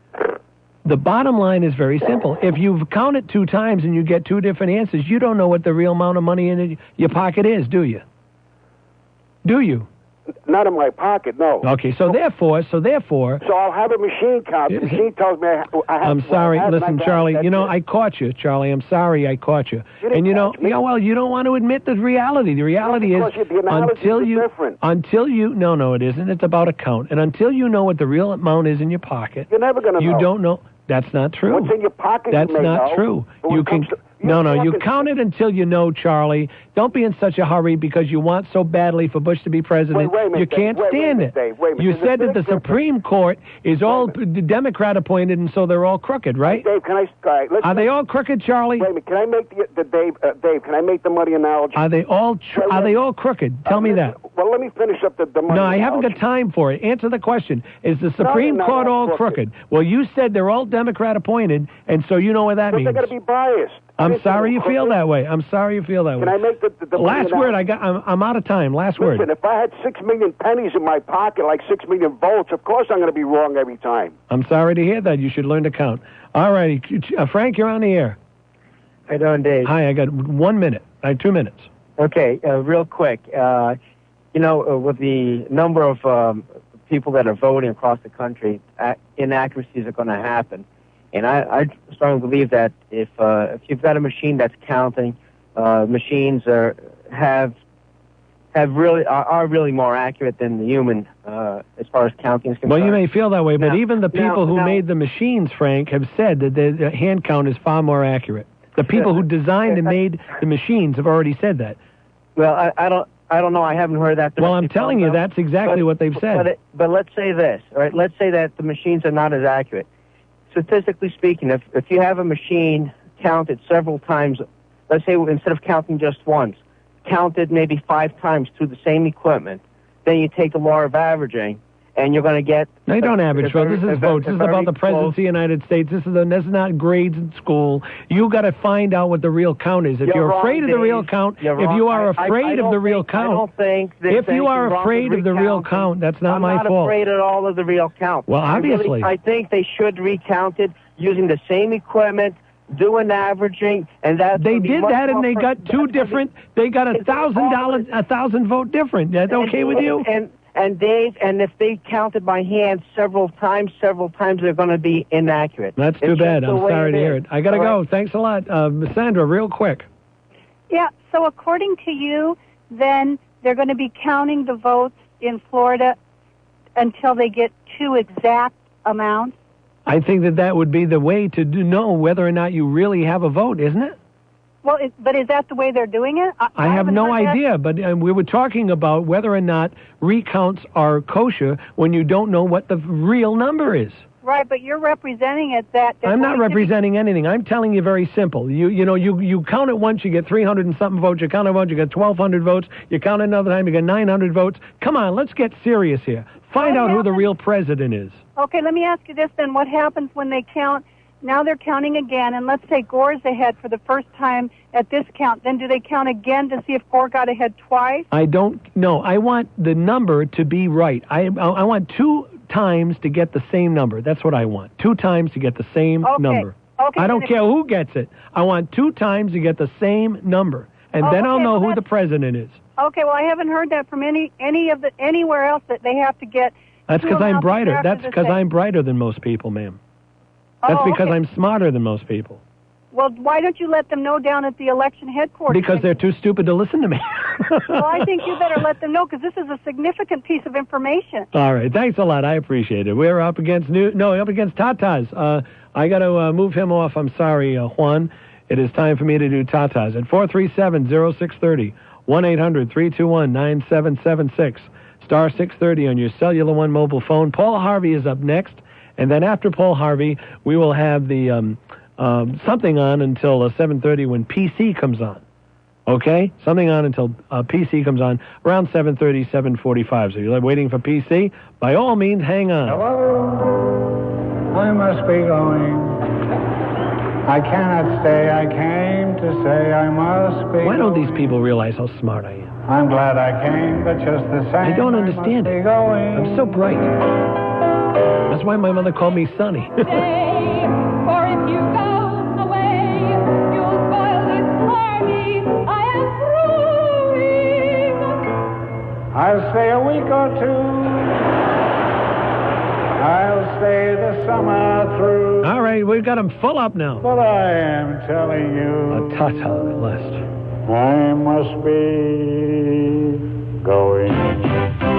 The bottom line is very simple. If you've counted two times and you get two different answers, you don't know what the real amount of money in your pocket is, do you? Do you? Not in my pocket, no. Okay, so therefore... So I'll have a machine count. The machine tells me I have... I'm sorry. Listen, Charlie, I caught you, Charlie. I'm sorry I caught you. And you don't want to admit the reality. The reality is until you... No, it isn't. It's about a count. And until you know what the real amount is in your pocket... You're never going to know. You don't know... That's not true. What's in your pocket? That's not true. You can... You count it until you know, Charlie. Don't be in such a hurry because you want so badly for Bush to be president. Wait a minute, you can't stand it. You said that the Supreme Court is all Democrat appointed, and so they're all crooked, right? Dave, can I? Are they all crooked, Charlie? Wait a minute. Can I make Dave? Can I make the money analogy? Are they all crooked? Tell me that. Well, let me finish up the money. No, I haven't got time for it. Answer the question. Is the Supreme Court all crooked? Well, you said they're all Democrat appointed, and so you know what that means. They're going to be biased. I'm sorry you feel that way. I'm sorry you feel that way. Can I make the last word? I'm out of time. Last word. Listen, if I had 6 million pennies in my pocket, like 6 million votes, of course I'm going to be wrong every time. I'm sorry to hear that. You should learn to count. All righty. Frank, you're on the air. How you doing, Dave? Hi, I got 1 minute. 2 minutes. Okay, real quick. With the number of people that are voting across the country, inaccuracies are going to happen. And I strongly believe that if you've got a machine that's counting, machines are really more accurate than the human as far as counting is concerned. Well, you may feel that way, but even the people who made the machines, Frank, have said that the hand count is far more accurate. The people who designed and made the machines have already said that. Well, I don't know. I haven't heard that. Well, I'm telling you, that's exactly what they've said. But let's say this, all right? Let's say that the machines are not as accurate. Statistically speaking, if you have a machine counted several times, let's say instead of counting just once, counted maybe 5 times through the same equipment, then you take the law of averaging, and you're going to get... No, you don't average votes. This is votes. This is about the presidency of the United States. This is not grades in school. You got to find out what the real count is. If you're afraid of the real count, if you are afraid of the real count... I don't think... If you are afraid of the real count, that's not my fault. I'm not afraid at all of the real count. Well, obviously. I think they should recount it using the same equipment, doing averaging, and that they did that, and they got two different. They got $1,000 vote different. That's okay with you? And Dave, and if they counted by hand several times, they're going to be inaccurate. That's too bad. I'm sorry to hear it. I got to go. Thanks a lot, Sandra. Real quick. Yeah. So according to you, then they're going to be counting the votes in Florida until they get 2 exact amounts. I think that would be the way to know whether or not you really have a vote, isn't it? Well, but is that the way they're doing it? I have no idea, but we were talking about whether or not recounts are kosher when you don't know what the real number is. Right, but you're representing it that... I'm not representing anything. I'm telling you very simple. You count it once, you get 300 and something votes. You count it once, you get 1,200 votes. You count it another time, you get 900 votes. Come on, let's get serious here. Find out who the real president is. Okay, let me ask you this then. What happens when they count? Now they're counting again, and let's say Gore's ahead for the first time at this count. Then do they count again to see if Gore got ahead twice? I don't know. I want the number to be right. I want 2 times to get the same number. That's what I want. 2 times to get the same number. Okay. I don't care who gets it. I want 2 times to get the same number, and then I'll know who the president is. Okay. Well, I haven't heard that from anywhere else that they have to get. That's because I'm brighter. That's because I'm brighter than most people, ma'am. That's because I'm smarter than most people. Well, why don't you let them know down at the election headquarters? Because they're too stupid to listen to me. Well, I think you better let them know because this is a significant piece of information. All right. Thanks a lot. I appreciate it. We're up against Tatas. I got to move him off. I'm sorry, Juan. It is time for me to do Tatas. At 437-0630, 1-800-321-9776, star 630 on your cellular one mobile phone. Paul Harvey is up next. And then after Paul Harvey, we will have the something on until 7:30 when PC comes on. Okay? Something on until PC comes on around 7:30, 7:45. So you're waiting for PC? By all means, hang on. Hello? I must be going. I cannot stay. I came to say I must be Why don't these people realize how smart I am? I'm glad I came, but just the same. I don't understand it. I'm so bright. That's why my mother called me Sonny. Or if you go away, you'll spoil this party. I am throwing. I'll stay a week or 2. I'll stay the summer through. All right, we've got them full up now. But I am telling you. A Tata list. I must be going.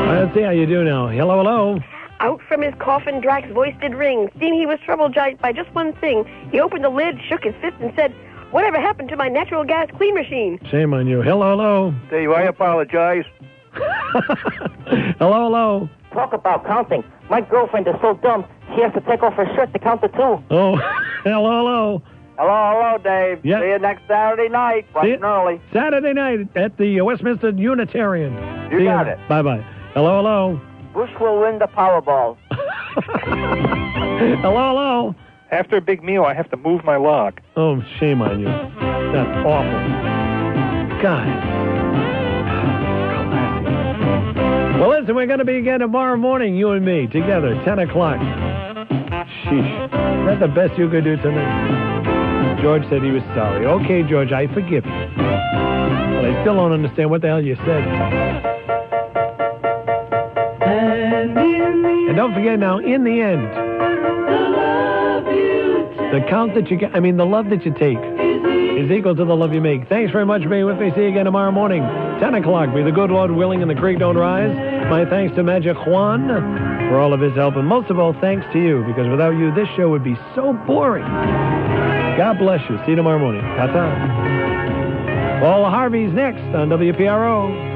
Let's see how you do now. Hello. Out from his coffin, Drax's voice did ring. Seeing he was troubled by just one thing. He opened the lid, shook his fist, and said, "Whatever happened to my natural gas clean machine?" Shame on you. Hello. Dave, I apologize. Hello. Talk about counting. My girlfriend is so dumb, she has to take off her shirt to count to 2. Oh, hello. Hello, Dave. Yep. See you next Saturday night, bright and early. Saturday night at the Westminster Unitarian. You got it. Bye-bye. Hello. Bush will win the Powerball. Hello. After a big meal, I have to move my log. Oh, shame on you. That's awful. God. Well, listen, we're going to be again tomorrow morning, you and me, together, 10 o'clock. Sheesh. Is that the best you could do tonight? George said he was sorry. Okay, George, I forgive you. But I still don't understand what the hell you said. And don't forget now, in the end, the count that you get, the love that you take is equal to the love you make. Thanks very much for being with me. See you again tomorrow morning, 10 o'clock. Be the good Lord willing and the creek don't rise. My thanks to Magic Juan for all of his help. And most of all, thanks to you, because without you, this show would be so boring. God bless you. See you tomorrow morning. Ta-ta. Paul Harvey's next on WPRO.